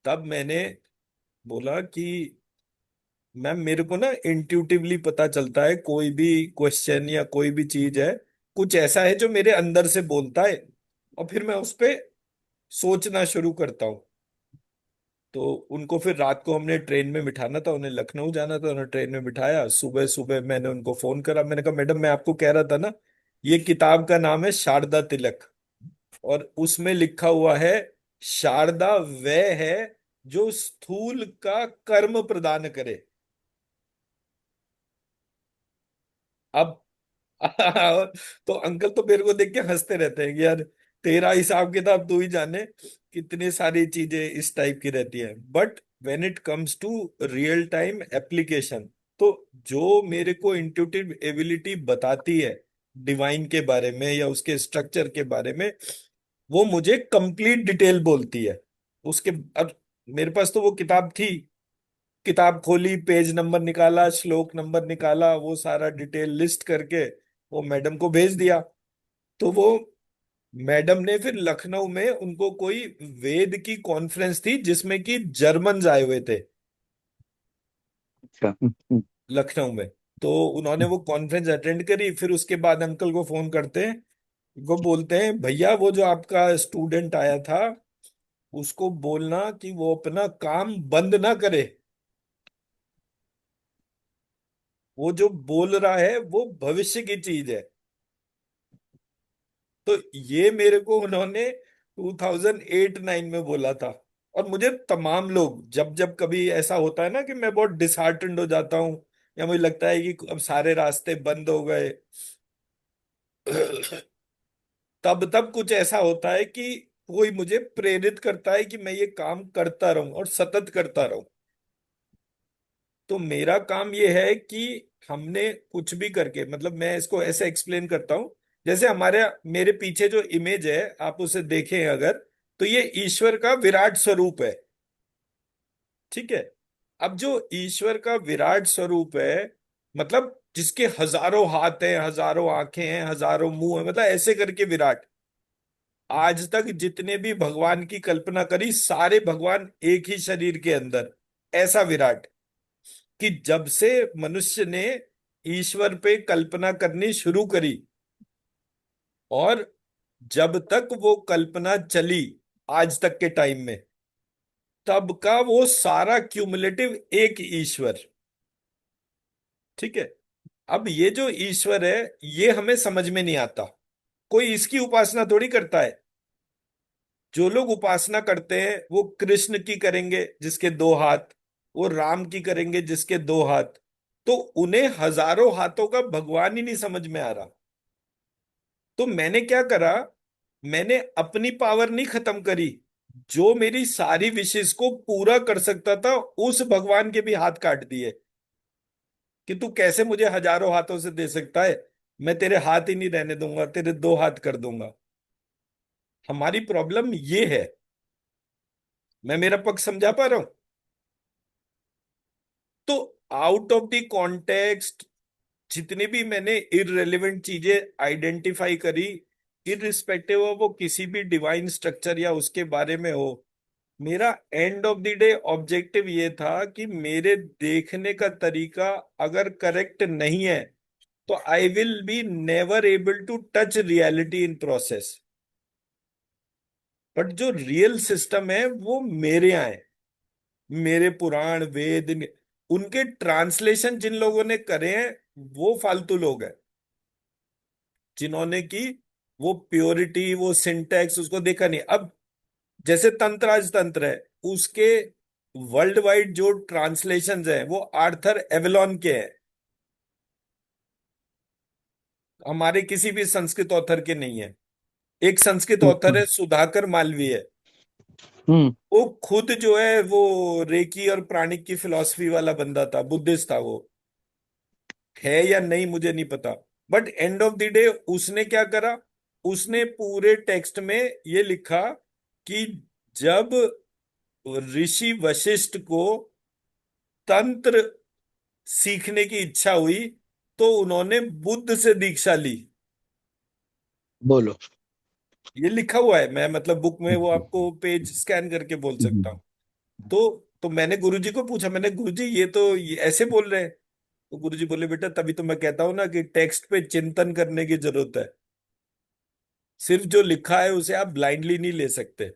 तब मैंने बोला कि मैम मेरे को ना इंट्यूटिवली पता चलता है कोई भी क्वेश्चन या कोई भी चीज है, कुछ ऐसा है जो मेरे अंदर से बोलता है, और फिर मैं उस पे सोचना शुरू करता हूँ। तो उनको फिर रात को हमने ट्रेन में बिठाना था, उन्हें लखनऊ जाना था, उन्हें ट्रेन में बिठाया। सुबह सुबह मैंने उनको फोन करा, मैंने कहा मैडम मैं आपको कह रहा था ना, ये किताब का नाम है शारदा तिलक, और उसमें लिखा हुआ है शारदा वह है जो स्थूल का कर्म प्रदान करे। अब तो अंकल तो मेरे को देख के हंसते रहते हैं कि यार तेरा हिसाब किताब तू ही जाने, कितनी सारी चीजें इस टाइप की रहती है। But when it comes to real time application, तो जो मेरे को इंट्यूटिव एबिलिटी बताती है डिवाइन के बारे में या उसके स्ट्रक्चर के बारे में, वो मुझे कंप्लीट डिटेल बोलती है उसके। अब मेरे पास तो वो किताब थी, किताब खोली, पेज नंबर निकाला, श्लोक नंबर निकाला, वो सारा डिटेल लिस्ट करके वो मैडम को भेज दिया। तो वो मैडम ने फिर लखनऊ में उनको कोई वेद की कॉन्फ्रेंस थी जिसमें कि जर्मन्स आए हुए थे अच्छा। लखनऊ में। तो उन्होंने वो कॉन्फ्रेंस अटेंड करी, फिर उसके बाद अंकल को फोन करते हैं, वो बोलते हैं भैया वो जो आपका स्टूडेंट आया था उसको बोलना कि वो अपना काम बंद ना करे, वो जो बोल रहा है वो भविष्य की चीज है। तो ये मेरे को उन्होंने 2008-9 में बोला था। और मुझे तमाम लोग, जब जब कभी ऐसा होता है ना कि मैं बहुत डिसहार्टेंड हो जाता हूँ, या मुझे लगता है कि अब सारे रास्ते बंद हो गए, तब तब कुछ ऐसा होता है कि कोई मुझे प्रेरित करता है कि मैं ये काम करता रहूं और सतत करता रहूं। तो मेरा काम ये है कि हमने कुछ भी करके, मतलब मैं इसको ऐसे एक्सप्लेन करता हूं, जैसे हमारे मेरे पीछे जो इमेज है आप उसे देखें अगर, तो ये ईश्वर का विराट स्वरूप है। ठीक है। अब जो ईश्वर का विराट स्वरूप है, मतलब जिसके हजारों हाथ हैं, हजारों आंखें हैं, हजारों मुंह है, मतलब ऐसे करके विराट, आज तक जितने भी भगवान की कल्पना करी सारे भगवान एक ही शरीर के अंदर, ऐसा विराट, कि जब से मनुष्य ने ईश्वर पे कल्पना करनी शुरू करी और जब तक वो कल्पना चली आज तक के टाइम में, तब का वो सारा क्यूमुलेटिव एक ईश्वर। ठीक है। अब ये जो ईश्वर है ये हमें समझ में नहीं आता, कोई इसकी उपासना थोड़ी करता है। जो लोग उपासना करते हैं वो कृष्ण की करेंगे जिसके दो हाथ, वो राम की करेंगे जिसके दो हाथ, तो उन्हें हजारों हाथों का भगवान ही नहीं समझ में आ रहा। तो मैंने क्या करा, मैंने अपनी पावर नहीं खत्म करी, जो मेरी सारी विशेष को पूरा कर सकता था उस भगवान के भी हाथ काट दिए, कि तू कैसे मुझे हजारों हाथों से दे सकता है, मैं तेरे हाथ ही नहीं रहने दूंगा, तेरे दो हाथ कर दूंगा। हमारी प्रॉब्लम ये है। मैं मेरा पक्ष समझा पा रहा हूं? तो आउट ऑफ द कॉन्टेक्स्ट जितनी भी मैंने इररेलेवेंट चीजें आइडेंटिफाई करी, इररिस्पेक्टिव ऑफ वो किसी भी डिवाइन स्ट्रक्चर या उसके बारे में हो, मेरा end of the day objective ये था कि मेरे देखने का तरीका अगर करेक्ट नहीं है तो I will be never able to touch reality in process. But जो रियल सिस्टम है वो मेरे यहाँ है। मेरे पुराण वेद उनके ट्रांसलेशन जिन लोगों ने करे हैं वो फालतू लोग हैं, जिन्होंने की वो प्योरिटी, वो सिंटैक्स उसको देखा नहीं। अब जैसे तंत्र तंत्र है, उसके वर्ल्ड वाइड जो ट्रांसलेशंस हैं वो आर्थर एवलॉन के हैं, हमारे किसी भी संस्कृत ऑथर के नहीं है। एक संस्कृत ऑथर है सुधाकर मालवीय, हम्म। वो खुद जो है वो रेकी और प्राणिक की फिलॉसफी वाला बंदा था, बुद्धिस्ट था वो, है या नहीं मुझे नहीं पता। But end of the day उसने क्या करा, उसने पूरे टेक्स्ट में ये लिखा कि जब ऋषि वशिष्ठ को तंत्र सीखने की इच्छा हुई तो उन्होंने बुद्ध से दीक्षा ली। बोलो। ये लिखा हुआ है, मैं मतलब बुक में वो आपको पेज स्कैन करके बोल सकता हूँ। तो मैंने गुरुजी को पूछा, मैंने गुरुजी ये ऐसे बोल रहे हैं। तो गुरुजी बोले बेटा तभी तो मैं कहता हूं ना कि टेक्स्ट पे चिंतन करने की जरूरत है। सिर्फ जो लिखा है उसे आप ब्लाइंडली नहीं ले सकते।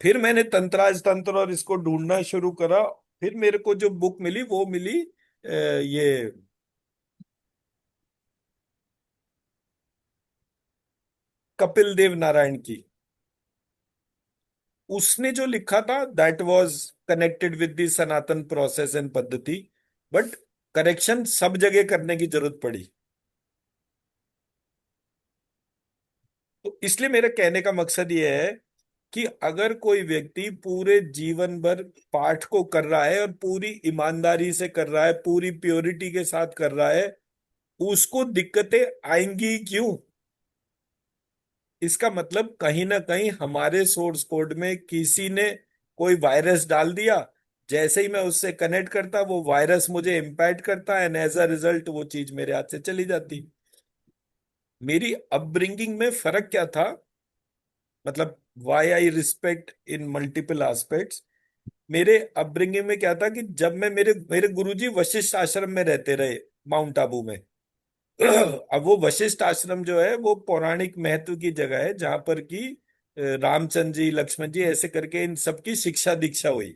फिर मैंने तंत्राज तंत्र और इसको ढूंढना शुरू करा। फिर मेरे को जो बुक मिली वो मिली ये कपिल देव नारायण की। उसने जो लिखा था that was connected with the Sanatan process and पद्धति, बट करेक्शन सब जगह करने की जरूरत पड़ी। तो इसलिए मेरा कहने का मकसद ये है कि अगर कोई व्यक्ति पूरे जीवन भर पाठ को कर रहा है और पूरी ईमानदारी से कर रहा है, पूरी प्योरिटी के साथ कर रहा है, उसको दिक्कतें आएंगी क्यों? इसका मतलब कहीं ना कहीं हमारे सोर्स कोड में किसी ने कोई वायरस डाल दिया। जैसे ही मैं उससे कनेक्ट करता वो वायरस मुझे इम्पैक्ट करता है, एंड एज अ रिजल्ट वो चीज मेरे हाथ से चली जाती। मेरी अपब्रिंगिंग में फर्क क्या था? मतलब why I respect in multiple aspects. मेरे अपब्रिंगिंग में क्या था कि जब मैं मेरे मेरे गुरुजी वशिष्ठ आश्रम में रहते रहे, माउंट आबू में। अब वो वशिष्ठ आश्रम जो है वो पौराणिक महत्व की जगह है, जहां पर कि रामचंद्र जी, लक्ष्मण जी, ऐसे करके इन सबकी शिक्षा दीक्षा हुई।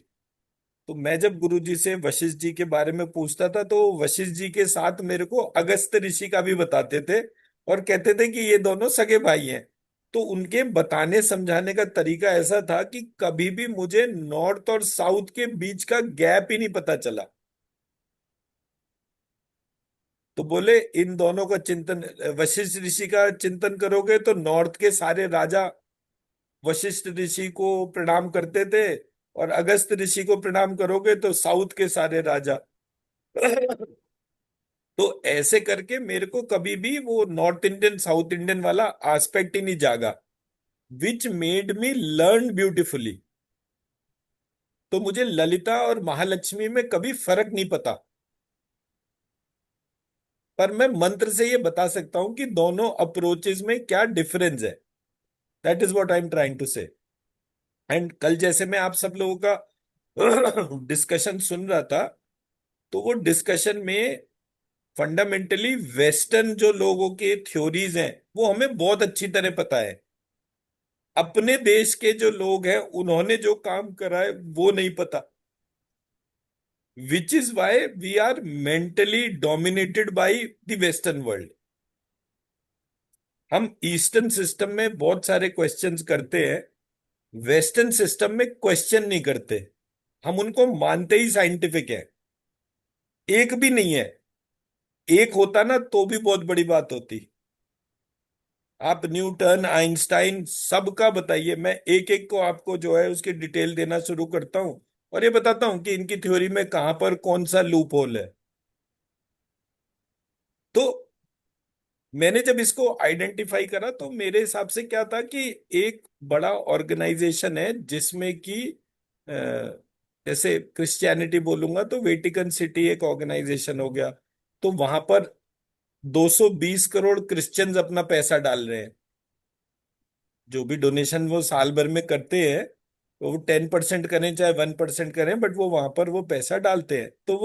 तो मैं जब गुरुजी से वशिष्ठ जी के बारे में पूछता था तो वशिष्ठ जी के साथ मेरे को अगस्त ऋषि का भी बताते थे, और कहते थे कि ये दोनों सगे भाई हैं। तो उनके बताने समझाने का तरीका ऐसा था कि कभी भी मुझे नॉर्थ और साउथ के बीच का गैप ही नहीं पता चला। तो बोले इन दोनों का चिंतन, वशिष्ठ ऋषि का चिंतन करोगे तो नॉर्थ के सारे राजा वशिष्ठ ऋषि को प्रणाम करते थे, और अगस्त ऋषि को प्रणाम करोगे तो साउथ के सारे राजा। तो ऐसे करके मेरे को कभी भी वो नॉर्थ इंडियन साउथ इंडियन वाला एस्पेक्ट ही नहीं जागा, which made me learn beautifully. तो मुझे ललिता और महालक्ष्मी में कभी फर्क नहीं पता, पर मैं मंत्र से ये बता सकता हूं कि दोनों अप्रोचेस में क्या डिफरेंस है। That is what I am trying to say. And कल जैसे मैं आप सब लोगों का डिस्कशन सुन रहा था, तो वो डिस्कशन में फंडामेंटली वेस्टर्न जो लोगों के थ्योरीज हैं वो हमें बहुत अच्छी तरह पता है। अपने देश के जो लोग हैं उन्होंने जो काम करा है वो नहीं पता, which is why we are mentally dominated by the western world. हम ईस्टर्न सिस्टम में बहुत सारे क्वेश्चंस करते हैं, वेस्टर्न सिस्टम में क्वेश्चन नहीं करते। हम उनको मानते ही साइंटिफिक है। एक भी नहीं है। एक होता ना तो भी बहुत बड़ी बात होती। आप न्यूटन, आइंस्टाइन सबका बताइए, मैं एक एक को आपको जो है उसकी डिटेल देना शुरू करता हूं, और ये बताता हूं कि इनकी थ्योरी में कहां पर कौन सा लूप होल है। तो मैंने जब इसको आइडेंटिफाई करा तो मेरे हिसाब से क्या था कि एक बड़ा ऑर्गेनाइजेशन है जिसमें कि अ, जैसे क्रिश्चियनिटी बोलूंगा तो वेटिकन सिटी एक ऑर्गेनाइजेशन हो गया। तो वहां पर 220 करोड़ क्रिश्चियंस अपना पैसा डाल रहे हैं। जो भी डोनेशन वो साल भर में करते हैं, तो वो 10% करें चाहे 1% करें, बट वो वहां पर वो पैसा डालते हैं। तो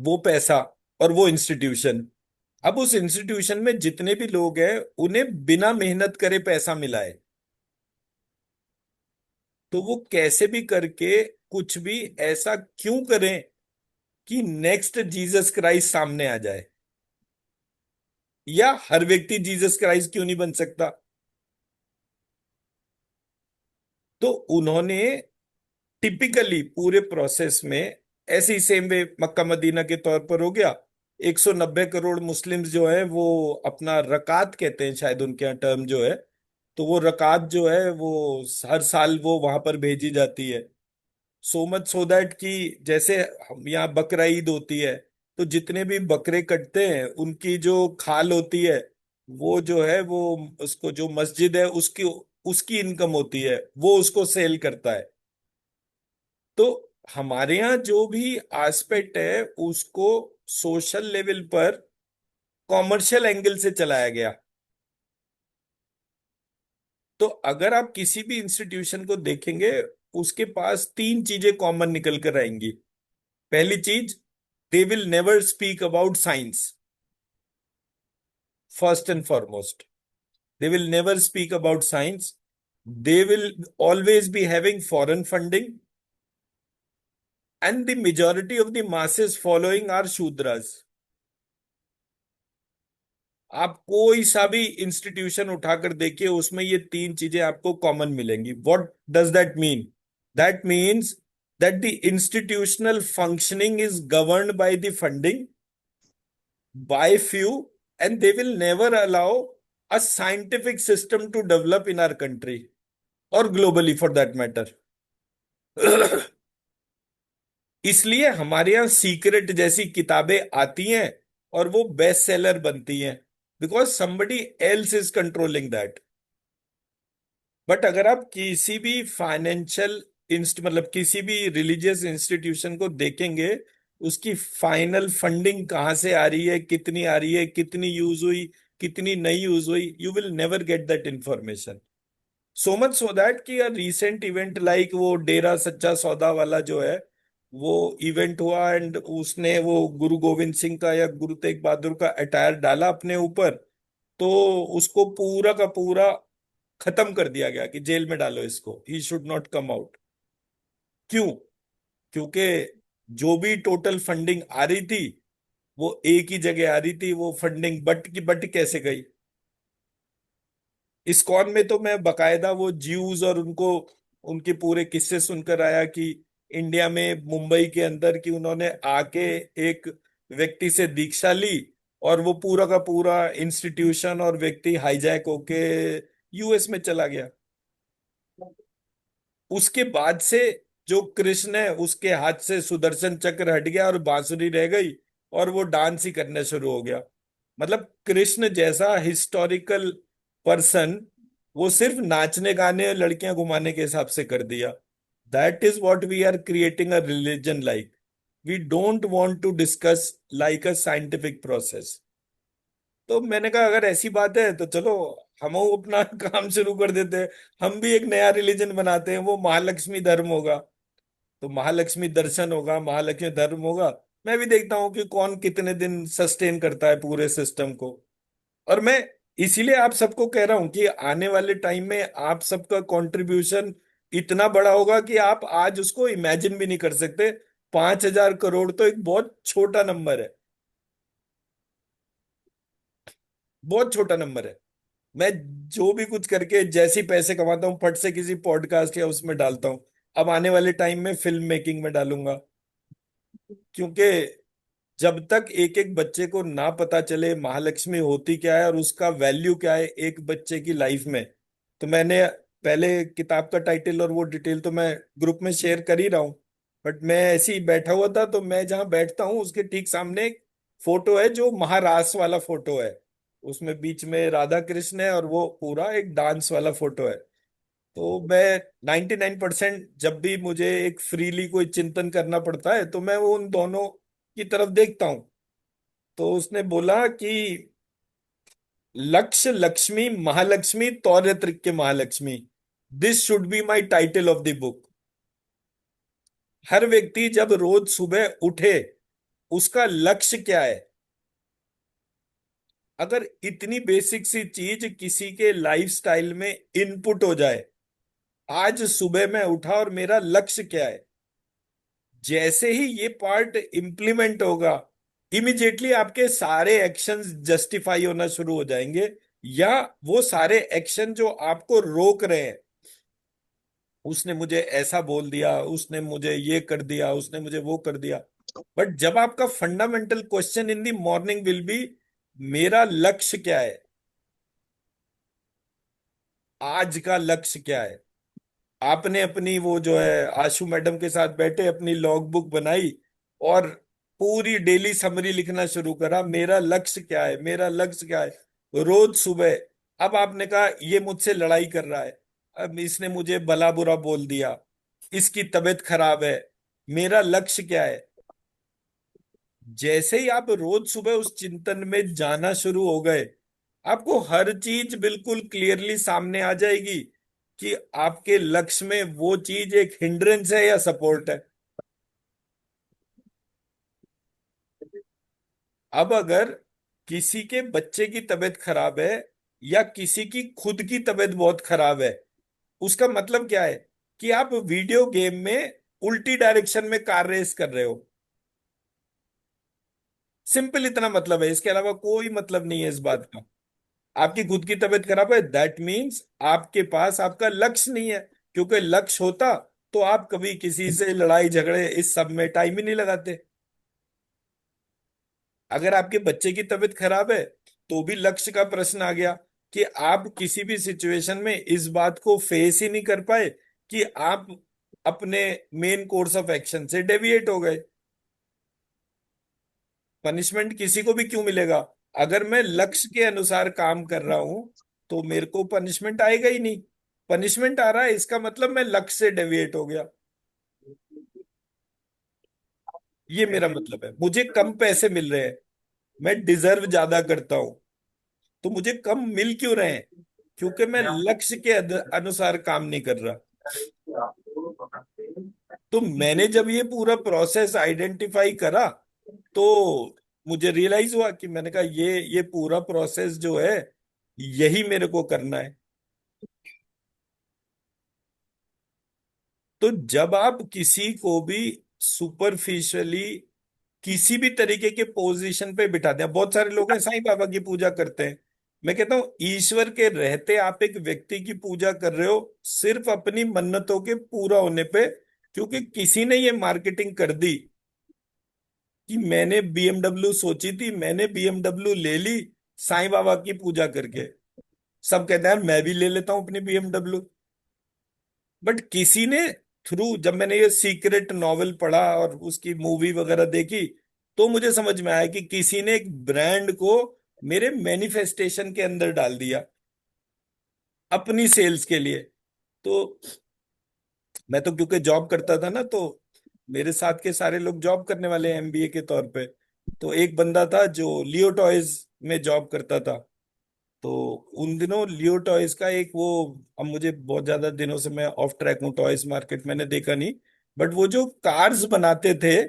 वो पैसा और वो इंस्टीट्यूशन, अब उस इंस्टीट्यूशन में जितने भी लोग हैं उन्हें बिना मेहनत करे पैसा मिला है। तो वो कैसे भी करके कुछ भी ऐसा क्यों करें कि नेक्स्ट जीसस क्राइस्ट सामने आ जाए, या हर व्यक्ति जीसस क्राइस्ट क्यों नहीं बन सकता? तो उन्होंने टिपिकली पूरे प्रोसेस में ऐसे ही सेम वे मक्का मदीना के तौर पर हो गया। 190 करोड़ मुस्लिम्स जो है वो अपना रकात कहते हैं शायद उनके यहाँ टर्म जो है, तो वो रकात जो है वो हर साल वो वहां पर भेजी जाती है। सो मच सो दैट कि जैसे हम यहाँ बकरा ईद होती है, तो जितने भी बकरे कटते हैं उनकी जो खाल होती है वो जो है वो उसको जो मस्जिद है उसकी उसकी इनकम होती है, वो उसको सेल करता है। तो हमारे यहाँ जो भी एस्पेक्ट है उसको सोशल लेवल पर कॉमर्शियल एंगल से चलाया गया। तो अगर आप किसी भी इंस्टीट्यूशन को देखेंगे, उसके पास तीन चीजें कॉमन निकल कर आएंगी। पहली चीज, they will never speak about science, first and foremost. They will never speak about science. They will always be having foreign funding, and the majority of the masses following are Shudras. आप कोई सा भी institution उठाकर देखिए, उसमें ये तीन चीजें आपको कॉमन मिलेंगी। What does that mean? That means that the institutional functioning is governed by the funding by few, and they will never allow a scientific system to develop in our country or globally for that matter. इसलिए हमारे यहाँ secret जैसी किताबें आती हैं और वो best seller बनती हैं, because somebody else is controlling that. But अगर आप किसी भी फाइनेंशियल इंस्ट मतलब किसी भी रिलीजियस इंस्टीट्यूशन को देखेंगे, उसकी फाइनल फंडिंग कहाँ से आ रही है, कितनी आ रही है, कितनी यूज हुई, कितनी नहीं यूज हुई, you will never get that information. So much so that कि रिसेंट इवेंट लाइक वो डेरा सच्चा सौदा वाला जो है, वो इवेंट हुआ एंड उसने वो गुरु गोविंद सिंह का या गुरु तेग बहादुर का अटायर डाला अपने ऊपर, तो उसको पूरा का पूरा खत्म कर दिया गया कि जेल में डालो इसको, he should not come out. क्यों? क्योंकि जो भी टोटल फंडिंग आ रही थी, वो एक ही जगह आ रही थी। वो फंडिंग बट की बट कैसे गई? इस्कॉन में तो मैं बकायदा वो ज्यूज और उनको उनके पूरे किस्से सुनकर आया कि इंडिया में मुंबई के अंदर कि उन्होंने आके एक व्यक्ति से दीक्षा ली और वो पूरा का पूरा इंस्टीट्यूशन और व्यक्ति हाईजैक होके यूएस में चला गया। उसके बाद से जो कृष्ण है, उसके हाथ से सुदर्शन चक्र हट गया और बांसुरी रह गई, और वो डांस ही करने शुरू हो गया। मतलब कृष्ण जैसा हिस्टोरिकल पर्सन, वो सिर्फ नाचने गाने और लड़कियां घुमाने के हिसाब से कर दिया। That is what we are creating a religion like. We don't want to discuss like a scientific process. तो मैंने कहा अगर ऐसी बात है तो चलो हम अपना काम शुरू कर देते हैं। हम भी एक नया रिलीजन बनाते हैं, वो महालक्ष्मी धर्म होगा। तो महालक्ष्मी दर्शन होगा, महालक्ष्मी धर्म होगा। मैं भी देखता हूँ कि कौन कितने दिन सस्टेन करता है पूरे सिस्टम को। और मैं इसीलिए आप सबको कह रहा हूं कि आने वाले टाइम में आप सबका कंट्रीब्यूशन इतना बड़ा होगा कि आप आज उसको इमेजिन भी नहीं कर सकते। 5,000 करोड़ तो एक बहुत छोटा नंबर है, बहुत छोटा नंबर है। मैं जो भी कुछ करके जैसे ही पैसे कमाता हूँ, फट से किसी पॉडकास्ट या उसमें डालता हूँ। अब आने वाले टाइम में फिल्म मेकिंग में डालूंगा, क्योंकि जब तक एक एक बच्चे को ना पता चले महालक्ष्मी होती क्या है और उसका वैल्यू क्या है एक बच्चे की लाइफ में। तो मैंने पहले किताब का टाइटल और वो डिटेल तो मैं ग्रुप में शेयर कर ही रहा हूँ। बट मैं ऐसे ही बैठा हुआ था, तो मैं जहाँ बैठता हूँ उसके ठीक सामने एक फोटो है जो महारास वाला फोटो है। उसमें बीच में राधा कृष्ण है और वो पूरा एक डांस वाला फोटो है। तो मैं 99% जब भी मुझे एक फ्रीली कोई चिंतन करना पड़ता है, तो मैं वो उन दोनों की तरफ देखता हूँ। तो उसने बोला कि लक्ष्य लक्ष्मी महालक्ष्मी तौर्य के Mahalakshmi, this should be my title of the book. हर व्यक्ति जब रोज सुबह उठे, उसका लक्ष्य क्या है? अगर इतनी बेसिक सी चीज किसी के लाइफस्टाइल में इनपुट हो जाए, आज सुबह मैं उठा और मेरा लक्ष्य क्या है, जैसे ही ये पार्ट इंप्लीमेंट होगा, इमिजिएटली आपके सारे एक्शंस जस्टिफाई होना शुरू हो जाएंगे। या वो सारे एक्शन जो आपको रोक रहे हैं, उसने मुझे ऐसा बोल दिया, उसने मुझे ये कर दिया, उसने मुझे वो कर दिया। बट जब आपका fundamental question in the morning will be, मेरा लक्ष्य क्या है, आज का लक्ष्य क्या है। आपने अपनी वो जो है आशु मैडम के साथ बैठे अपनी लॉग बुक बनाई और पूरी डेली समरी लिखना शुरू करा, मेरा लक्ष्य क्या है, मेरा लक्ष्य क्या है, रोज सुबह। अब आपने कहा ये मुझसे लड़ाई कर रहा है, अब इसने मुझे भला बुरा बोल दिया, इसकी तबीयत खराब है, मेरा लक्ष्य क्या है। जैसे ही आप रोज सुबह उस चिंतन में जाना शुरू हो गए, आपको हर चीज बिल्कुल क्लियरली सामने आ जाएगी कि आपके लक्ष्य में वो चीज एक हिंड्रेंस है या सपोर्ट है। अब अगर किसी के बच्चे की तबीयत खराब है या किसी की खुद की तबीयत बहुत खराब है, उसका मतलब क्या है? कि आप वीडियो गेम में उल्टी डायरेक्शन में कार रेस कर रहे हो। सिंपल इतना मतलब है, इसके अलावा कोई मतलब नहीं है इस बात का। आपकी खुद की तबीयत खराब है, दैट मीन्स आपके पास आपका लक्ष्य नहीं है। क्योंकि लक्ष्य होता तो आप कभी किसी से लड़ाई झगड़े इस सब में टाइम ही नहीं लगाते। अगर आपके बच्चे की तबीयत खराब है तो भी लक्ष्य का प्रश्न आ गया कि आप किसी भी सिचुएशन में इस बात को फेस ही नहीं कर पाए कि आप अपने मेन कोर्स ऑफ एक्शन से डेविएट हो गए। पनिशमेंट किसी को भी क्यों मिलेगा? अगर मैं लक्ष्य के अनुसार काम कर रहा हूं तो मेरे को पनिशमेंट आएगा ही नहीं। पनिशमेंट आ रहा है इसका मतलब मैं लक्ष्य से डेविएट हो गया। ये मेरा मतलब है। मुझे कम पैसे मिल रहे हैं, मैं डिजर्व ज्यादा करता हूं, तो मुझे कम मिल क्यों रहे हैं? क्योंकि मैं लक्ष्य के अनुसार काम नहीं कर रहा। तो मैंने जब ये पूरा प्रोसेस आइडेंटिफाई करा तो मुझे रियलाइज हुआ कि मैंने कहा ये पूरा प्रोसेस जो है यही मेरे को करना है। तो जब आप किसी को भी सुपरफिशियली किसी भी तरीके के पोजीशन पे बिठा दें, बहुत सारे लोग हैं साईं बाबा की पूजा करते हैं। मैं कहता हूं ईश्वर के रहते आप एक व्यक्ति की पूजा कर रहे हो सिर्फ अपनी मन्नतों के पूरा होने पे। क्योंकि किसी ने ये मार्केटिंग कर दी कि मैंने बीएमडब्ल्यू सोची थी, मैंने बीएमडब्ल्यू ले ली साईं बाबा की पूजा करके। सब कहते हैं मैं भी ले लेता हूं अपनी बीएमडब्ल्यू। बट किसी ने थ्रू जब मैंने ये सीक्रेट नॉवेल पढ़ा और उसकी मूवी वगैरह देखी तो मुझे समझ में आया कि किसी ने एक ब्रांड को मेरे मैनिफेस्टेशन के अंदर डाल दिया अपनी सेल्स के लिए। तो मैं तो क्योंकि जॉब करता था ना, तो मेरे साथ के सारे लोग जॉब करने वाले हैं एमबीए के तौर पे। तो एक बंदा था जो लियो टॉयज में जॉब करता था। तो उन दिनों लियो टॉयज का एक वो, अब मुझे बहुत ज्यादा दिनों से मैं ऑफ ट्रैक हूँ, टॉयज मार्केट मैंने देखा नहीं। बट वो जो कार्स बनाते थे,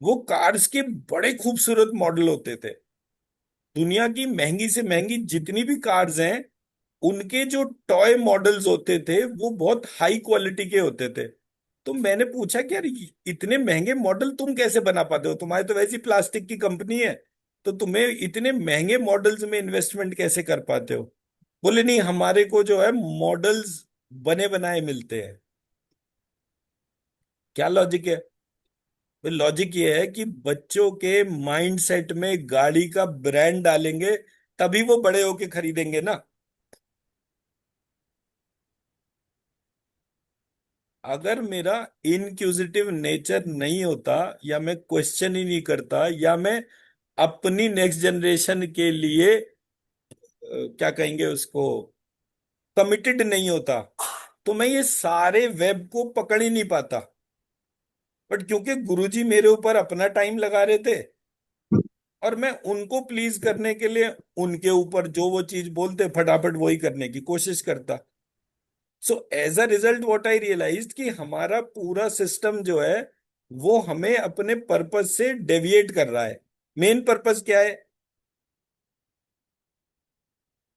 वो कार्स के बड़े खूबसूरत मॉडल होते थे। दुनिया की महंगी से महंगी जितनी भी कार्स हैं उनके जो टॉय मॉडल्स होते थे वो बहुत हाई क्वालिटी के होते थे। तो मैंने पूछा कि यार इतने महंगे मॉडल तुम कैसे बना पाते हो? तुम्हारी तो वैसी प्लास्टिक की कंपनी है, तो तुम्हें इतने महंगे मॉडल्स में इन्वेस्टमेंट कैसे कर पाते हो? बोले नहीं, हमारे को जो है मॉडल्स बने बनाए मिलते हैं। क्या लॉजिक है? लॉजिक ये है कि बच्चों के माइंडसेट में गाड़ी का ब्रांड डालेंगे तभी वो बड़े होके खरीदेंगे ना। अगर मेरा इनक्यूजिटिव नेचर नहीं होता या मैं क्वेश्चन ही नहीं करता या मैं अपनी नेक्स्ट जनरेशन के लिए क्या कहेंगे उसको, कमिटेड नहीं होता, तो मैं ये सारे वेब को पकड़ ही नहीं पाता। बट क्योंकि गुरुजी मेरे ऊपर अपना टाइम लगा रहे थे और मैं उनको प्लीज करने के लिए उनके ऊपर जो वो चीज बोलते फटाफट वही करने की कोशिश करता। So as a result what I realise कि हमारा पूरा सिस्टम जो है वो हमें अपने पर्पस से डेविएट कर रहा है। मेन पर्पस क्या है?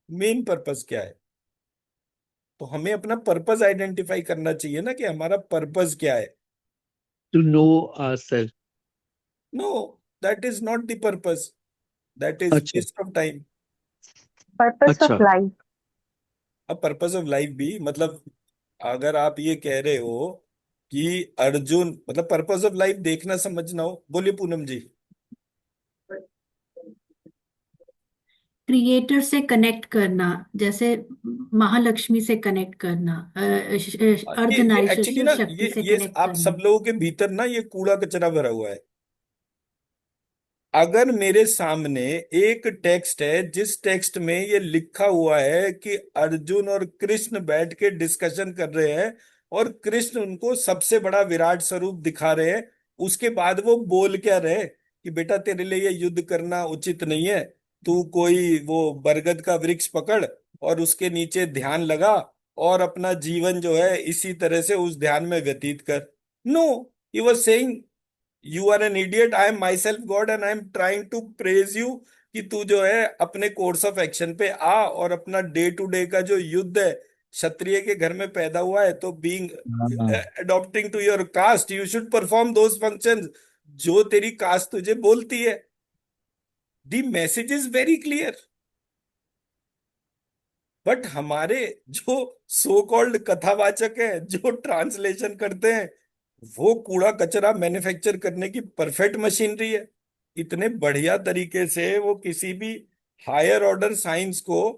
मेन पर्पस क्या है? तो हमें अपना पर्पस आइडेंटिफाई करना चाहिए ना कि हमारा पर्पस क्या है। To know our self. No, that is not the purpose, that is अच्छा। Waste of time. Purpose of अच्छा। लाइफ। अब पर्पस ऑफ लाइफ भी मतलब, अगर आप ये कह रहे हो कि अर्जुन मतलब पर्पस ऑफ लाइफ देखना समझना हो, बोलिए पूनम जी। क्रिएटर से कनेक्ट करना, जैसे महालक्ष्मी से कनेक्ट करना, ये अर्धनारीश्वर एक्चुअली शिव ना, शक्ति से ये कनेक्ट आप करना। सब लोगों के भीतर ना ये कूड़ा कचरा भरा हुआ है। अगर मेरे सामने एक टेक्स्ट है जिस टेक्स्ट में ये लिखा हुआ है कि अर्जुन और कृष्ण बैठ के डिस्कशन कर रहे हैं और कृष्ण उनको सबसे बड़ा विराट स्वरूप दिखा रहे हैं, उसके बाद वो बोल क्या रहे कि बेटा तेरे लिए ये युद्ध करना उचित नहीं है, तू कोई वो बरगद का वृक्ष पकड़ और उसके नीचे ध्यान लगा और अपना जीवन जो है इसी तरह से उस ध्यान में व्यतीत कर। No, he was saying you are an idiot, I am myself God and I am trying to praise you, कि तू जो है अपने कोर्स ऑफ एक्शन पे आ और अपना डे टू डे का जो युद्ध है, क्षत्रिय के घर में पैदा हुआ है तो बीइंग हाँ, adopting to your caste you should perform those functions जो तेरी कास्ट तुझे बोलती है। The message is very clear. But हमारे जो सो कॉल्ड कथावाचक हैं, जो ट्रांसलेशन करते हैं, वो कूड़ा कचरा मैन्युफैक्चर करने की परफेक्ट मशीनरी है। इतने बढ़िया तरीके से वो किसी भी हायर ऑर्डर साइंस को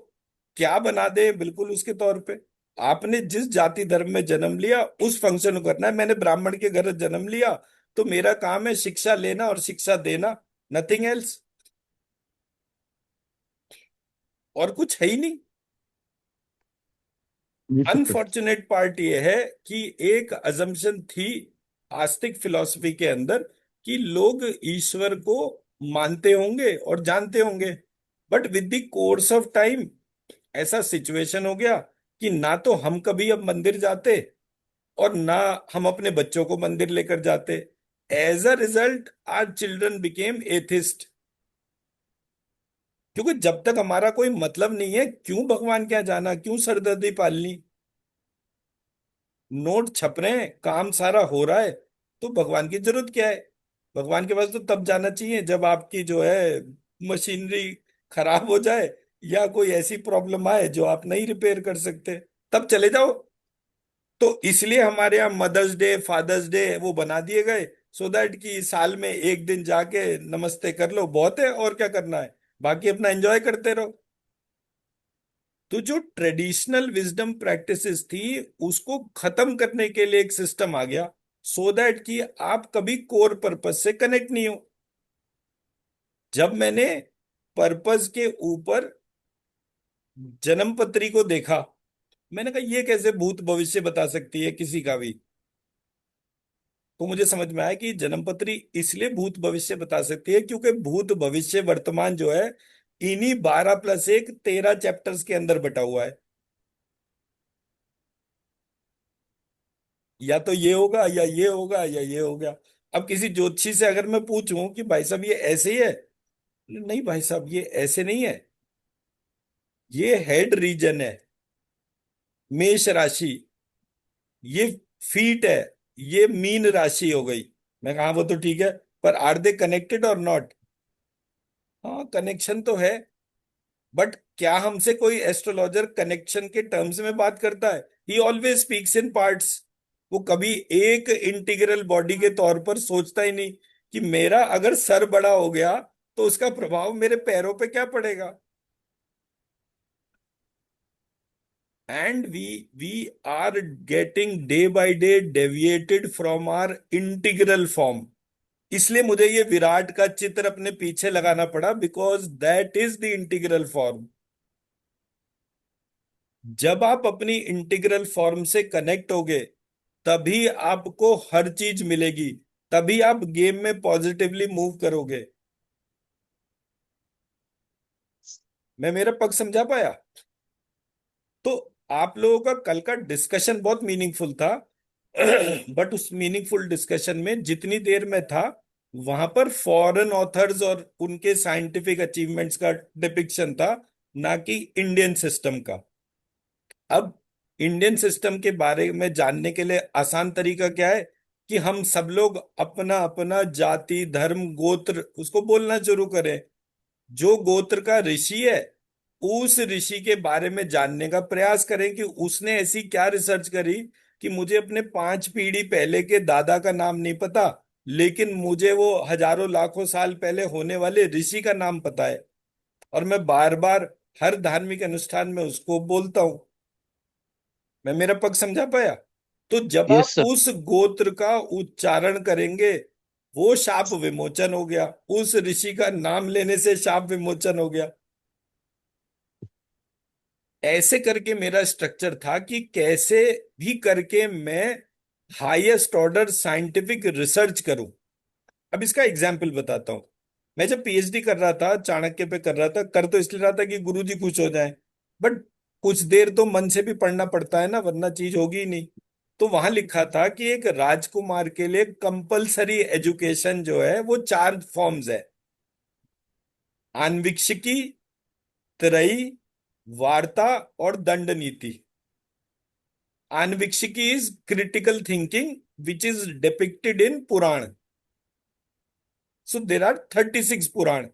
क्या बना दे, बिल्कुल उसके तौर पे। आपने जिस जाति धर्म में जन्म लिया उस फंक्शन को करना है। मैंने ब्राह्मण के घर जन्म लिया तो मेरा काम है शिक्षा लेना और शिक्षा देना, नथिंग एल्स। और कुछ है ही नहीं। ये तो है। अनफॉर्चुनेट पार्ट ये है कि एक अजम्पशन थी आस्तिक फिलॉसफी के अंदर कि लोग ईश्वर को मानते होंगे और जानते होंगे, but with the course of time ऐसा सिचुएशन हो गया कि ना तो हम कभी अब मंदिर जाते और ना हम अपने बच्चों को मंदिर लेकर जाते। As a result our children became atheist. क्योंकि जब तक हमारा कोई मतलब नहीं है, क्यों भगवान क्या जाना, क्यों सरदर्दी पालनी। नोट छप रहे हैं, काम सारा हो रहा है, तो भगवान की जरूरत क्या है। भगवान के पास तो तब जाना चाहिए जब आपकी जो है मशीनरी खराब हो जाए या कोई ऐसी प्रॉब्लम आए जो आप नहीं रिपेयर कर सकते, तब चले जाओ। तो इसलिए हमारे यहाँ मदर्स डे, फादर्स डे वो बना दिए गए, सो दैट कि साल में एक दिन जाके नमस्ते कर लो, बहुत है, और क्या करना है, बाकी अपना एंजॉय करते रहो। तो जो ट्रेडिशनल विजडम प्रैक्टिसेस थी उसको खत्म करने के लिए एक सिस्टम आ गया, सो दैट कि आप कभी कोर पर्पस से कनेक्ट नहीं हो। जब मैंने पर्पस के ऊपर जन्मपत्री को देखा, मैंने कहा ये कैसे भूत भविष्य बता सकती है किसी का भी। तो मुझे समझ में आया कि जन्मपत्री इसलिए भूत भविष्य बता सकती है क्योंकि भूत भविष्य वर्तमान जो है इन्हीं 12+1 13 चैप्टर्स के अंदर बटा हुआ है। या तो ये होगा या ये होगा या ये होगा। अब किसी ज्योतिषी से अगर मैं पूछूं कि भाई साहब ये ऐसे ही है, नहीं भाई साहब ये ऐसे नहीं है, ये हेड रीजन है, मेष राशि, ये फीट है, ये मीन राशि हो गई। मैं कहा हाँ, वो तो ठीक है, पर आर दे कनेक्टेड और नॉट। हाँ, कनेक्शन तो है, बट क्या हमसे कोई एस्ट्रोलॉजर कनेक्शन के टर्म्स में बात करता है? ही ऑलवेज स्पीक्स इन पार्ट्स। वो कभी एक इंटीग्रल बॉडी के तौर पर सोचता ही नहीं कि मेरा अगर सर बड़ा हो गया तो उसका प्रभाव मेरे पैरों पे क्या पड़ेगा। And we are getting day by day deviated from our integral form. इसलिए मुझे ये विराट का चित्र अपने पीछे लगाना पड़ा, because that is the integral form. जब आप अपनी इंटीग्रल फॉर्म से कनेक्ट होगे तभी आपको हर चीज मिलेगी, तभी आप गेम में पॉजिटिवली मूव करोगे। मैं मेरा पक्ष समझा पाया? तो आप लोगों का कल का डिस्कशन बहुत मीनिंगफुल था। बट उस मीनिंगफुल डिस्कशन में जितनी देर में था वहां पर फॉरेन ऑथर्स और उनके साइंटिफिक अचीवमेंट्स का डिपिक्शन था, ना कि इंडियन सिस्टम का। अब इंडियन सिस्टम के बारे में जानने के लिए आसान तरीका क्या है कि हम सब लोग अपना अपना जाति धर्म गोत्र उसको बोलना शुरू करें। जो गोत्र का ऋषि है उस ऋषि के बारे में जानने का प्रयास करें कि उसने ऐसी क्या रिसर्च करी कि मुझे अपने 5 पीढ़ी पहले के दादा का नाम नहीं पता, लेकिन मुझे वो हजारों लाखों साल पहले होने वाले ऋषि का नाम पता है, और मैं बार बार हर धार्मिक अनुष्ठान में उसको बोलता हूं। मैं मेरा पक्ष समझा पाया? तो जब यस आप सर। उस गोत्र का उच्चारण करेंगे वो शाप विमोचन हो गया, उस ऋषि का नाम लेने से शाप विमोचन हो गया। ऐसे करके मेरा स्ट्रक्चर था कि कैसे भी करके मैं हाईएस्ट ऑर्डर साइंटिफिक रिसर्च करूं। अब इसका एग्जाम्पल बताता हूं। मैं जब पीएचडी कर रहा था, चाणक्य पे कर रहा था, कर तो इसलिए रहा था कि गुरुजी खुश हो जाए, बट कुछ देर तो मन से भी पढ़ना पड़ता है ना, वरना चीज होगी ही नहीं। तो वहां लिखा था कि एक राजकुमार के लिए कंपलसरी एजुकेशन जो है वो चार फॉर्म्स है: आन्वीक्षिकी, त्रयी, वार्ता और दंड नीति। आन्वीक्षिकी is critical thinking which is depicted in Purana. So there are 36 Purana,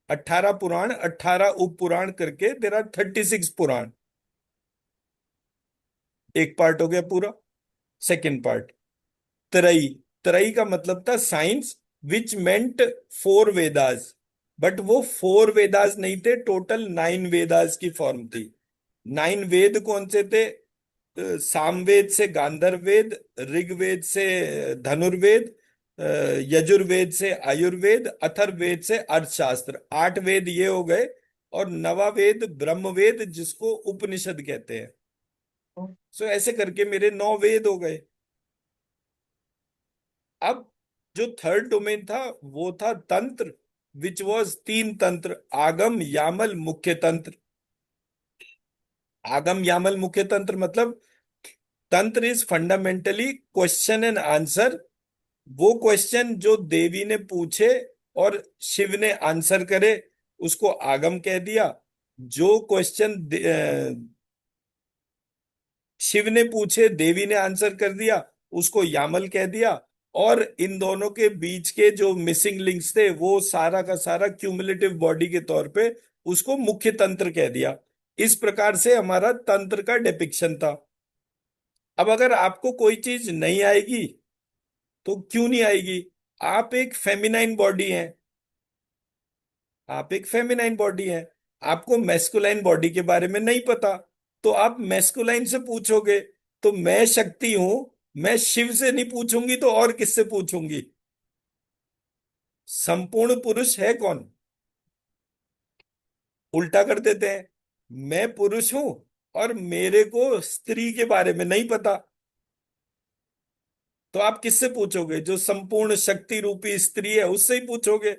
18 Purana, 18 उप पुराण करके देर आर 36 पुराण। एक पार्ट हो गया पूरा। सेकंड पार्ट, त्रयी। त्रयी का मतलब था science, which meant 4 Vedas. But वो 4 वेदास नहीं थे, टोटल 9 वेदास की फॉर्म थी। 9 वेद कौन से थे? सामवेद से गांधर्व वेद, ऋग्वेद से धनुर्वेद, अ, यजुर्वेद से आयुर्वेद, अथर्ववेद से अर्थशास्त्र। 8 वेद ये हो गए। और नवा वेद ब्रह्मवेद, जिसको उपनिषद कहते हैं। सो ऐसे करके मेरे 9 वेद हो गए। अब जो थर्ड डोमेन था वो था तंत्र, विच वॉज 3 तंत्र: आगम, यामल, मुख्य तंत्र। आगम, यामल, मुख्य तंत्र मतलब तंत्र is fundamentally question and answer. वो क्वेश्चन जो देवी ने पूछे और शिव ने आंसर करे, उसको आगम कह दिया। जो क्वेश्चन शिव ने पूछे, देवी ने आंसर कर दिया, उसको यामल कह दिया। और इन दोनों के बीच के जो मिसिंग लिंक्स थे, वो सारा का सारा क्यूमुलेटिव बॉडी के तौर पे उसको मुख्य तंत्र कह दिया। इस प्रकार से हमारा तंत्र का डिपिक्शन था। अब अगर आपको कोई चीज नहीं आएगी तो क्यों नहीं आएगी? आप एक फेमिनाइन बॉडी हैं। आप एक फेमिनाइन बॉडी हैं। आपको मैस्कुलाइन बॉडी के बारे में नहीं पता, तो आप मैस्कुलाइन से पूछोगे। तो मैं शक्ति हूं, मैं शिव से नहीं पूछूंगी तो और किससे पूछूंगी? संपूर्ण पुरुष है कौन? उल्टा कर देते हैं। मैं पुरुष हूं और मेरे को स्त्री के बारे में नहीं पता, तो आप किससे पूछोगे? जो संपूर्ण शक्ति रूपी स्त्री है उससे ही पूछोगे।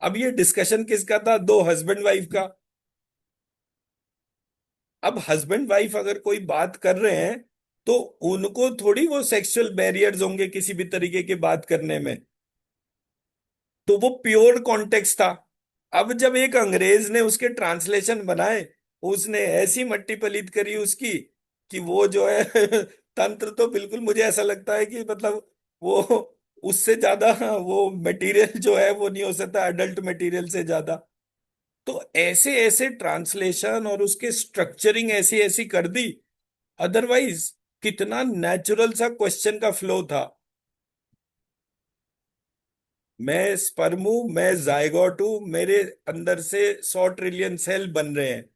अब ये डिस्कशन किसका था? दो हस्बैंड वाइफ का। अब हस्बैंड वाइफ अगर कोई बात कर रहे हैं तो उनको थोड़ी वो सेक्सुअल बैरियर्स होंगे किसी भी तरीके की बात करने में। तो वो प्योर कॉन्टेक्स्ट था। अब जब एक अंग्रेज ने उसके ट्रांसलेशन बनाए, उसने ऐसी मट्टी पलीत करी उसकी कि वो जो है तंत्र तो बिल्कुल मुझे ऐसा लगता है कि मतलब वो उससे ज्यादा, वो मटेरियल जो है वो नहीं हो सकता अडल्ट मटेरियल से ज्यादा। तो ऐसे ऐसे ट्रांसलेशन और उसके स्ट्रक्चरिंग ऐसी ऐसी कर दी। अदरवाइज कितना नेचुरल सा क्वेश्चन का फ्लो था। मैं स्पर्म हूं, मैं जायगोट हूं, मेरे अंदर से 100 ट्रिलियन सेल बन रहे हैं।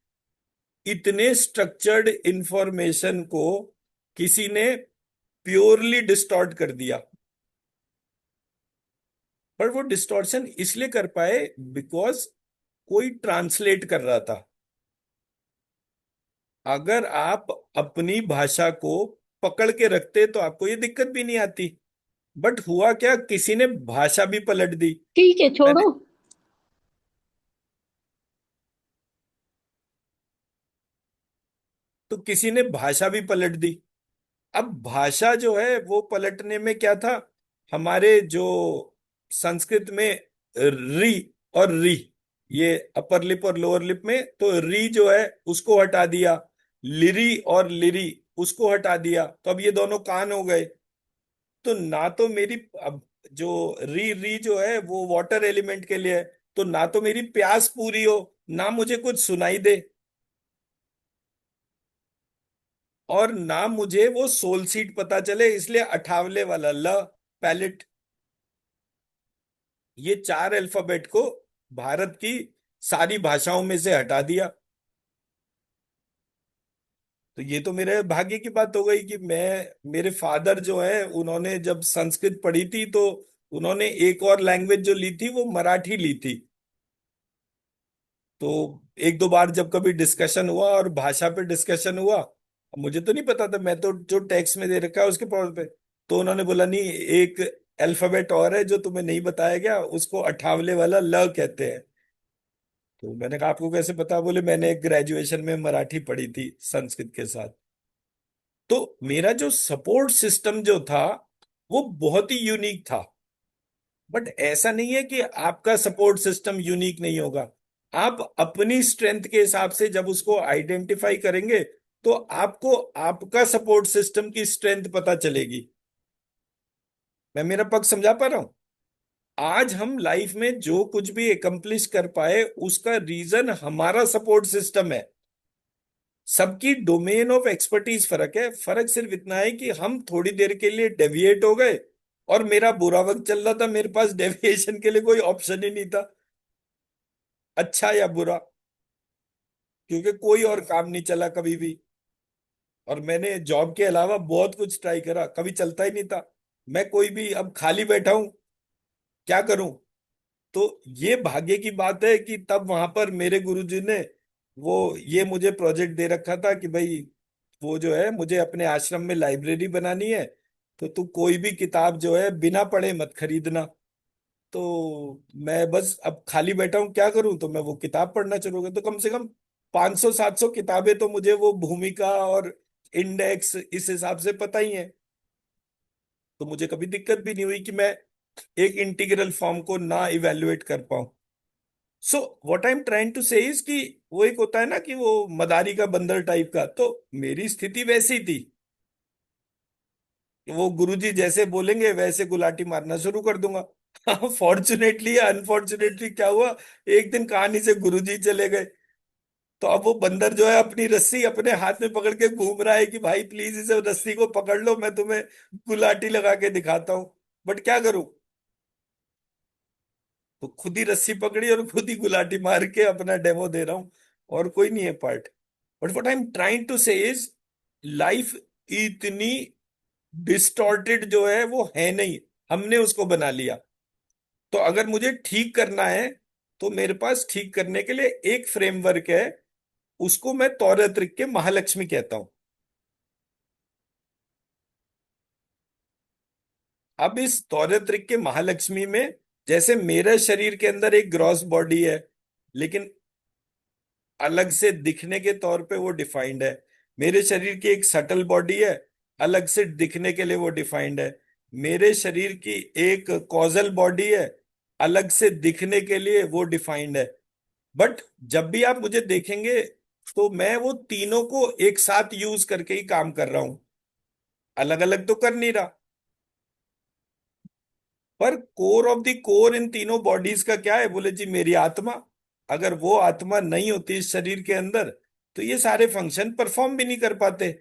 इतने स्ट्रक्चर्ड इंफॉर्मेशन को किसी ने प्योरली डिस्टॉर्ट कर दिया। पर वो डिस्टॉर्शन इसलिए कर पाए बिकॉज कोई ट्रांसलेट कर रहा था। अगर आप अपनी भाषा को पकड़ के रखते तो आपको ये दिक्कत भी नहीं आती। बट हुआ क्या, किसी ने भाषा भी पलट दी। ठीक है, मैंने छोड़ो। तो किसी ने भाषा भी पलट दी। अब भाषा जो है वो पलटने में क्या था? हमारे जो संस्कृत में री और री, ये अपर लिप और लोअर लिप में, तो री जो है उसको हटा दिया। लिरी और लिरी उसको हटा दिया, तो अब ये दोनों कान हो गए। तो ना तो मेरी, अब जो री री जो है वो वाटर एलिमेंट के लिए है, तो ना तो मेरी प्यास पूरी हो, ना मुझे कुछ सुनाई दे, और ना मुझे वो सोल सीट पता चले, इसलिए अठावले वाला ल, पैलेट, ये चार अल्फाबेट को भारत की सारी भाषाओं में से हटा दिया। तो ये तो मेरे भाग्य की बात हो गई कि मैं, मेरे फादर जो है उन्होंने जब संस्कृत पढ़ी थी तो उन्होंने एक और लैंग्वेज जो ली थी वो मराठी ली थी। तो एक दो बार जब कभी डिस्कशन हुआ और भाषा पे डिस्कशन हुआ, मुझे तो नहीं पता था, मैं तो जो टेक्स्ट में दे रखा है उसके पावर पे, तो उन्होंने बोला नहीं, एक अल्फाबेट और है जो तुम्हें नहीं बताया गया, उसको अठावले वाला ल कहते हैं। तो मैंने कहा आपको कैसे पता? बोले मैंने ग्रेजुएशन में मराठी पढ़ी थी संस्कृत के साथ। तो मेरा जो सपोर्ट सिस्टम जो था वो बहुत ही यूनिक था। बट ऐसा नहीं है कि आपका सपोर्ट सिस्टम यूनिक नहीं होगा। आप अपनी स्ट्रेंथ के हिसाब से जब उसको आइडेंटिफाई करेंगे तो आपको आपका सपोर्ट सिस्टम की स्ट्रेंथ पता चलेगी। मैं मेरा पक्ष समझा पा रहा हूं? आज हम लाइफ में जो कुछ भी एकम्प्लिश कर पाए उसका रीजन हमारा सपोर्ट सिस्टम है। सबकी डोमेन ऑफ एक्सपर्टीज फर्क है। फर्क सिर्फ इतना है कि हम थोड़ी देर के लिए डेविएट हो गए, और मेरा बुरा वक्त चल रहा था, मेरे पास डेविएशन के लिए कोई ऑप्शन ही नहीं था, अच्छा या बुरा, क्योंकि कोई और काम नहीं चला कभी भी। और मैंने जॉब के अलावा बहुत कुछ ट्राई करा, कभी चलता ही नहीं था। मैं कोई भी अब खाली बैठा हूं, क्या करूं? तो ये भाग्य की बात है कि तब वहां पर मेरे गुरुजी ने वो ये मुझे प्रोजेक्ट दे रखा था कि भाई वो जो है मुझे अपने आश्रम में लाइब्रेरी बनानी है, तो तू कोई भी किताब जो है बिना पढ़े मत खरीदना। तो मैं बस अब खाली बैठा हूँ, क्या करूं? तो मैं वो किताब पढ़ना शुरू कर, तो कम से कम 500-700 किताबें तो मुझे वो भूमिका और इंडेक्स इस हिसाब से पता ही है। तो मुझे कभी दिक्कत भी नहीं हुई कि मैं एक इंटीग्रल फॉर्म को ना इवेल्युएट कर पाऊं। So what I am trying to say is कि वो एक होता है ना कि वो मदारी का बंदर टाइप का, तो मेरी स्थिति वैसी थी कि वो गुरुजी जैसे बोलेंगे वैसे गुलाटी मारना शुरू कर दूंगा। फॉर्चुनेटली या अनफॉर्चुनेटली क्या हुआ, एक दिन कहानी से गुरुजी चले गए। तो अब वो बंदर जो है अपनी रस्सी अपने हाथ में पकड़ के घूम रहा है कि भाई प्लीज इसे रस्सी को पकड़ लो, मैं तुम्हें गुलाटी लगा के दिखाता हूँ। बट क्या करूं? तो खुद ही रस्सी पकड़ी और खुद ही गुलाटी मार के अपना डेमो दे रहा हूं, और कोई नहीं है part. But what I am trying to say is life इतनी डिस्टॉर्टेड जो है वो है नहीं, हमने उसको बना लिया। तो अगर मुझे ठीक करना है तो मेरे पास ठीक करने के लिए एक फ्रेमवर्क है, उसको मैं तौरत्रिक के महालक्ष्मी कहता हूं। अब इस तौरत्रिक के महालक्ष्मी में जैसे मेरे शरीर के अंदर एक ग्रॉस बॉडी है, लेकिन अलग से दिखने के तौर पे वो डिफाइंड है। मेरे शरीर की एक सटल बॉडी है, अलग से दिखने के लिए वो डिफाइंड है। मेरे शरीर की एक कॉजल बॉडी है, अलग से दिखने के लिए वो डिफाइंड है। बट जब भी आप मुझे देखेंगे तो मैं वो तीनों को एक साथ यूज करके ही काम कर रहा हूं, अलग अलग तो कर नहीं रहा। पर कोर ऑफ द कोर इन तीनों बॉडीज का क्या है? बोले जी मेरी आत्मा। अगर वो आत्मा नहीं होती इस शरीर के अंदर तो ये सारे फंक्शन परफॉर्म भी नहीं कर पाते।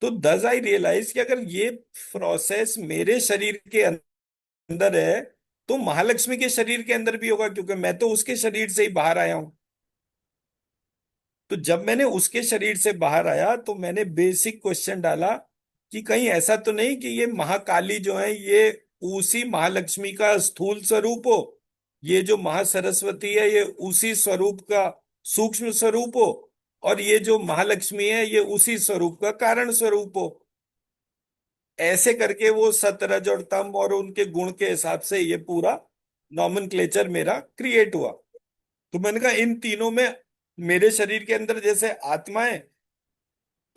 तो दस आई रियलाइज कि अगर ये प्रोसेस मेरे शरीर के अंदर है तो महालक्ष्मी के शरीर के अंदर भी होगा, क्योंकि मैं तो उसके शरीर से ही बाहर आया हूं। तो जब मैंने उसके शरीर से बाहर आया तो मैंने बेसिक क्वेश्चन डाला कि कहीं ऐसा तो नहीं कि ये महाकाली जो है ये उसी महालक्ष्मी का स्थूल स्वरूप हो, ये जो महासरस्वती है ये उसी स्वरूप का सूक्ष्म स्वरूप हो, और ये जो महालक्ष्मी है ये उसी स्वरूप का कारण स्वरूप हो। ऐसे करके वो सतरज और तम और उनके गुण के हिसाब से ये पूरा नॉमेनक्लेचर मेरा क्रिएट हुआ। तो मैंने कहा इन तीनों में मेरे शरीर के अंदर जैसे आत्मा है,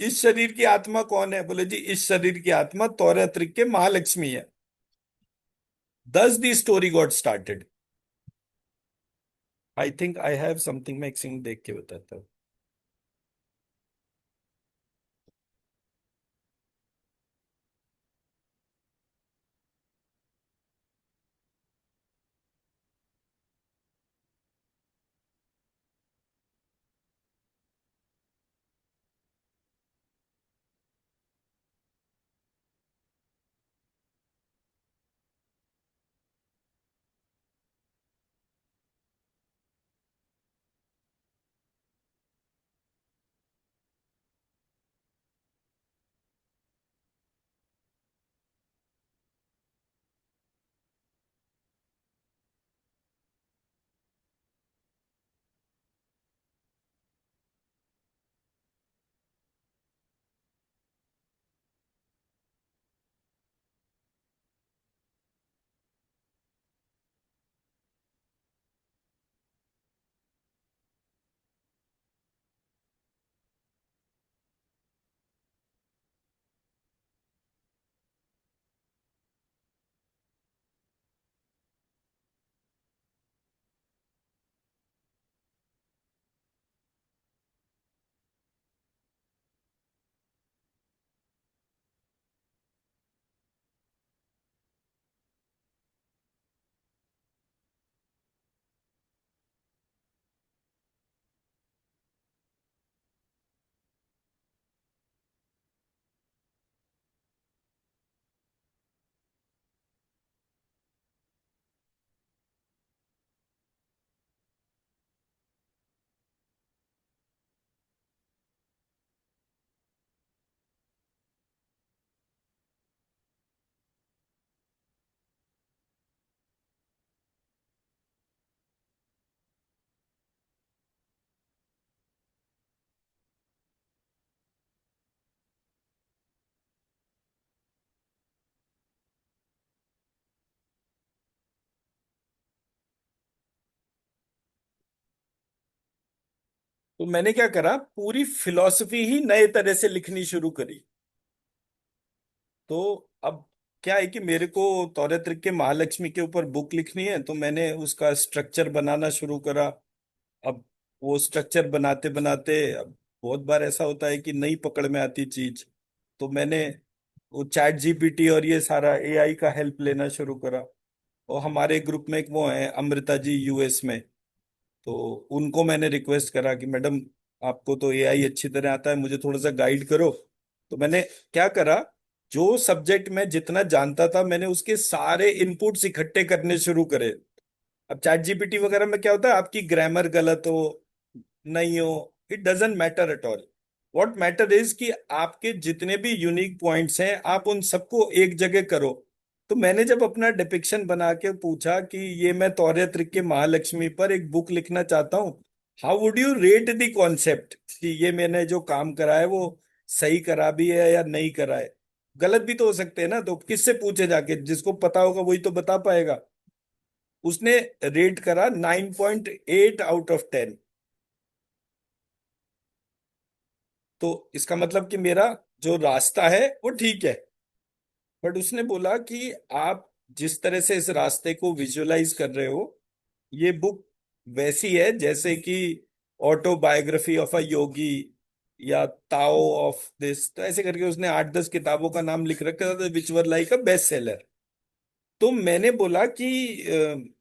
इस शरीर की आत्मा कौन है? बोले जी इस शरीर की आत्मा तौरात्रिक के महालक्ष्मी है। Thus the story got started. I think I have something, मैं एक सीन देख के बताता हूँ। तो मैंने क्या करा, पूरी फिलॉसफी ही नए तरह से लिखनी शुरू करी। तो अब क्या है कि मेरे को तौरेत्रिक के महालक्ष्मी के ऊपर बुक लिखनी है, तो मैंने उसका स्ट्रक्चर बनाना शुरू करा। अब वो स्ट्रक्चर बनाते बनाते अब बहुत बार ऐसा होता है कि नहीं पकड़ में आती चीज, तो मैंने वो चैट जीपीटी और ये सारा एआई का हेल्प लेना शुरू करा। और हमारे ग्रुप में एक वो है अमृता जी, यूएस में, तो उनको मैंने रिक्वेस्ट करा कि मैडम, आपको तो एआई अच्छी तरह आता है, मुझे थोड़ा सा गाइड करो। तो मैंने क्या करा, जो सब्जेक्ट में जितना जानता था मैंने उसके सारे इनपुट्स इकट्ठे करने शुरू करे। अब चैट जीपीटी वगैरह में क्या होता है, आपकी ग्रामर गलत हो, नहीं हो, it doesn't matter at all. What matter is कि आपके जितने भी यूनिक पॉइंट्स हैं आप उन सबको एक जगह करो। तो मैंने जब अपना डिपिक्शन बना के पूछा कि ये मैं तौर्य त्रिक के महालक्ष्मी पर एक बुक लिखना चाहता हूँ, how would you rate the concept, कि ये मैंने जो काम करा है वो सही करा भी है या नहीं करा है। गलत भी तो हो सकते हैं ना, तो किससे पूछे जाके, जिसको पता होगा वही तो बता पाएगा। उसने रेट करा 9.8 आउट ऑफ 10। तो इसका मतलब कि मेरा जो रास्ता है वो ठीक है। बट उसने बोला कि आप जिस तरह से इस रास्ते को विजुअलाइज कर रहे हो, ये बुक वैसी है जैसे कि ऑटोबायोग्राफी ऑफ अ योगी या ताओ ऑफ दिस, तो ऐसे करके उसने 8-10 किताबों का नाम लिख रखा था which were like a best seller. तो मैंने बोला कि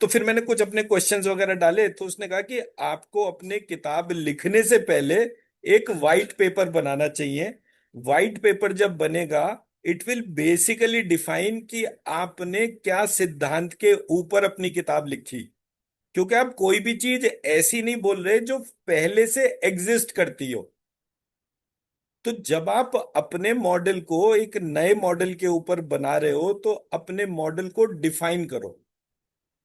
तो फिर मैंने कुछ अपने क्वेश्चंस वगैरह डाले, तो उसने कहा कि आपको अपने किताब लिखने से पहले एक वाइट पेपर बनाना चाहिए। वाइट पेपर जब बनेगा, इट विल बेसिकली डिफाइन कि आपने क्या सिद्धांत के ऊपर अपनी किताब लिखी। क्योंकि आप कोई भी चीज ऐसी नहीं बोल रहे जो पहले से एग्जिस्ट करती हो। तो जब आप अपने मॉडल को एक नए मॉडल के ऊपर बना रहे हो, तो अपने मॉडल को डिफाइन करो।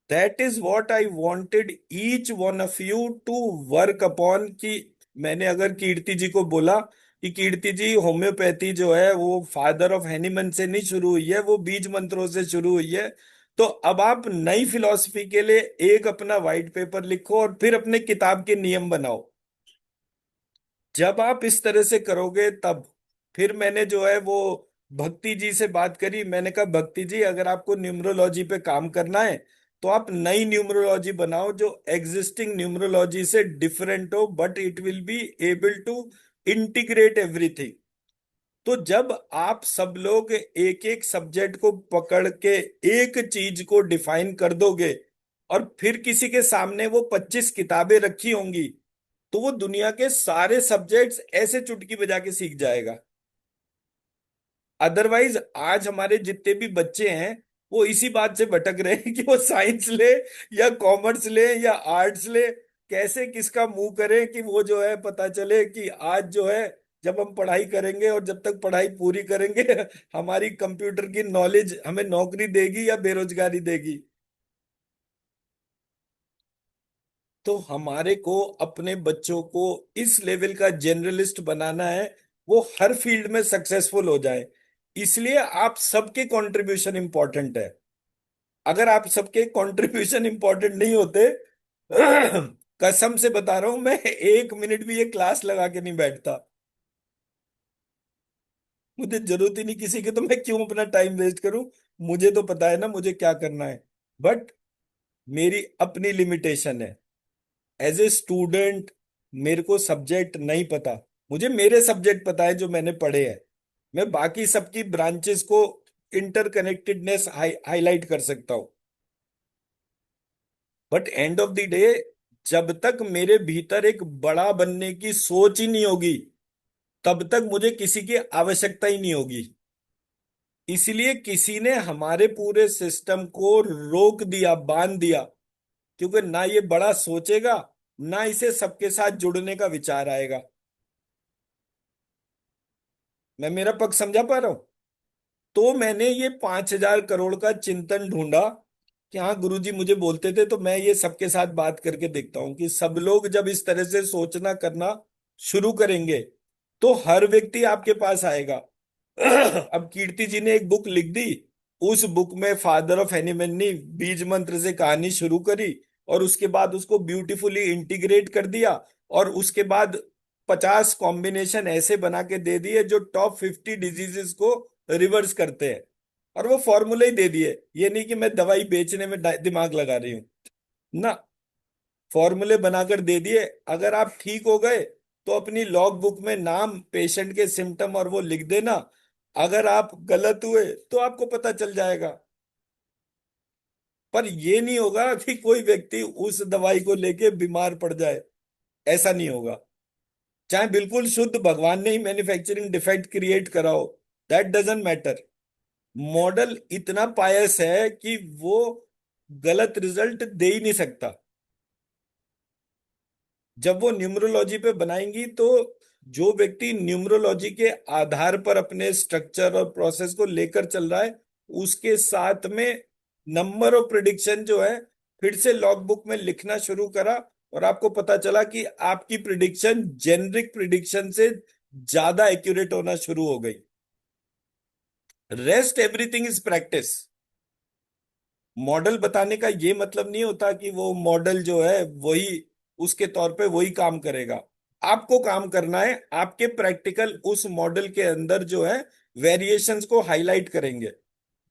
That is what I wanted each one of you to work upon. कि मैंने अगर कीर्ति जी को बोला कि कीर्ति जी, होम्योपैथी जो है वो फादर ऑफ हैनीमन से नहीं शुरू हुई है, वो बीज मंत्रों से शुरू हुई है। तो अब आप नई फिलॉसफी के लिए एक अपना व्हाइट पेपर लिखो और फिर अपने किताब के नियम बनाओ। जब आप इस तरह से करोगे तब। फिर मैंने जो है वो भक्ति जी से बात करी। मैंने कहा, भक्ति जी, अगर आपको न्यूमरोलॉजी पे काम करना है तो आप नई न्यूमरोलॉजी बनाओ जो एग्जिस्टिंग न्यूमरोलॉजी से डिफरेंट हो, but it will be able to integrate everything. तो जब आप सब लोग एक एक सब्जेक्ट को पकड़ के एक चीज को डिफाइन कर दोगे, और फिर किसी के सामने वो 25 किताबें रखी होंगी, तो वो दुनिया के सारे सब्जेक्ट्स ऐसे चुटकी बजा के सीख जाएगा। अदरवाइज आज हमारे जितने भी बच्चे हैं वो इसी बात से भटक रहे हैं कि वो साइंस ले या कॉमर्स ले या आर्ट्स ले, कैसे किसका मुंह करें कि वो जो है पता चले कि आज जो है जब हम पढ़ाई करेंगे और जब तक पढ़ाई पूरी करेंगे हमारी कंप्यूटर की नॉलेज हमें नौकरी देगी या बेरोजगारी देगी। तो हमारे को अपने बच्चों को इस लेवल का जनरलिस्ट बनाना है, वो हर फील्ड में सक्सेसफुल हो जाए। इसलिए आप सबके कंट्रीब्यूशन इंपॉर्टेंट है। अगर आप सबके कंट्रीब्यूशन इंपॉर्टेंट नहीं होते कसम से बता रहा हूं, मैं 1 मिनट भी ये क्लास लगा के नहीं बैठता। मुझे जरूरत ही नहीं किसी की, तो मैं क्यों अपना टाइम वेस्ट करूं। मुझे तो पता है ना मुझे क्या करना है। बट मेरी अपनी लिमिटेशन है। एज ए स्टूडेंट मेरे को सब्जेक्ट नहीं पता। मुझे मेरे सब्जेक्ट पता है जो मैंने पढ़े हैं। मैं बाकी सबकी ब्रांचेस को इंटरकनेक्टेडनेस हाईलाइट कर सकता हूँ। But end of the day, जब तक मेरे भीतर एक बड़ा बनने की सोच ही नहीं होगी, तब तक मुझे किसी की आवश्यकता ही नहीं होगी। इसलिए किसी ने हमारे पूरे सिस्टम को रोक दिया, बांध दिया। क्योंकि ना ये बड़ा सोचेगा, ना इसे सबके साथ जुड़ने का विचार आएगा। मैं मेरा पक्ष समझा पा रहा हूं। तो मैंने ये 5,000 करोड़ का चिंतन ढूंढा कि हाँ गुरुजी मुझे बोलते थे, तो मैं ये सबके साथ बात करके देखता हूं कि सब लोग जब इस तरह से सोचना करना शुरू करेंगे तो हर व्यक्ति आपके पास आएगा। अब कीर्ति जी ने एक बुक लिख दी। उस बुक में फादर ऑफ एनिमनी बीज मंत्र से कहानी शुरू करी। और उसके बाद उसको ब्यूटीफुली इंटीग्रेट कर दिया, और उसके बाद 50 कॉम्बिनेशन ऐसे बना के दे दिए जो टॉप 50 डिजीजेस को रिवर्स करते हैं, और वो फॉर्मूला ही दे दिए। ये नहीं कि मैं दवाई बेचने में दिमाग लगा रही हूँ ना, फॉर्मूले बनाकर दे दिए। अगर आप ठीक हो गए तो अपनी लॉग बुक में नाम, पेशेंट के सिम्टम और वो लिख देना। अगर आप गलत हुए तो आपको पता चल जाएगा। पर ये नहीं होगा कि कोई व्यक्ति उस दवाई को लेके बीमार पड़ जाए, ऐसा नहीं होगा। चाहे बिल्कुल शुद्ध, भगवान ने ही मैन्युफैक्चरिंग डिफेक्ट क्रिएट करा हो, दैट डजंट मैटर। मॉडल इतना पायस है कि वो गलत रिजल्ट दे ही नहीं सकता। जब वो न्यूमरोलॉजी पे बनाएंगी तो जो व्यक्ति न्यूमरोलॉजी के आधार पर अपने स्ट्रक्चर और प्रोसेस को लेकर चल रहा है, उसके साथ में नंबर ऑफ प्रिडिक्शन जो है, फिर से लॉग बुक में लिखना शुरू करा, और आपको पता चला कि आपकी प्रिडिक्शन जेनरिक प्रिडिक्शन से ज्यादा एक्यूरेट होना शुरू हो गई। Rest everything is practice. Model बताने का ये मतलब नहीं होता कि वो मॉडल जो है वही उसके तौर पे वही काम करेगा। आपको काम करना है, आपके प्रैक्टिकल उस मॉडल के अंदर जो है वेरिएशंस को हाईलाइट करेंगे।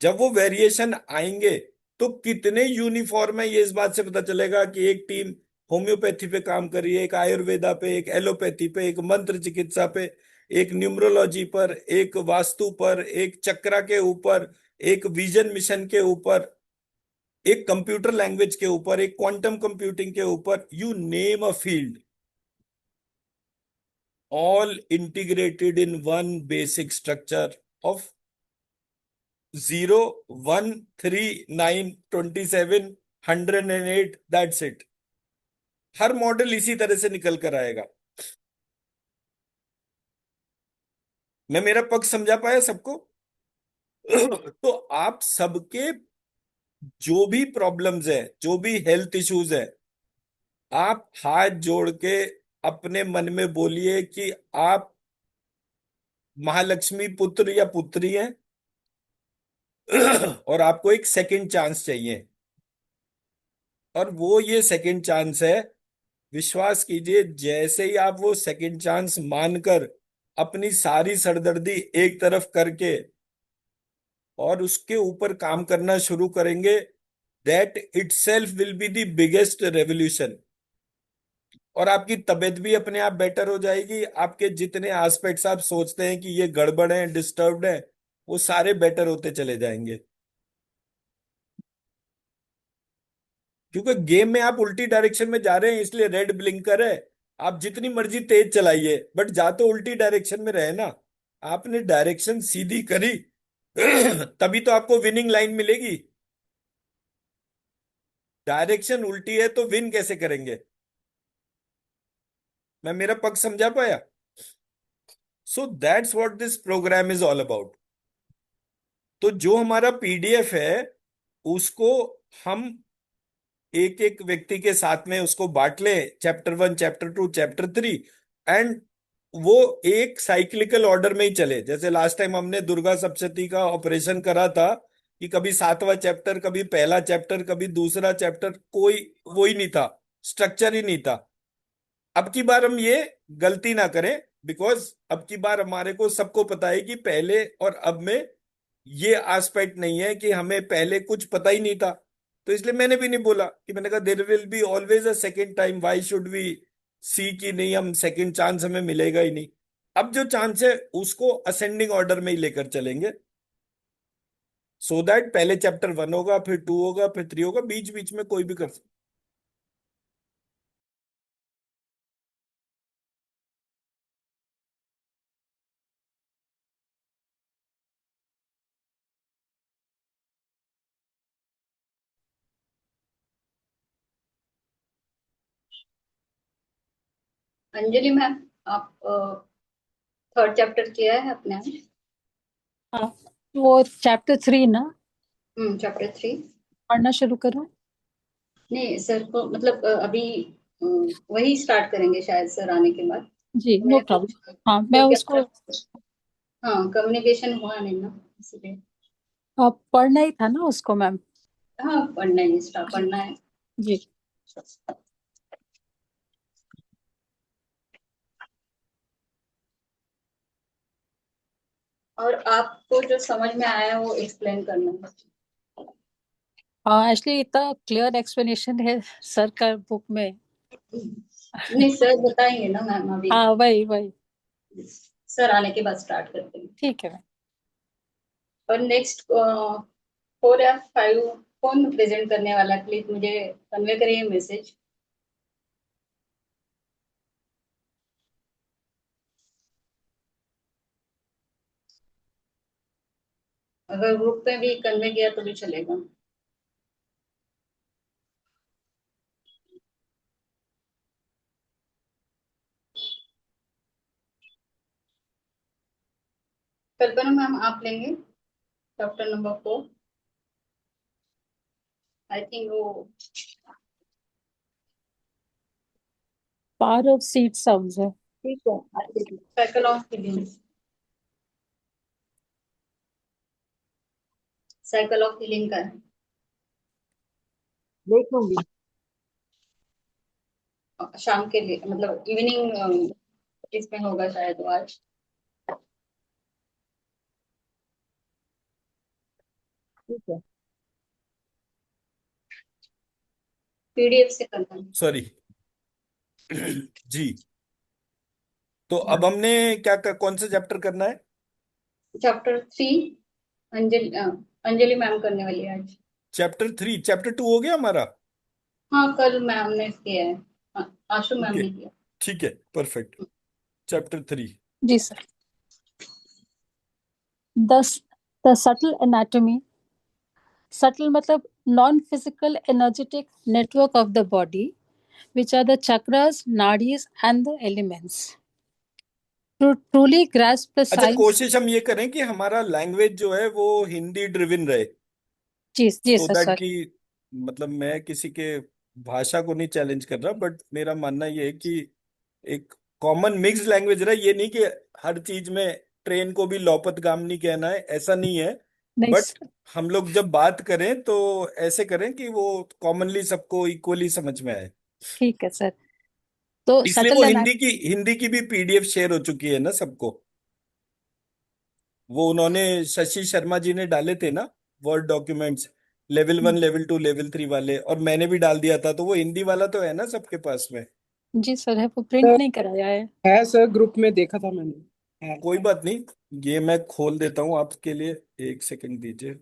जब वो वेरिएशन आएंगे तो कितने यूनिफॉर्म है, ये इस बात से पता चलेगा कि एक टीम होम्योपैथी पे काम कर रही है, एक आयुर्वेदा पे, एक एलोपैथी पे, एक मंत्र चिकित्सा पे, एक न्यूमरोलॉजी पर, एक वास्तु पर, एक चक्रा के ऊपर, एक विजन मिशन के ऊपर, एक कंप्यूटर लैंग्वेज के ऊपर, एक क्वांटम कंप्यूटिंग के ऊपर, you name a field, all integrated in one basic structure of 0, 1, 3, 9, 27, 108, that's it. Her model इसी तरह से निकल कर आएगा। मैं मेरा पक्ष समझा पाया सबको? तो आप सबके जो भी प्रॉब्लम्स है, जो भी हेल्थ इश्यूज है, आप हाथ जोड़ के अपने मन में बोलिए कि आप महालक्ष्मी पुत्र या पुत्री हैं, और आपको एक सेकंड चांस चाहिए। और वो ये सेकंड चांस है, विश्वास कीजिए, जैसे ही आप वो सेकंड चांस मानकर अपनी सारी सरदर्दी एक तरफ करके और उसके ऊपर काम करना शुरू करेंगे, that itself will be the biggest revolution. और आपकी तबीयत भी अपने आप बेटर हो जाएगी। आपके जितने एस्पेक्ट्स आप सोचते हैं कि ये गड़बड़ है, डिस्टर्ब्ड है, वो सारे बेटर होते चले जाएंगे। क्योंकि गेम में आप उल्टी डायरेक्शन में जा रहे हैं, इसलिए रेड ब्लिंकर है। आप जितनी मर्जी तेज चलाइए, बट जा तो उल्टी डायरेक्शन में रहे ना। आपने डायरेक्शन सीधी करी तभी तो आपको विनिंग लाइन मिलेगी। डायरेक्शन उल्टी है तो विन कैसे करेंगे? मैं मेरा पक्ष समझा पाया? So that's what this programme is all about. तो जो हमारा पीडीएफ है उसको हम एक एक व्यक्ति के साथ में उसको बांट ले, चैप्टर 1, चैप्टर 2, चैप्टर 3, एंड वो एक साइक्लिकल ऑर्डर में ही चले। जैसे लास्ट टाइम हमने दुर्गा सप्तशती का ऑपरेशन करा था कि कभी 7वां चैप्टर, कभी पहला चैप्टर, कभी दूसरा चैप्टर, कोई वो ही नहीं था, स्ट्रक्चर ही नहीं था। अब की बार हम ये गलती ना करें, बिकॉज अब की बार हमारे को सबको पता है कि पहले और अब में ये एस्पेक्ट नहीं है कि हमें पहले कुछ पता ही नहीं था। तो इसलिए मैंने भी नहीं बोला, कि मैंने कहा there will be always a second time, why should we see कि नहीं, हम सेकेंड चांस हमें मिलेगा ही नहीं। अब जो चांस है उसको असेंडिंग ऑर्डर में ही लेकर चलेंगे, सो दैट पहले चैप्टर 1 होगा, फिर 2 होगा, फिर 3 होगा, बीच बीच में कोई भी कर सकता। अंजलि मैम, आप थर्ड चैप्टर किया है अपने? हाँ, वो चैप्टर 3 ना चैप्टर 3। पढ़ना शुरू करो। नहीं सर को मतलब अभी अ, वही स्टार्ट करेंगे शायद सर आने के बाद। जी, तो नो मेरे को प्रॉब्लम। हाँ, मैं क्योंकि उसको हाँ कम्युनिकेशन हुआ नहीं ना, इसलिए। पढ़ना ही था ना उसको मैम। हाँ पढ़ना है, स्टार्ट जी पढ़ना है। जी। और आपको जो समझ में आया वो एक्सप्लेन करना है। हाँ एक्चुअली इतना क्लियर एक्सप्लेनेशन है सर का बुक में। नहीं सर बताएंगे ना मैम अभी। हाँ वही वही। सर आने के बाद स्टार्ट करते हैं। ठीक है मैम। और नेक्स्ट 4 या 5 कौन प्रेजेंट करने वाला है प्लीज मुझे कन्वे करिए मैसेज। अगर ग्रुप में भी कन्वे किया तो भी चलेगा। कल्पना मैम आप लेंगे चैप्टर नंबर 4। आई थिंक वो पावर ऑफ सीड साउंड्स है। ठीक है। Cycle of feeling. Cycle of feeling का है। देख लूंगी। शाम के लिए मतलब इवनिंग इसमें होगा शायद वो आज। ठीक है। पीडीएफ से करना है। सॉरी। जी। तो अब हमने क्या कौन सा चैप्टर करना है? चैप्टर 3 अंजलि मैम करने वाली है आज। चैप्टर 3। चैप्टर 2 हो गया हमारा। हाँ कल मैम ने किया है। आशु मैम ओके, ने किया। ठीक है, परफेक्ट। चैप्टर 3। जी sir. The the subtle anatomy. Subtle मतलब non physical energetic network of the body which are the chakras, nadis, and the elements. To truly grasp the अच्छा, science, कोशिश हम ये करें कि हमारा लैंग्वेज जो है वो हिंदी ड्रिवन रहे, जी सो सर दैट सर। कि मतलब मैं किसी के भाषा को नहीं चैलेंज कर रहा, बट मेरा मानना ये है कि एक कॉमन मिक्स लैंग्वेज रहे। ये नहीं कि हर चीज में ट्रेन को भी लौपतगामनी कहना है, ऐसा नहीं है। नहीं बट सर, हम लोग जब बात करें तो ऐसे करें कि वो कॉमनली सबको इक्वली समझ में आए। ठीक है सर। तो इसलिए वो सटल एनाट हिंदी की भी पीडीएफ शेयर हो चुकी है ना सबको। वो उन्होंने शशि शर्मा जी ने डाले थे ना, word documents, level 1 level 2 level 3 वाले, और मैंने भी डाल दिया था, तो वो हिंदी वाला तो है ना सबके पास में। जी सर है, वो प्रिंट सर नहीं कराया है। है सर, ग्रुप में देखा था मैंने। कोई बात नहीं, ये मैं खोल देता हूँ आपके लिए, एक सेकंड दीजिए।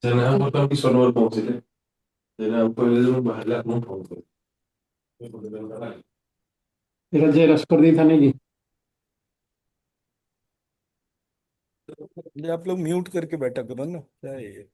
Jangan apa tapi soal mau sih deh. Jangan apa itu bahala mau mau tuh. तेरा जे रस कर दी था नहीं जी। ये आप लोग म्यूट करके बैठा करो ना, क्या है ये?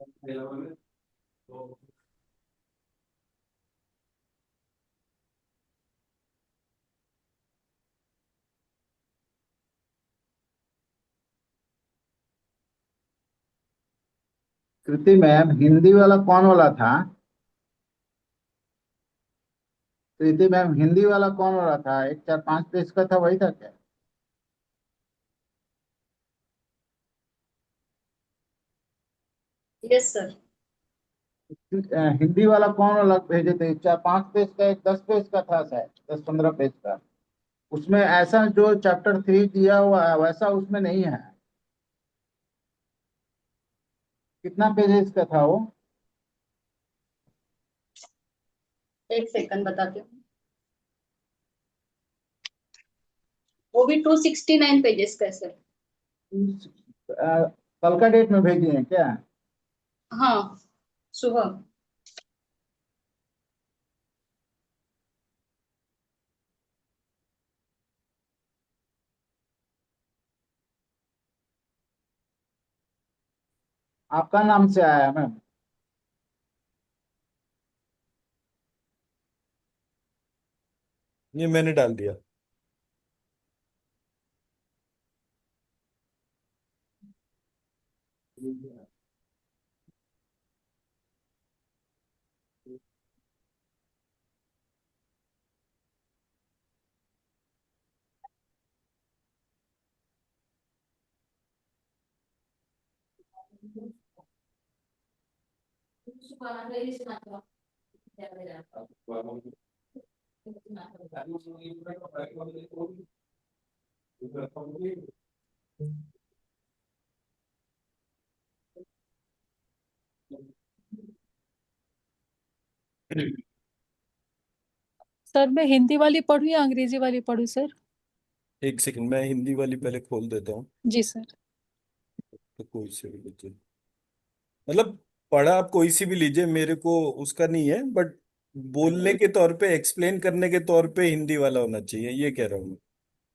कृति मैम, हिंदी वाला कौन वाला था? कृति मैम, हिंदी वाला कौन वाला था? एक 4-5 पेज का था, वही था क्या? Yes sir. हिंदी वाला कौन वाला भेजे थे? 4-5 पेज का, एक 10 पेज का था शायद, 10-15 पेज का। उसमें ऐसा जो चैप्टर 3 दिया हुआ है वैसा उसमें नहीं है। कितना पेजेस का था वो? एक सेकंड बताती हूँ। वो भी 269 पेजेस का है सर। कल का डेट में भेजी है क्या? हाँ, सुबह। आपका नाम से आया है मैम? ये मैंने डाल दिया। सर मैं हिंदी वाली पढ़ूँ या अंग्रेजी वाली पढ़ूँ सर? एक सेकंड, मैं हिंदी वाली पहले खोल देता हूँ। जी सर। तो कोई से भी लीजिए, मतलब पढ़ा आप कोई सी भी लीजिए, मेरे को उसका नहीं है, बट बोलने के तौर पे, एक्सप्लेन करने के तौर पे हिंदी वाला होना चाहिए, ये कह रहा हूँ मैं।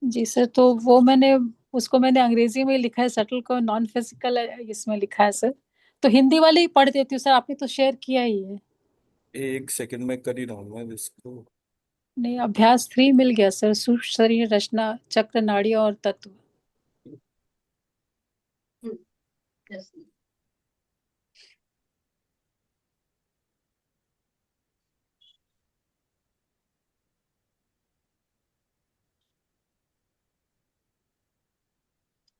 जी सर, तो वो मैंने अंग्रेजी में लिखा है, सटल को नॉन फिजिकल इसमें लिखा है सर। तो हिंदी वाले ही पढ़ देती हूँ सर, आपने तो शेयर किया ही है। एक सेकंड में कर ही रहा हूँ मैं इसको। नहीं, अभ्यास 3 मिल गया सर, सूक्ष्म शरीर रचना, चक्र, नाड़ी और तत्व। यस।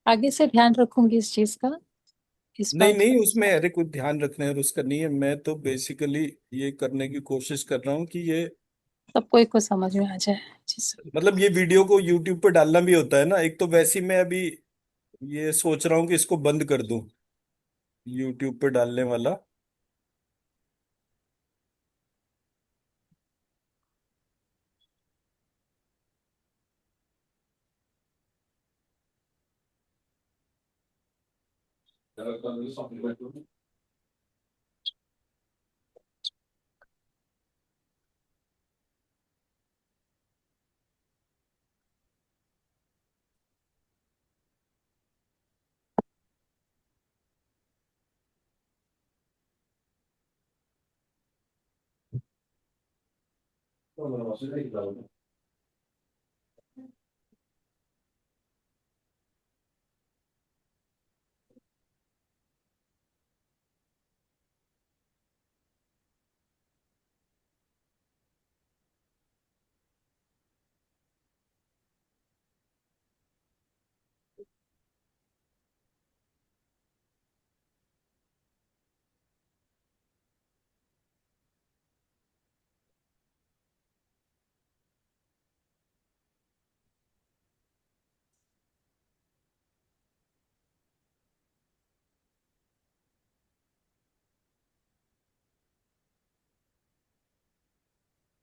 आगे से ध्यान रखूंगी इस चीज का, इस नहीं बात नहीं, का। उसमें अरे कुछ ध्यान रखने और उसका नहीं है, मैं तो बेसिकली ये करने की कोशिश कर रहा हूँ कि ये, सबको एक को समझ में आ जाए। जी सर। मतलब ये वीडियो को यूट्यूब पे डालना भी होता है ना, एक तो वैसे ही मैं अभी ये सोच रहा हूँ कि इसको बंद कर दूं, यूट्यूब पे डालने वाला।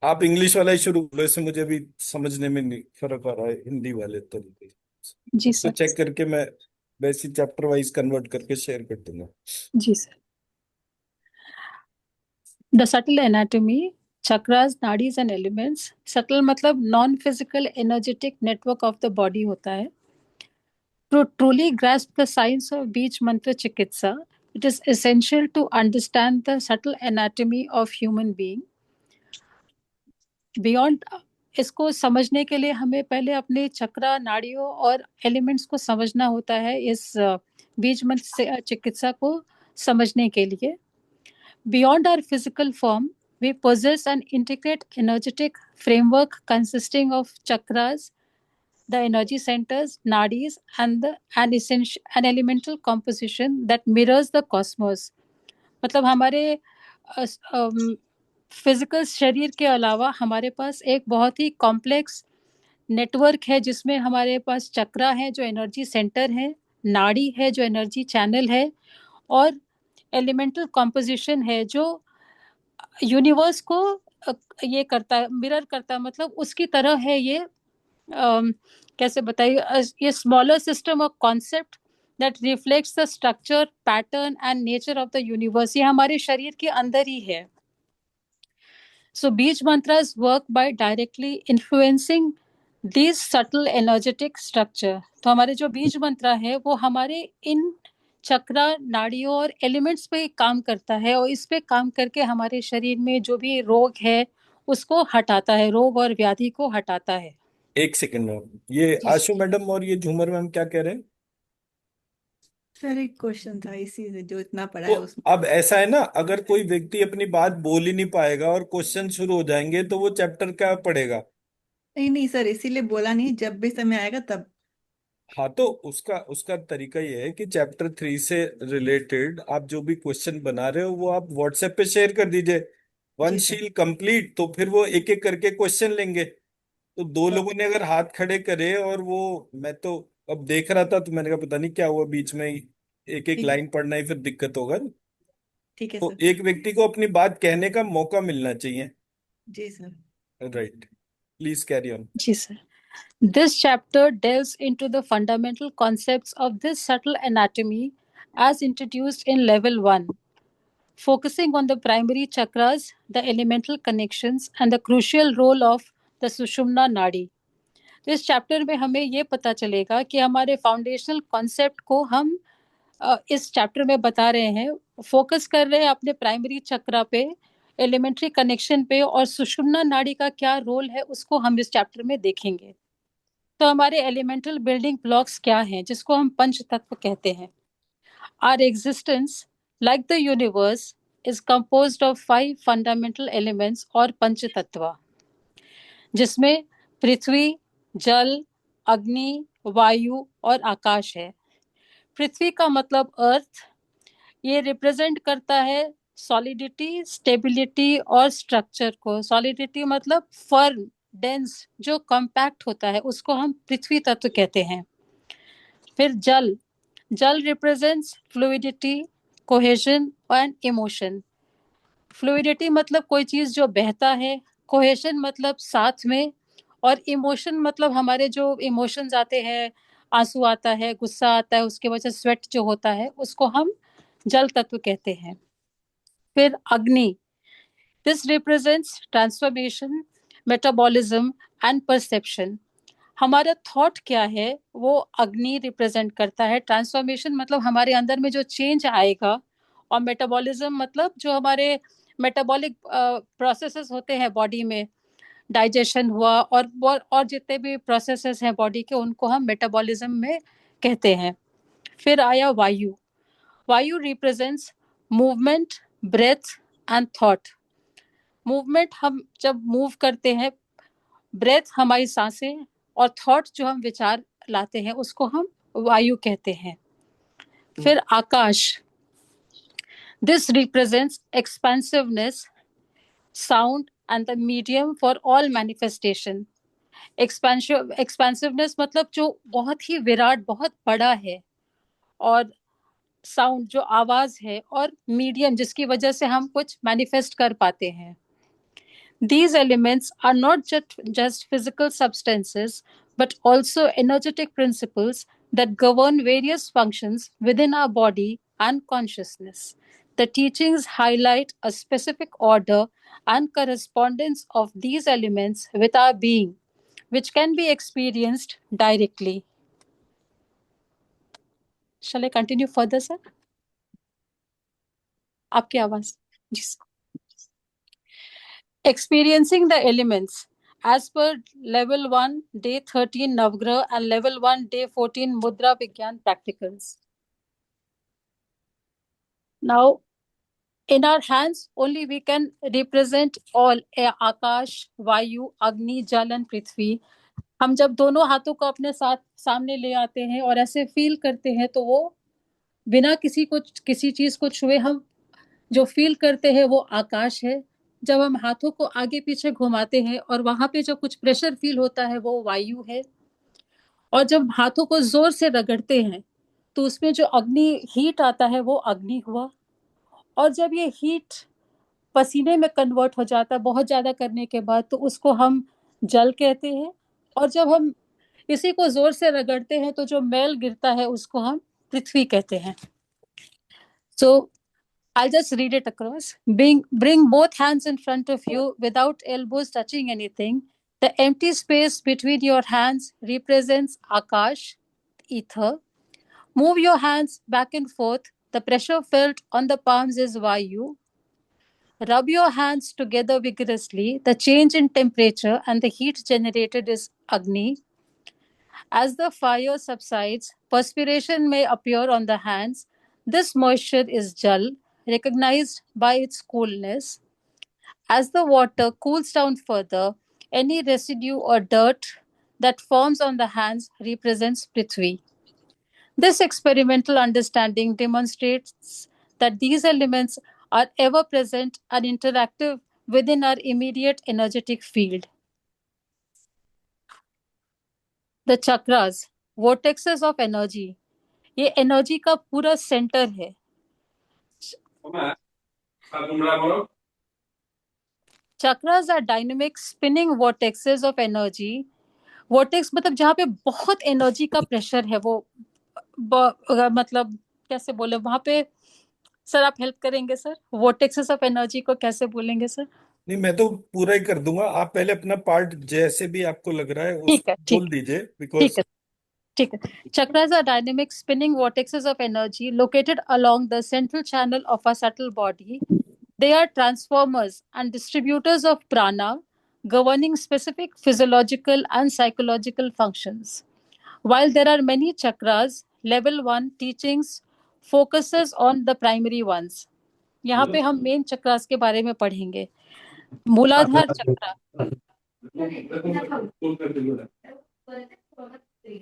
आप इंग्लिश वाला ही शुरू करो, इससे मुझे अभी समझने में नहीं फर्क आ रहा है हिंदी वाले तरीके से। जी इसको सर। चेक करके मैं वैसे चैप्टर वाइज कन्वर्ट करके शेयर कर दूंगा। जी sir. The subtle anatomy, chakras, nadis and elements. Subtle मतलब non physical energetic network of the body होता है। To truly grasp the science of बीज मंत्र चिकित्सा, It is essential to understand the subtle anatomy of human being. Beyond इसको समझने के लिए हमें पहले अपने चक्रा, नाड़ियों और एलिमेंट्स को समझना होता है इस बीज मंत्र से चिकित्सा को समझने के लिए. Beyond our physical form, we possess an intricate energetic framework consisting of chakras, the energy centers, nadis, and an elemental composition that mirrors the cosmos. मतलब हमारे फिजिकल शरीर के अलावा हमारे पास एक बहुत ही कॉम्प्लेक्स नेटवर्क है जिसमें हमारे पास चक्रा है जो एनर्जी सेंटर है, नाड़ी है जो एनर्जी चैनल है, और एलिमेंटल कॉम्पोजिशन है जो यूनिवर्स को ये करता है, मिरर करता है, मतलब उसकी तरह है ये. कैसे बताइए, ये smaller system of concept that reflects the structure, pattern and nature of the universe, ये हमारे शरीर के अंदर ही है. So Beej mantras work by directly influencing these subtle energetic structure. तो हमारे जो बीज मंत्र है वो हमारे इन चक्रा, नाड़ियों और एलिमेंट्स पे काम करता है, और इस पे काम करके हमारे शरीर में जो भी रोग है उसको हटाता है, रोग और व्याधि को हटाता है. एक सेकंड मैम, ये जी. आशु मैडम और ये झूमर मैम क्या कह रहे हैं? सर एक क्वेश्चन था इसी से जो इतना पढ़ा तो है उसमें. अब ऐसा है ना, अगर कोई व्यक्ति अपनी बात बोल ही नहीं पाएगा और क्वेश्चन शुरू हो जाएंगे तो वो चैप्टर क्या पढ़ेगा? नहीं नहीं सर, इसीलिए बोला नहीं, जब भी समय आएगा तब. हाँ, तो उसका उसका तरीका ये है कि चैप्टर 3 से रिलेटेड आप जो भी क्वेश्चन बना रहे हो वो आप व्हाट्सएप पे शेयर कर दीजिए. जी वंस सर. शील कंप्लीट तो फिर वो एक एक करके क्वेश्चन लेंगे. तो दो ओ, लोगों ने अगर हाथ खड़े करे और वो, मैं तो अब देख रहा था तो मैंने कहा पता नहीं क्या हुआ बीच में ही, एक एक ठीक है. लाइन पढ़ना ही फिर दिक्कत होगा. ठीक है तो सर. एक व्यक्ति को अपनी बात कहने का मौका मिलना चाहिए. जी sir. Right, please carry on. जी sir. This chapter delves into the fundamental concepts of this subtle anatomy as introduced in level 1, focusing on the primary chakras, the elemental connections, and the crucial role of the Sushumna Nadi. तो इस chapter में हमें ये पता चलेगा कि हमारे foundational concept को हम इस चैप्टर में बता रहे हैं, फोकस कर रहे हैं अपने प्राइमरी चक्रा पे, एलिमेंट्री कनेक्शन पे, और सुषुम्ना नाड़ी का क्या रोल है उसको हम इस चैप्टर में देखेंगे. तो हमारे एलिमेंटल बिल्डिंग ब्लॉक्स क्या हैं जिसको हम पंच तत्व कहते हैं. Our existence like the universe is composed of 5 fundamental elements और पंच तत्व, जिसमें पृथ्वी, जल, अग्नि, वायु और आकाश है. पृथ्वी का मतलब अर्थ, ये रिप्रेजेंट करता है सॉलिडिटी, स्टेबिलिटी और स्ट्रक्चर को. सॉलिडिटी मतलब फर्म, डेंस, जो कॉम्पैक्ट होता है उसको हम पृथ्वी तत्व कहते हैं. फिर जल, जल represents fluidity, cohesion and emotion. Fluidity मतलब कोई चीज जो बहता है, कोहेजन मतलब साथ में, और इमोशन मतलब हमारे जो इमोशंस आते हैं, आंसू आता है, गुस्सा आता है, उसके वजह स्वेट जो होता है उसको हम जल तत्व कहते हैं. फिर अग्नि, this represents transformation, metabolism and perception. हमारा थॉट क्या है वो अग्नि रिप्रेजेंट करता है. ट्रांसफॉर्मेशन मतलब हमारे अंदर में जो चेंज आएगा, और मेटाबॉलिज्म मतलब जो हमारे मेटाबॉलिक प्रोसेसेस होते हैं बॉडी में, डाइजेशन हुआ और जितने भी प्रोसेसेस हैं बॉडी के, उनको हम मेटाबॉलिज्म में कहते हैं. फिर आया वायु. वायु represents movement, breath and thought. Movement, हम जब मूव करते हैं, ब्रेथ हमारी सांसें, और थॉट जो हम विचार लाते हैं उसको हम वायु कहते हैं. फिर आकाश, this represents expansiveness, sound and the medium for all manifestation. Expansiveness मतलब जो बहुत ही विराट, बहुत बड़ा है, और साउंड जो आवाज है, और मीडियम जिसकी वजह से हम कुछ मैनिफेस्ट कर पाते हैं. These elements are not just physical substances, but also energetic principles that govern various functions within our body and consciousness. The teachings highlight a specific order and correspondence of these elements with our being, which can be experienced directly. Shall I continue further, sir? आपकी आवाज जी। Experiencing the elements as per level 1 day 13 Navgrah and level 1 day 14 Mudra Vigyan practicals. Now in our hands only we can represent all Akash, Vayu, Agni, Jal and Prithvi. हम जब दोनों हाथों को अपने साथ सामने ले आते हैं और ऐसे फील करते हैं तो वो बिना किसी चीज को छुए हम जो फील करते हैं वो आकाश है। जब हम हाथों को आगे पीछे घुमाते हैं और वहां पे जो कुछ प्रेशर फील होता है वो वायु है। और जब हाथों को जोर से रगड़ते हैं तो उसमें जो अग्नि हीट आता है वो अग्नि हुआ। और जब ये हीट पसीने में कन्वर्ट हो जाता है बहुत ज्यादा करने के बाद तो उसको हम जल कहते हैं। और जब हम इसी को जोर से रगड़ते हैं तो जो मैल गिरता है उसको हम पृथ्वी कहते हैं। सो I'll just read it across. Bring both hands in front of you without elbows touching anything. The empty space between your hands represents Akash, ether. Move your hands back and forth. The pressure felt on the palms is Vayu. Rub your hands together vigorously. The change in temperature and the heat generated is Agni. As the fire subsides, perspiration may appear on the hands. This moisture is Jal, recognized by its coolness. As the water cools down further, any residue or dirt that forms on the hands represents Prithvi. This experimental understanding demonstrates that these elements are ever present and interactive within our immediate energetic field. The chakras, vortexes of energy, ये energy का पूरा centre है। Chakras are dynamic spinning vortexes of energy. Vortex मतलब जहाँ पे बहुत energy का pressure है वो मतलब कैसे बोले वहां पे। सर आप हेल्प करेंगे सर, वॉर्टेक्सेस ऑफ एनर्जी को कैसे बोलेंगे सर? नहीं, मैं तो पूरा ही कर दूंगा, आप पहले अपना पार्ट जैसे भी आपको लग रहा है ठीक उसको है ठीक बोल दीजिए, ठीक बिकॉज है ठीक है। Chakras are dynamic spinning vortexes of energy located along the central channel of our subtle body. They are transformers and distributors of prana, governing specific physiological and psychological functions. While there are many chakras, level 1 teachings focuses on the primary ones. यहाँ पे हम main chakras के बारे में पढ़ेंगे। मूलाधार चक्र,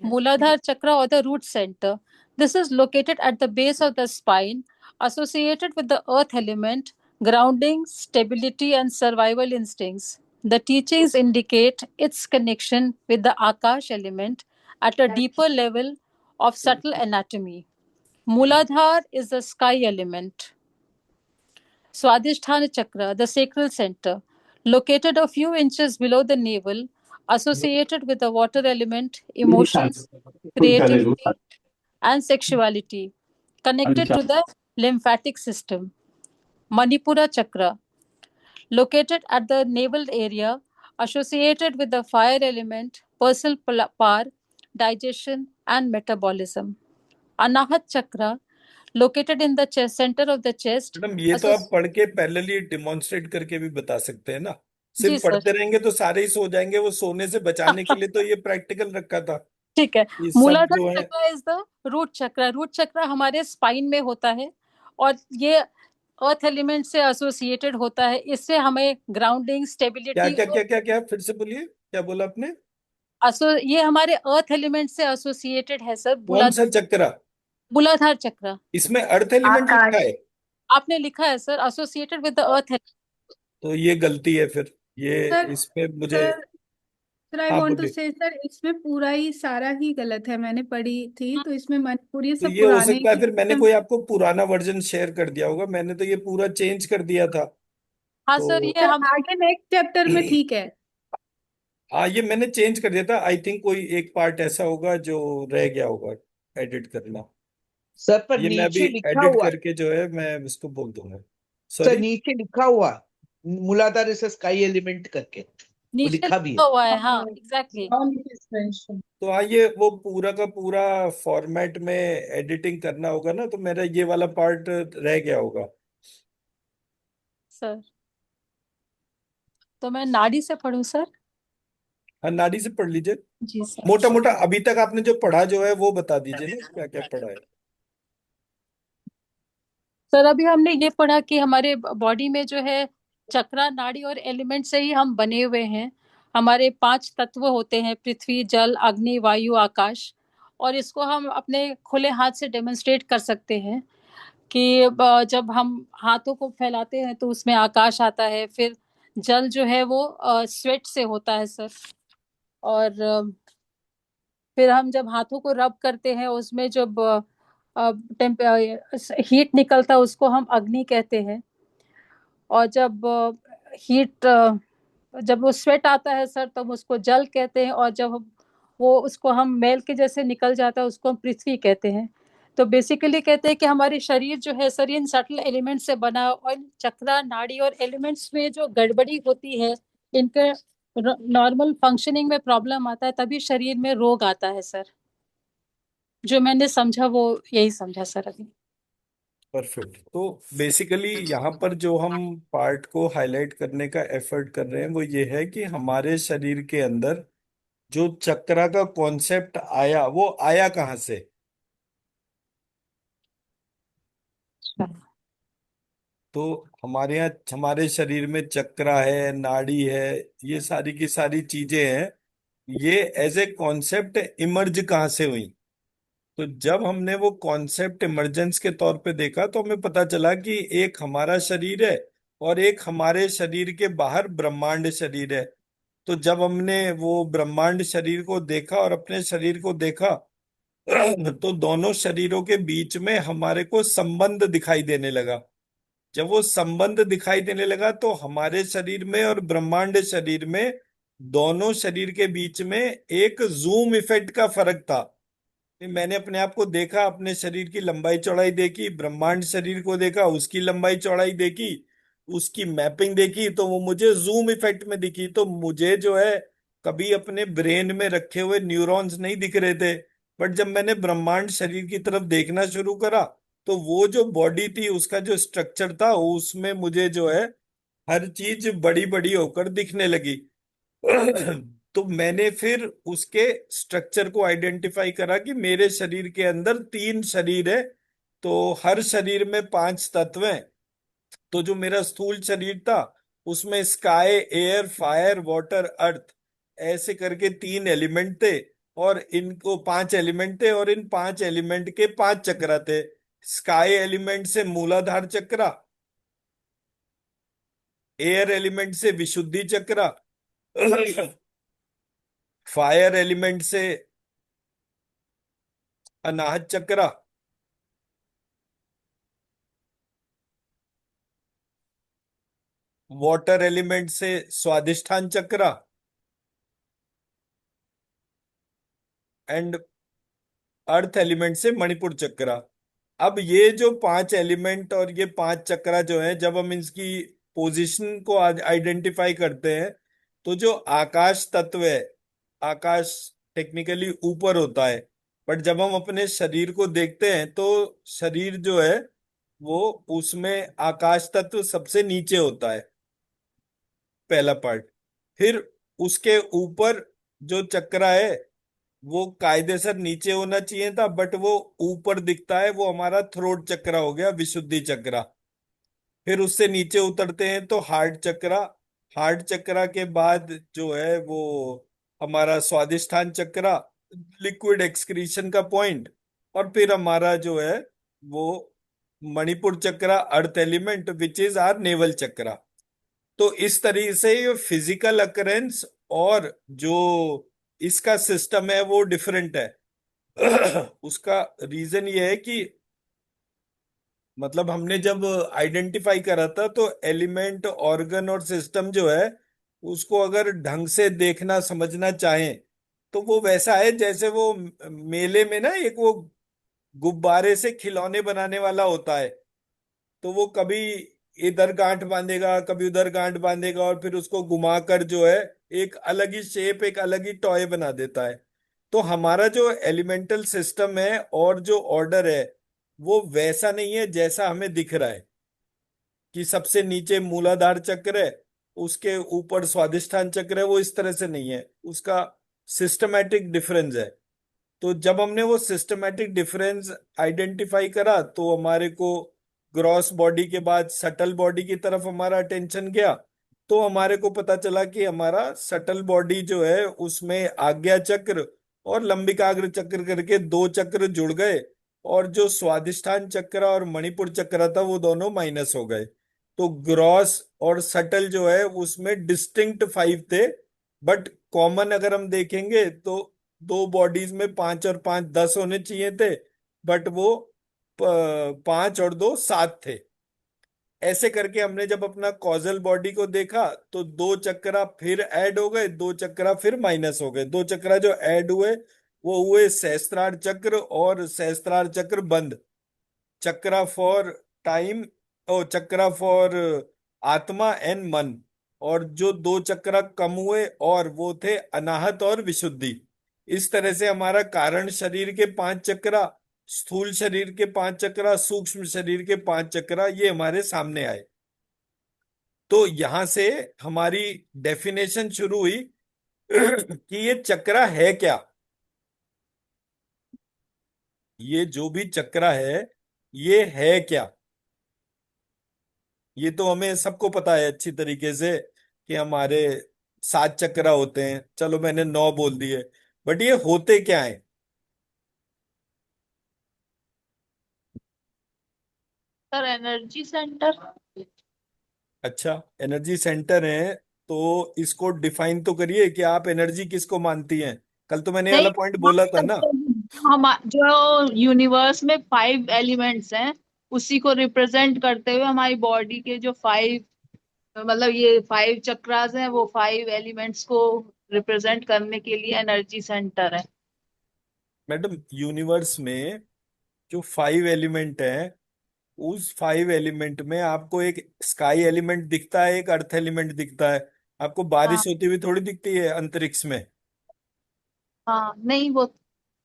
Muladhara chakra or the root center. This is located at the base of the spine, associated with the earth element, grounding, stability, and survival instincts. The teachings indicate its connection with the Akash element at a deeper level of subtle anatomy. Muladhara is the sky element. Swadhisthana chakra, the sacral center, located a few inches below the navel, associated with the water element, emotions, creativity, and sexuality, connected to the lymphatic system. Manipura chakra, located at the navel area, associated with the fire element, personal power, digestion, and metabolism. Anahat chakra, located in the chest, center of the chest. Madam ये तो आप पढ़ के parallelly demonstrate करके भी बता सकते हैं ना, जी सिर्फ पढ़ते सर। रहेंगे तो सारे ही सो जाएंगे, वो सोने से बचाने के लिए तो ये प्रैक्टिकल रखा था। ठीक है। ये सब मूलाधार जो है, चक्र इज द रूट चक्र। रूट चक्र हमारे स्पाइन में होता है और ये अर्थ एलिमेंट से एसोसिएटेड होता है। इससे हमें ग्राउंडिंग, क्या स्टेबिलिटी क्या क्या क्या क्या फिर से बोलिए, क्या बोला आपने? ये हमारे अर्थ एलिमेंट से एसोसिएटेड है सर। कौन सा चक्र? मूलाधार चक्र इसमें अर्थ एलिमेंट लिखा है? आपने लिखा है sir, associated with the earth. तो ये गलती है फिर, ये सर इसमें मुझे। सर आई हाँ वांट टू बोलिए। से सर इसमें पूरा ही सारा ही गलत है। मैंने पढ़ी थी तो इसमें मणिपुर ये तो सब ये हो पुराने सकता है ही फिर मैंने कोई आपको पुराना वर्जन शेयर कर दिया होगा, मैंने तो ये पूरा चेंज कर दिया था। हाँ तो सर, ये सर हम आगे नेक्स्ट चैप्टर में ठीक है। हाँ, ये मैंने चेंज कर दिया था। आई थिंक कोई एक पार्ट ऐसा होगा जो रह गया होगा एडिट करना। सर पर ये मैं अभी नीचे लिखा एडिट हुआ, करके जो है मैं उसको बोल दूंगा। सर सॉरी, नीचे लिखा हुआ मूलाधार इस स्काई एलिमेंट करके वो नीचे लिखा भी लिखा है। हुआ है। हाँ एग्जैक्टली। तो हाँ, ये वो पूरा का पूरा फॉर्मेट में एडिटिंग करना होगा ना, तो मेरा ये वाला पार्ट रह गया होगा। सर, तो मैं नाड़ी से पढ़ूं सर? हाँ, नाड़ी से पढ़ लीजिए। जी सर। मोटा मोटा अभी तक आपने जो पढ़ा जो है वो बता दीजिए ना, क्या क्या पढ़ा है। सर अभी हमने ये पढ़ा कि हमारे बॉडी में जो है चक्रा, नाड़ी और एलिमेंट से ही हम बने हुए हैं। हमारे 5 तत्व होते हैं, पृथ्वी, जल, अग्नि, वायु, आकाश। और इसको हम अपने खुले हाथ से डेमोन्स्ट्रेट कर सकते हैं कि जब हम हाथों को फैलाते हैं तो उसमें आकाश आता है। फिर जल जो है वो स्वेट से होता है सर। और फिर हम जब हाथों को रब करते हैं उसमें जब हीट निकलता है उसको हम अग्नि कहते हैं। और जब हीट जब वो स्वेट आता है सर तब उसको जल कहते हैं। और जब वो उसको हम मैल के जैसे निकल जाता है उसको हम पृथ्वी कहते हैं। तो बेसिकली कहते हैं कि हमारे शरीर जो है सर इन सटल एलिमेंट से बना है, और चक्रा, नाड़ी और एलिमेंट्स में जो गड़बड़ी होती है, इनके नॉर्मल फंक्शनिंग में प्रॉब्लम आता है, तभी शरीर में रोग आता है सर। जो मैंने समझा वो यही समझा सर अभी। परफेक्ट। तो बेसिकली यहाँ पर जो हम पार्ट को हाईलाइट करने का एफर्ट कर रहे हैं वो ये है कि हमारे शरीर के अंदर जो चक्रा का कॉन्सेप्ट आया वो आया कहाँ से। तो हमारे यहाँ हमारे शरीर में चक्रा है, नाड़ी है, ये सारी की सारी चीजें हैं। ये एज ए कॉन्सेप्ट इमर्ज कहाँ से हुई। तो जब हमने वो कॉन्सेप्ट इमरजेंस के तौर पे देखा तो हमें पता चला कि एक हमारा शरीर है और एक हमारे शरीर के बाहर ब्रह्मांड शरीर है। तो जब हमने वो ब्रह्मांड शरीर को देखा और अपने शरीर को देखा तो दोनों शरीरों के बीच में हमारे को संबंध दिखाई देने लगा। जब वो संबंध दिखाई देने लगा तो हमारे शरीर में और ब्रह्मांड शरीर में, दोनों शरीर के बीच में एक जूम इफेक्ट का फर्क था। मैंने अपने आप को देखा, अपने शरीर की लंबाई चौड़ाई देखी, ब्रह्मांड शरीर को देखा, उसकी लंबाई चौड़ाई देखी, उसकी मैपिंग देखी, तो वो मुझे जूम इफेक्ट में दिखी। तो मुझे जो है कभी अपने ब्रेन में रखे हुए न्यूरॉन्स नहीं दिख रहे थे। बट जब मैंने ब्रह्मांड शरीर की तरफ देखना शुरू करा तो वो जो बॉडी थी, उसका जो स्ट्रक्चर था, उसमें मुझे जो है हर चीज बड़ी बड़ी होकर दिखने लगी। तो मैंने फिर उसके स्ट्रक्चर को आइडेंटिफाई करा कि मेरे शरीर के अंदर 3 शरीर है। तो हर शरीर में 5 तत्व हैं। तो जो मेरा स्थूल शरीर था उसमें स्काई, एयर, फायर, वाटर, अर्थ, ऐसे करके 3 एलिमेंट थे। और इनको 5 एलिमेंट थे और इन 5 एलिमेंट के 5 चक्र थे। स्काई एलिमेंट से मूलाधार चक्रा, एयर एलिमेंट से विशुद्धि चक्रा, फायर एलिमेंट से अनाहत चक्रा, वाटर एलिमेंट से स्वादिष्ठान चक्रा, एंड अर्थ एलिमेंट से मणिपुर चक्रा। अब ये जो 5 एलिमेंट और ये 5 चक्रा जो है, जब हम इसकी पोजीशन को आइडेंटिफाई करते हैं तो जो आकाश तत्व है, आकाश टेक्निकली ऊपर होता है। बट जब हम अपने शरीर को देखते हैं तो शरीर जो है वो, उसमें आकाश तत्व सबसे नीचे होता है, पहला पार्ट। फिर उसके ऊपर जो चक्रा है वो कायदेसर नीचे होना चाहिए था, बट वो ऊपर दिखता है, वो हमारा थ्रोट चक्रा हो गया, विशुद्धि चक्रा। फिर उससे नीचे उतरते हैं तो हार्ट चक्रा। हार्ट चक्रा के बाद जो है वो हमारा स्वादिष्ठान चक्रा, लिक्विड एक्सक्रीशन का पॉइंट। और फिर हमारा जो है वो Manipura chakra, earth element, which is our navel chakra. तो इस तरीके से ये फिजिकल अकरेंस और जो इसका सिस्टम है वो डिफरेंट है। उसका रीजन ये है कि मतलब हमने जब आइडेंटिफाई करा था तो एलिमेंट, ऑर्गन और सिस्टम जो है उसको अगर ढंग से देखना समझना चाहें तो वो वैसा है जैसे वो मेले में ना एक वो गुब्बारे से खिलौने बनाने वाला होता है। तो वो कभी इधर गांठ बांधेगा, कभी उधर गांठ बांधेगा, और फिर उसको घुमाकर जो है एक अलग ही शेप, एक अलग ही टॉय बना देता है। तो हमारा जो एलिमेंटल सिस्टम है और जो ऑर्डर है वो वैसा नहीं है जैसा हमें दिख रहा है। कि सबसे नीचे मूलाधार चक्र है, उसके ऊपर स्वादिष्ठान चक्र है, वो इस तरह से नहीं है, उसका सिस्टमैटिक डिफरेंस है। तो जब हमने वो सिस्टमैटिक डिफरेंस आइडेंटिफाई करा तो हमारे को ग्रॉस बॉडी के बाद सटल बॉडी की तरफ हमारा अटेंशन गया। तो हमारे को पता चला कि हमारा सटल बॉडी जो है उसमें आज्ञा चक्र और लंबिकाग्र चक्र करके दो चक्र जुड़ गए, और जो स्वादिष्ठान चक्र और मणिपुर चक्र था वो दोनों माइनस हो गए। तो ग्रॉस और सटल जो है उसमें डिस्टिंक्ट 5 थे, बट कॉमन अगर हम देखेंगे तो दो बॉडीज में 5 और 5 10 होने चाहिए थे, बट वो 5 और 2 7 थे। ऐसे करके हमने जब अपना कॉजल बॉडी को देखा तो दो चक्रा फिर ऐड हो गए, दो चक्रा फिर माइनस हो गए। दो चक्रा जो ऐड हुए वो हुए सहस्त्रार चक्र और सहस्त्रार चक्र बंद, चक्रा फॉर टाइम और चक्रा फॉर आत्मा एंड मन। और जो दो चक्रा कम हुए और वो थे अनाहत और विशुद्धि। इस तरह से हमारा कारण शरीर के 5 चक्रा, स्थूल शरीर के 5 चक्रा, सूक्ष्म शरीर के 5 चक्रा ये हमारे सामने आए। तो यहां से हमारी डेफिनेशन शुरू हुई कि ये चक्रा है क्या। ये जो भी चक्रा है ये है क्या। ये तो हमें सबको पता है अच्छी तरीके से कि हमारे 7 चक्रा होते हैं, चलो मैंने 9 बोल दिए, बट ये होते क्या है। Sir energy centre. अच्छा, एनर्जी सेंटर है, तो इसको डिफाइन तो करिए कि आप एनर्जी किसको मानती हैं। कल तो मैंने ये वाला नहीं, पॉइंट बोला था ना। हम जो यूनिवर्स में 5 एलिमेंट्स हैं उसी को रिप्रेजेंट करते हुए हमारी बॉडी के जो 5, मतलब ये 5 चक्रास हैं, वो 5 एलिमेंट्स को रिप्रेजेंट करने के लिए एनर्जी सेंटर है। मैडम, यूनिवर्स में जो 5 एलिमेंट हैं उस 5 एलिमेंट में आपको एक स्काई एलिमेंट दिखता है, एक अर्थ एलिमेंट दिखता है। आपको हाँ बारिश होती हुई थोड़ी दिखती है अंतरिक्ष में। हाँ, नहीं वो,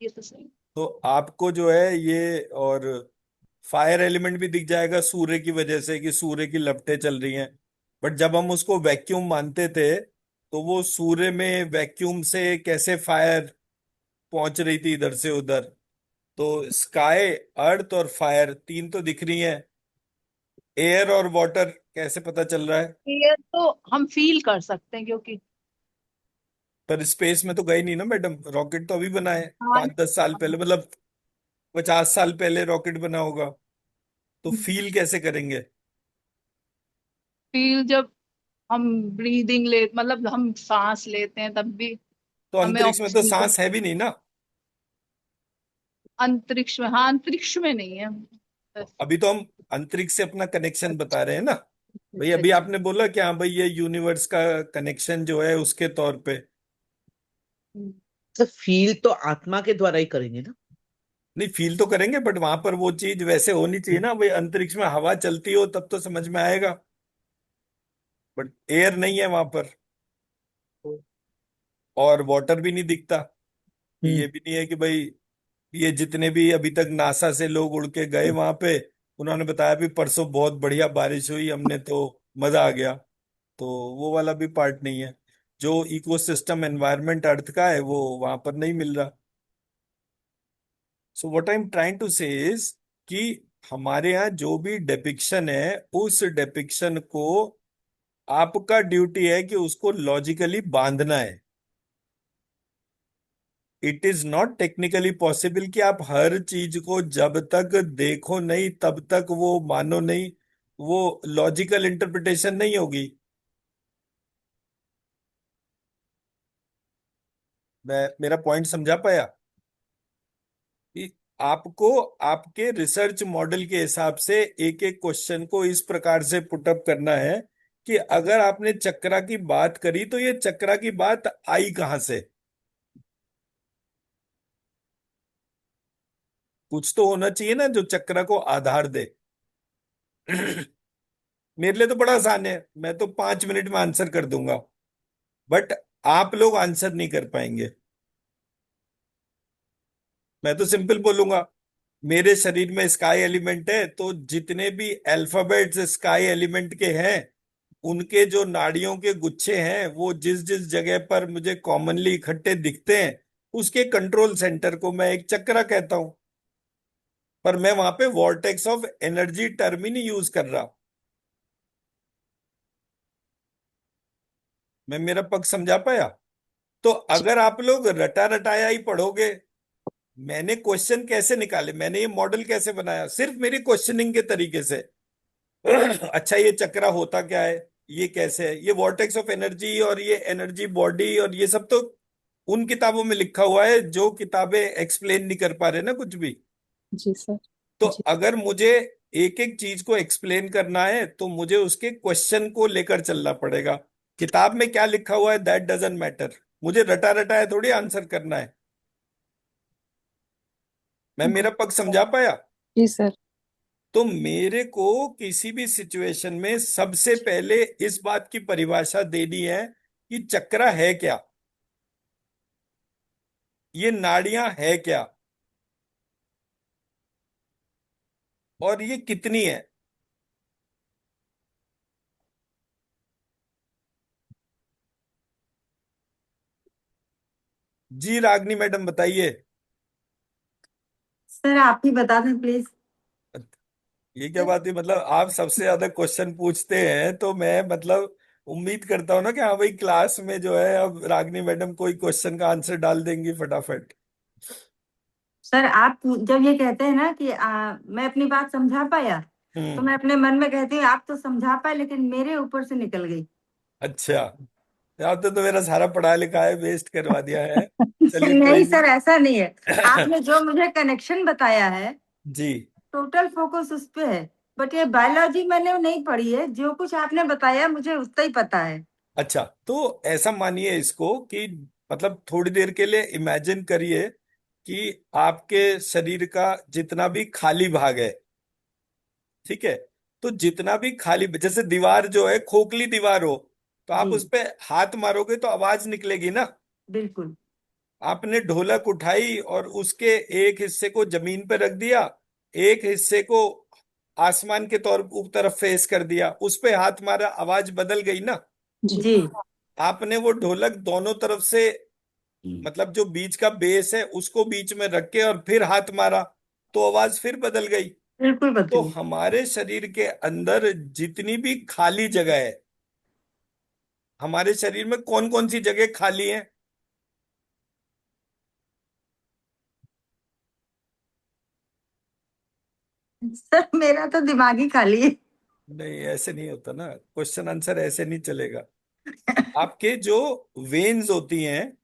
ये तो सही। तो आपको जो है ये और फायर एलिमेंट भी दिख जाएगा सूर्य की वजह से कि सूर्य की लपटें चल रही हैं। बट जब हम उसको वैक्यूम मानते थे तो वो सूर्य में वैक्यूम से कैसे फायर पहुंच रही थी इधर से उधर। तो स्काई, अर्थ और फायर तीन तो दिख रही हैं, एयर और वाटर कैसे पता चल रहा है। ये तो हम फील कर सकते हैं क्योंकि पर स्पेस में तो गए नहीं ना मैडम, रॉकेट तो अभी बना है हाँ, 5-10 साल पहले, मतलब 50 साल पहले रॉकेट बना होगा। तो फील कैसे करेंगे। फील जब हम ब्रीदिंग ले, मतलब हम सांस लेते हैं तब भी तो हमें अंतरिक्ष में तो ऑक्सीजन। सांस है भी नहीं ना। अंतरिक्ष में, हाँ अंतरिक्ष में नहीं है। अभी तो हम अंतरिक्ष से अपना कनेक्शन बता रहे हैं ना। भाई अच्छा अभी अच्छा। आपने बोला कि हाँ भाई ये यूनिवर्स का कनेक्शन जो है उसके तौर पे। सर फील तो आत्मा के द्वारा ही करेंगे ना। नहीं, फील तो करेंगे बट वहां पर वो चीज वैसे होनी चाहिए ना भाई, अंतरिक्ष में हवा चलती हो तब तो समझ में आएगा। बट एयर नहीं है वहां पर, और वाटर भी नहीं दिखता। हम्म। ये भी नहीं है कि भाई ये जितने भी अभी तक नासा से लोग उड़ के गए वहां पे, उन्होंने बताया भी परसों बहुत बढ़िया बारिश हुई, हमने तो मजा आ गया। तो वो वाला भी पार्ट नहीं है। जो इकोसिस्टम एनवायरनमेंट अर्थ का है वो वहां पर नहीं मिल रहा। So what I am trying to say is कि हमारे यहाँ जो भी डेपिक्शन है उस डेपिक्शन को आपका ड्यूटी है कि उसको लॉजिकली बांधना है। It is not technically possible कि आप हर चीज को जब तक देखो नहीं तब तक वो मानो नहीं, वो लॉजिकल इंटरप्रिटेशन नहीं होगी। मैं मेरा पॉइंट समझा पाया कि आपको आपके रिसर्च मॉडल के हिसाब से एक एक क्वेश्चन को इस प्रकार से पुटअप करना है कि अगर आपने चक्रा की बात करी तो ये चक्रा की बात आई कहां से। कुछ तो होना चाहिए ना जो चक्रा को आधार दे। मेरे लिए तो बड़ा आसान है, मैं तो 5 मिनट में आंसर कर दूंगा, बट आप लोग आंसर नहीं कर पाएंगे। मैं तो सिंपल बोलूंगा, मेरे शरीर में स्काई एलिमेंट है, तो जितने भी अल्फाबेट्स स्काई एलिमेंट के हैं, उनके जो नाड़ियों के गुच्छे हैं, वो जिस जिस जगह पर मुझे कॉमनली इकट्ठे दिखते हैं, उसके कंट्रोल सेंटर को मैं एक चक्रा कहता हूं। पर मैं वहां पे वॉर्टेक्स ऑफ एनर्जी टर्म ही नहीं यूज कर रहा। मैं मेरा पक्ष समझा पाया? तो अगर आप लोग रटा रटाया ही पढ़ोगे, मैंने क्वेश्चन कैसे निकाले, मैंने ये मॉडल कैसे बनाया, सिर्फ मेरी क्वेश्चनिंग के तरीके से। अच्छा, ये चक्रा होता क्या है, ये कैसे है, ये वॉर्टेक्स ऑफ एनर्जी और ये एनर्जी बॉडी और ये सब तो उन किताबों में लिखा हुआ है जो किताबें एक्सप्लेन नहीं कर पा रहे ना कुछ भी। जी सर। तो जी अगर मुझे एक एक चीज को एक्सप्लेन करना है तो मुझे उसके क्वेश्चन को लेकर चलना पड़ेगा। किताब में क्या लिखा हुआ है दैट डजंट मैटर, मुझे रटा रटाया थोड़ी आंसर करना है। मैं मेरा पक्ष समझा पाया? जी सर। तो मेरे को किसी भी सिचुएशन में सबसे पहले इस बात की परिभाषा देनी है कि चक्रा है क्या, ये नाड़ियां है क्या, और ये कितनी है। जी रागनी मैडम बताइए। सर आप ही बता दें प्लीज। ये क्या बात है, मतलब आप सबसे ज्यादा क्वेश्चन पूछते हैं, तो मैं मतलब उम्मीद करता हूँ ना कि हाँ भाई क्लास में जो है अब रागनी मैडम कोई क्वेश्चन का आंसर डाल देंगी फटाफट। सर आप जब ये कहते हैं ना कि मैं अपनी बात समझा पाया, तो मैं अपने मन में कहती हूँ आप तो समझा पाए लेकिन मेरे ऊपर से निकल गई। अच्छा, आपने तो मेरा सारा पढ़ा लिखा है वेस्ट करवा दिया है। चलिए कोई नहीं नहीं। सर ऐसा नहीं है, आपने जो मुझे कनेक्शन बताया है जी। टोटल फोकस उस पे है, बट ये बायोलॉजी मैंने नहीं पढ़ी है, जो कुछ आपने बताया मुझे उतना ही पता है। अच्छा, तो ऐसा मानिए इसको कि मतलब थोड़ी देर के लिए इमेजिन करिए कि आपके शरीर का जितना भी खाली भाग है, ठीक है, तो जितना भी खाली, जैसे दीवार जो है खोखली दीवार हो, तो आप जी उस पे हाथ मारोगे तो आवाज निकलेगी ना। बिल्कुल। आपने ढोलक उठाई और उसके एक हिस्से को जमीन पे रख दिया, एक हिस्से को आसमान के तौर तरफ फेस कर दिया, उस पे हाथ मारा, आवाज बदल गई ना। जी आपने वो ढोलक दोनों तरफ से, मतलब जो बीच का बेस है उसको बीच में रख के और फिर हाथ मारा, तो आवाज फिर बदल गई। बिल्कुल तो बदली। हमारे शरीर के अंदर जितनी भी खाली जगह है, हमारे शरीर में कौन कौन सी जगह खाली है? सर मेरा तो दिमाग ही खाली है। नहीं, ऐसे नहीं होता ना, क्वेश्चन आंसर ऐसे नहीं चलेगा। आपके जो वेन्स होती हैं,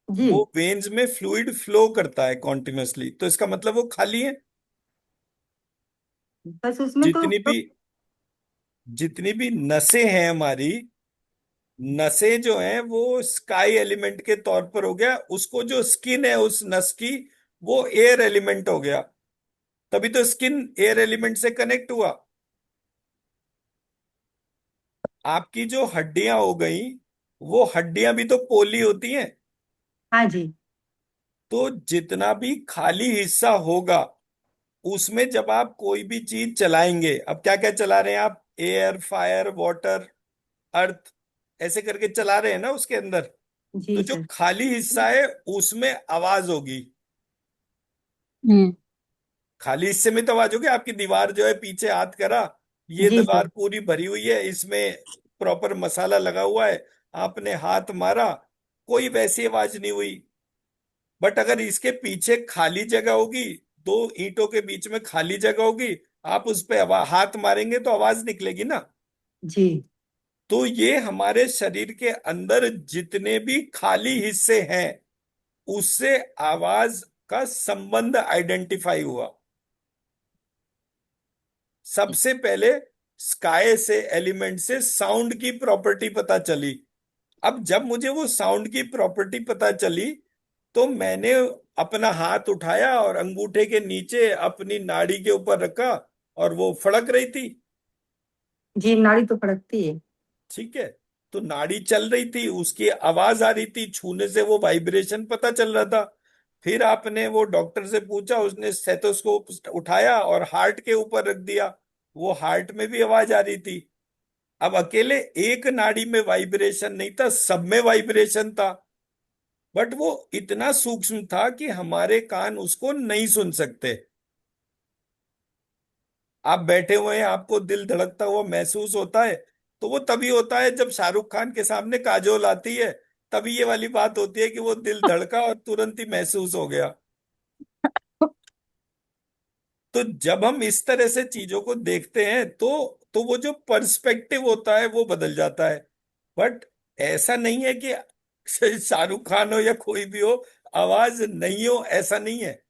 जी वो वेन्स में फ्लूइड फ्लो करता है कॉन्टिन्यूसली, तो इसका मतलब वो खाली है। बस उसमें तो जितनी भी जितनी भी नसें हैं हमारी, नसें जो हैं वो स्काई एलिमेंट के तौर पर हो गया, उसको जो स्किन है उस नस की, वो एयर एलिमेंट हो गया, तभी तो स्किन एयर एलिमेंट से कनेक्ट हुआ। आपकी जो हड्डियां हो गई, वो हड्डियां भी तो पोली होती हैं। हाँ जी तो जितना भी खाली हिस्सा होगा, उसमें जब आप कोई भी चीज चलाएंगे, अब क्या क्या चला रहे हैं आप, एयर, फायर, वाटर, अर्थ, ऐसे करके चला रहे हैं ना उसके अंदर, तो जी जो सर। खाली हिस्सा है उसमें आवाज होगी। हम्म। खाली हिस्से में तो आवाज होगी। आपकी दीवार जो है, पीछे हाथ करा, ये जी दीवार सर। पूरी भरी हुई है, इसमें प्रॉपर मसाला लगा हुआ है, आपने हाथ मारा, कोई वैसी आवाज नहीं हुई। बट अगर इसके पीछे खाली जगह होगी, दो ईंटों के बीच में खाली जगह होगी, आप उस पे हाथ मारेंगे तो आवाज निकलेगी ना। जी तो ये हमारे शरीर के अंदर जितने भी खाली हिस्से हैं, उससे आवाज का संबंध आइडेंटिफाई हुआ। सबसे पहले स्काई से, एलिमेंट से साउंड की प्रॉपर्टी पता चली। अब जब मुझे वो साउंड की प्रॉपर्टी पता चली, तो मैंने अपना हाथ उठाया और अंगूठे के नीचे अपनी नाड़ी के ऊपर रखा, और वो फड़क रही थी। जी नाड़ी तो फड़कती है। ठीक है, तो नाड़ी चल रही थी, उसकी आवाज आ रही थी, छूने से वो वाइब्रेशन पता चल रहा था। फिर आपने वो डॉक्टर से पूछा, उसने स्टेथोस्कोप उठाया और हार्ट के ऊपर रख दिया, वो हार्ट में भी आवाज आ रही थी। अब अकेले एक नाड़ी में वाइब्रेशन नहीं था, सब में वाइब्रेशन था, बट वो इतना सूक्ष्म था कि हमारे कान उसको नहीं सुन सकते। आप बैठे हुए हैं, आपको दिल धड़कता हुआ महसूस होता है, तो वो तभी होता है जब शाहरुख खान के सामने काजोल आती है, तभी ये वाली बात होती है कि वो दिल धड़का और तुरंत ही महसूस हो गया। तो जब हम इस तरह से चीजों को देखते हैं तो वो जो पर्सपेक्टिव होता है वो बदल जाता है। बट ऐसा नहीं है कि शाहरुख खान हो या कोई भी हो, आवाज नहीं हो, ऐसा नहीं है।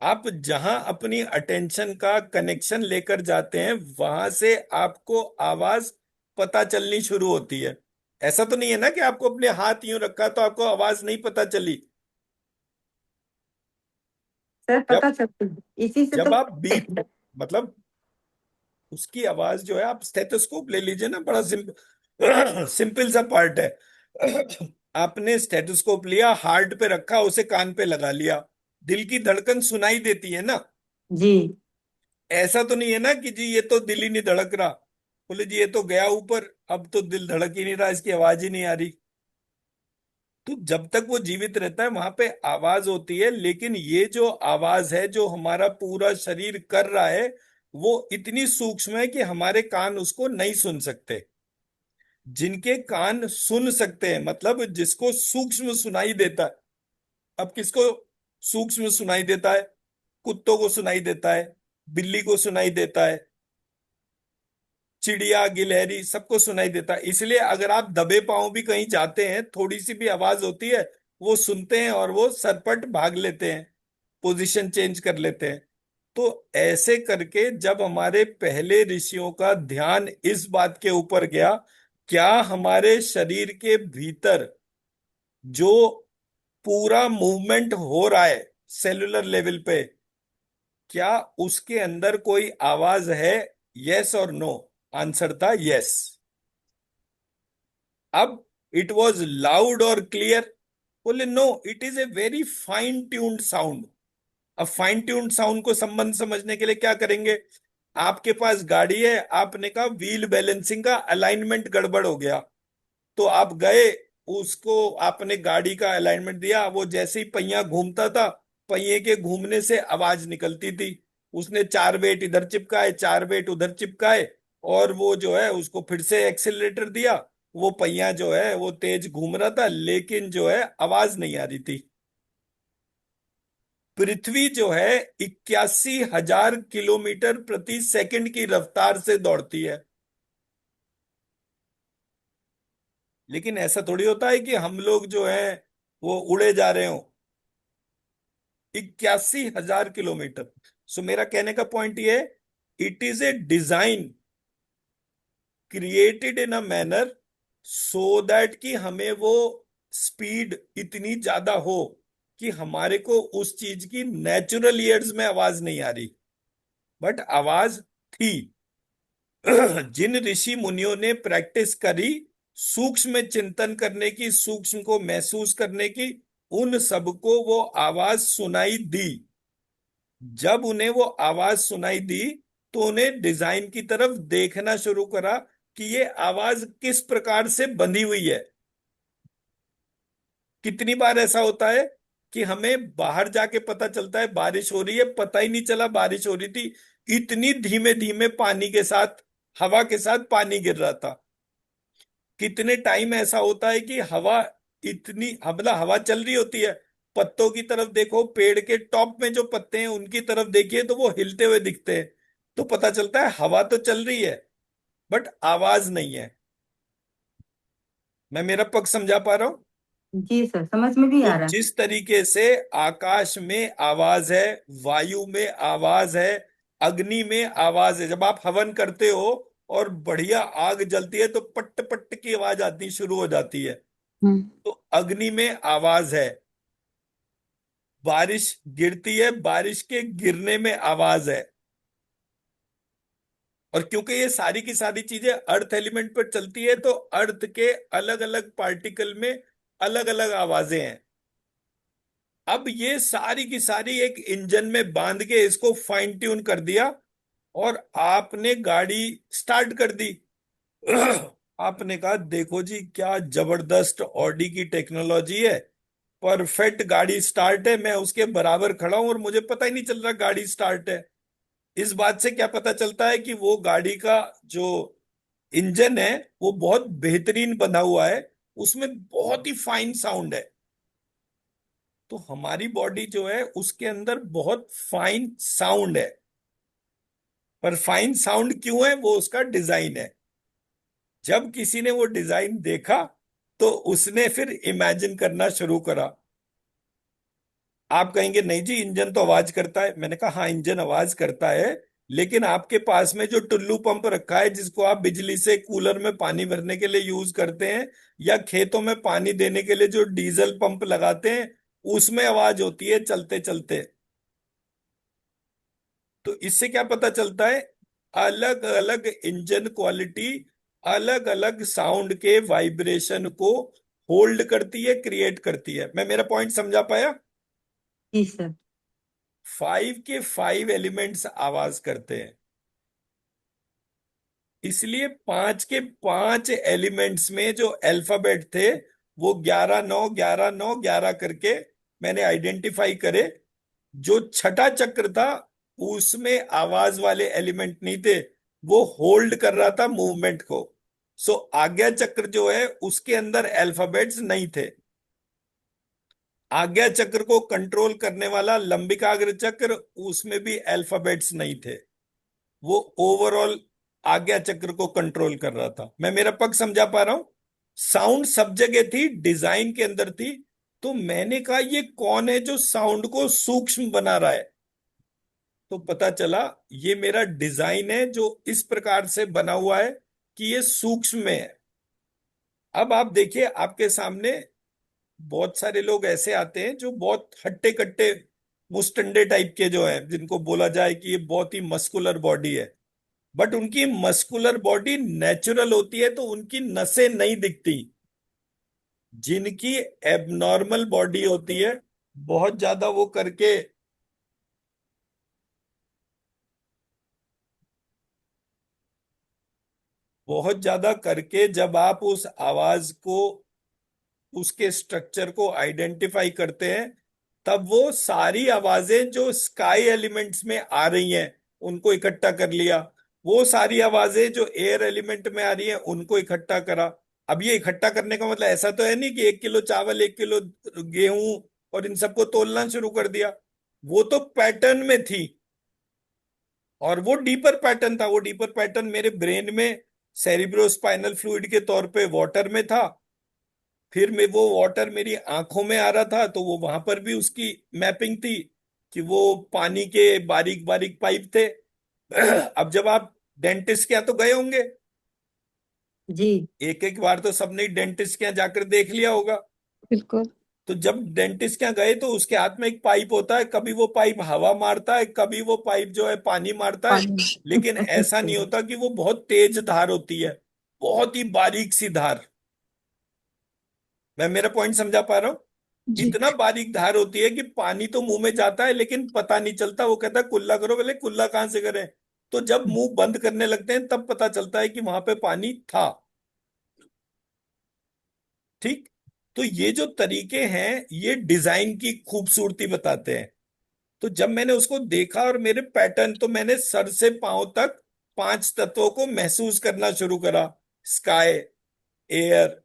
आप जहां अपनी अटेंशन का कनेक्शन लेकर जाते हैं, वहां से आपको आवाज पता चलनी शुरू होती है। ऐसा तो नहीं है ना कि आपको अपने हाथ यूं रखा तो आपको आवाज नहीं पता चली। सर जब पता चलती है, इसी से जब तो आप बीप, मतलब उसकी आवाज जो है, आप स्टेथोस्कोप ले लीजिए ना, बड़ा सिंपल सिंपल सा पार्ट है। आपने स्टेथोस्कोप लिया, हार्ट पे रखा, उसे कान पे लगा लिया, दिल की धड़कन सुनाई देती है ना। जी ऐसा तो नहीं है ना कि जी ये तो दिल ही नहीं धड़क रहा, बोले जी ये तो गया ऊपर, अब तो दिल धड़क ही नहीं रहा, इसकी आवाज ही नहीं आ रही। तो जब तक वो जीवित रहता है वहां पे आवाज होती है, लेकिन ये जो आवाज है जो हमारा पूरा शरीर कर रहा है, वो इतनी सूक्ष्म है कि हमारे कान उसको नहीं सुन सकते। जिनके कान सुन सकते हैं, मतलब जिसको सूक्ष्म सुनाई देता है। अब किसको सूक्ष्म सुनाई देता है? कुत्तों को सुनाई देता है, बिल्ली को सुनाई देता है, चिड़िया गिलहरी सबको सुनाई देता है। इसलिए अगर आप दबे पांव भी कहीं जाते हैं, थोड़ी सी भी आवाज होती है, वो सुनते हैं और वो सरपट भाग लेते हैं, पोजीशन चेंज कर लेते हैं। तो ऐसे करके जब हमारे पहले ऋषियों का ध्यान इस बात के ऊपर गया, क्या हमारे शरीर के भीतर जो पूरा मूवमेंट हो रहा है सेलुलर लेवल पे, क्या उसके अंदर कोई आवाज है? यस और नो? आंसर था यस। अब इट वॉज लाउड और क्लियर? बोले no, it is a very fine tuned sound. अब फाइन ट्यून्ड साउंड को संबंध समझने के लिए क्या करेंगे? आपके पास गाड़ी है, आपने कहा व्हील बैलेंसिंग का अलाइनमेंट गड़बड़ हो गया, तो आप गए, उसको आपने गाड़ी का अलाइनमेंट दिया, वो जैसे ही पहिया घूमता था, पहिए के घूमने से आवाज निकलती थी। उसने 4 वेट इधर चिपकाए, 4 वेट उधर चिपकाए, और वो जो है उसको फिर से एक्सेलरेटर दिया, वो पहिया जो है वो तेज घूम रहा था, लेकिन जो है आवाज नहीं आ रही थी। पृथ्वी जो है 81,000 किलोमीटर प्रति सेकंड की रफ्तार से दौड़ती है। लेकिन ऐसा थोड़ी होता है कि हम लोग जो है वो उड़े जा रहे हो 81,000 किलोमीटर। सो मेरा कहने का पॉइंट ये है, it is A design created in a manner so that कि हमें वो स्पीड इतनी ज्यादा हो कि हमारे को उस चीज की नेचुरल ईयर्स में आवाज नहीं आ रही, बट आवाज थी। जिन ऋषि मुनियों ने प्रैक्टिस करी सूक्ष्म चिंतन करने की, सूक्ष्म को महसूस करने की, उन सबको वो आवाज सुनाई दी। जब उन्हें वो आवाज सुनाई दी, तो उन्हें डिजाइन की तरफ देखना शुरू करा कि ये आवाज किस प्रकार से बंधी हुई है। कितनी बार ऐसा होता है कि हमें बाहर जाके पता चलता है बारिश हो रही है, पता ही नहीं चला बारिश हो रही थी, इतनी धीमे धीमे पानी के साथ, हवा के साथ पानी गिर रहा था। कितने टाइम ऐसा होता है कि हवा इतनी, मतलब हवा चल रही होती है, पत्तों की तरफ देखो, पेड़ के टॉप में जो पत्ते हैं उनकी तरफ देखिए तो वो हिलते हुए दिखते हैं, तो पता चलता है हवा तो चल रही है बट आवाज नहीं है। मैं मेरा पक्ष समझा पा रहा हूं? जी सर, समझ में भी तो आ रहा है। जिस तरीके से आकाश में आवाज है, वायु में आवाज है, अग्नि में आवाज है, जब आप हवन करते हो और बढ़िया आग जलती है तो पट पट की आवाज आती शुरू हो जाती है, तो अग्नि में आवाज है। बारिश गिरती है, बारिश के गिरने में आवाज है। और क्योंकि ये सारी की सारी चीजें अर्थ एलिमेंट पर चलती है, तो अर्थ के अलग अलग पार्टिकल में अलग अलग आवाजें हैं। अब ये सारी की सारी एक इंजन में बांध के इसको फाइन ट्यून कर दिया और आपने गाड़ी स्टार्ट कर दी। आपने कहा देखो जी क्या जबरदस्त ऑडी की टेक्नोलॉजी है, परफेक्ट गाड़ी स्टार्ट है, मैं उसके बराबर खड़ा हूं और मुझे पता ही नहीं चल रहा गाड़ी स्टार्ट है। इस बात से क्या पता चलता है कि वो गाड़ी का जो इंजन है वो बहुत बेहतरीन बना हुआ है, उसमें बहुत ही फाइन साउंड है। तो हमारी बॉडी जो है उसके अंदर बहुत फाइन साउंड है, पर फाइन साउंड क्यों है, वो उसका डिजाइन है। जब किसी ने वो डिजाइन देखा तो उसने फिर इमेजिन करना शुरू करा। आप कहेंगे नहीं जी इंजन तो आवाज करता है। मैंने कहा हाँ इंजन आवाज करता है, लेकिन आपके पास में जो टुल्लू पंप रखा है जिसको आप बिजली से कूलर में पानी भरने के लिए यूज करते हैं, या खेतों में पानी देने के लिए जो डीजल पंप लगाते हैं, उसमें आवाज होती है चलते चलते। तो इससे क्या पता चलता है, अलग अलग इंजन क्वालिटी अलग अलग साउंड के वाइब्रेशन को होल्ड करती है, क्रिएट करती है। मैं मेरा पॉइंट समझा पाया? जी सर। 5 के 5 एलिमेंट्स आवाज करते हैं, इसलिए 5 के 5 एलिमेंट्स में जो अल्फाबेट थे वो 11 9 11 9 11 करके मैंने आइडेंटिफाई करे। जो छठा चक्र था उसमें आवाज वाले एलिमेंट नहीं थे, वो होल्ड कर रहा था मूवमेंट को। सो आज्ञा चक्र जो है उसके अंदर अल्फाबेट्स नहीं थे। आज्ञा चक्र को कंट्रोल करने वाला लंबिकाग्र चक्र, उसमें भी अल्फाबेट्स नहीं थे। वो ओवरऑल आज्ञा चक्र को कंट्रोल कर रहा था। मैं मेरा पक्ष समझा पा रहा हूं? साउंड सब जगह थी, डिजाइन के अंदर थी। तो मैंने कहा ये कौन है जो साउंड को सूक्ष्म बना रहा है? तो पता चला ये मेरा डिजाइन है जो इस प्रकार से बना हुआ है कि ये सूक्ष्म में है। अब आप देखिए आपके सामने बहुत सारे लोग ऐसे आते हैं जो बहुत हट्टे कट्टे मुस्टंडे टाइप के जो हैं, जिनको बोला जाए कि ये बहुत ही मस्कुलर बॉडी है, बट उनकी मस्कुलर बॉडी नेचुरल होती है तो उनकी नसें नहीं दिखती। जिनकी एबनॉर्मल बॉडी होती है, बहुत ज्यादा वो करके बहुत ज्यादा करके जब आप उस आवाज को, उसके स्ट्रक्चर को आइडेंटिफाई करते हैं, तब वो सारी आवाजें जो स्काई एलिमेंट्स में आ रही हैं उनको इकट्ठा कर लिया, वो सारी आवाजें जो एयर एलिमेंट में आ रही हैं उनको इकट्ठा करा। अब ये इकट्ठा करने का मतलब ऐसा तो है नहीं कि 1 किलो चावल 1 किलो गेहूं और इन सबको तोलना शुरू कर दिया। वो तो पैटर्न में थी, और वो डीपर पैटर्न था। वो डीपर पैटर्न मेरे ब्रेन में सेरिब्रोस्पाइनल फ्लूइड के तौर पे वाटर में था, फिर मैं वो वाटर मेरी आंखों में आ रहा था तो वो वहां पर भी उसकी मैपिंग थी कि वो पानी के बारीक बारीक पाइप थे। अब जब आप डेंटिस्ट के यहाँ तो गए होंगे जी एक एक बार, तो सबने डेंटिस्ट के यहाँ जाकर देख लिया होगा। बिल्कुल। तो जब डेंटिस्ट के यहाँ गए तो उसके हाथ में एक पाइप होता है, कभी वो पाइप हवा मारता है, कभी वो पाइप जो है पानी मारता है, पानी। लेकिन ऐसा नहीं होता कि वो बहुत तेज धार होती है, बहुत ही बारीक सी धार। मैं मेरा पॉइंट समझा पा रहा हूं? जी इतना बारीक धार होती है कि पानी तो मुंह में जाता है लेकिन पता नहीं चलता। वो कहता है कुल्ला करो, बोले कुल्ला कहां से करें? तो जब मुंह बंद करने लगते हैं तब पता चलता है कि वहां पे पानी था। ठीक। तो ये जो तरीके हैं ये डिजाइन की खूबसूरती बताते हैं। तो जब मैंने उसको देखा और मेरे पैटर्न, तो मैंने सर से पांव तक 5 तत्वों को महसूस करना शुरू करा। स्काई, एयर,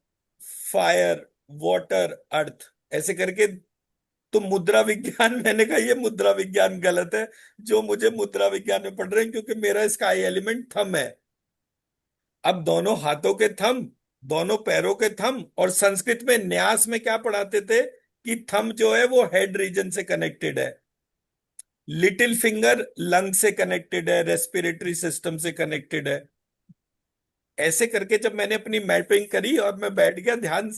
फायर, वाटर, अर्थ, ऐसे करके। तो मुद्रा विज्ञान, मैंने कहा ये मुद्रा विज्ञान गलत है जो मुझे मुद्रा विज्ञान में पढ़ रहे हैं, क्योंकि मेरा स्काई एलिमेंट थंब है। अब दोनों हाथों के थंब, दोनों पैरों के थंब, और संस्कृत में न्यास में क्या पढ़ाते थे कि थंब जो है वो हेड रीजन से कनेक्टेड है, लिटिल फिंगर लंग से कनेक्टेड है, रेस्पिरेटरी सिस्टम से कनेक्टेड है। ऐसे करके जब मैंने अपनी मैपिंग करी और मैं बैठ गया ध्यान,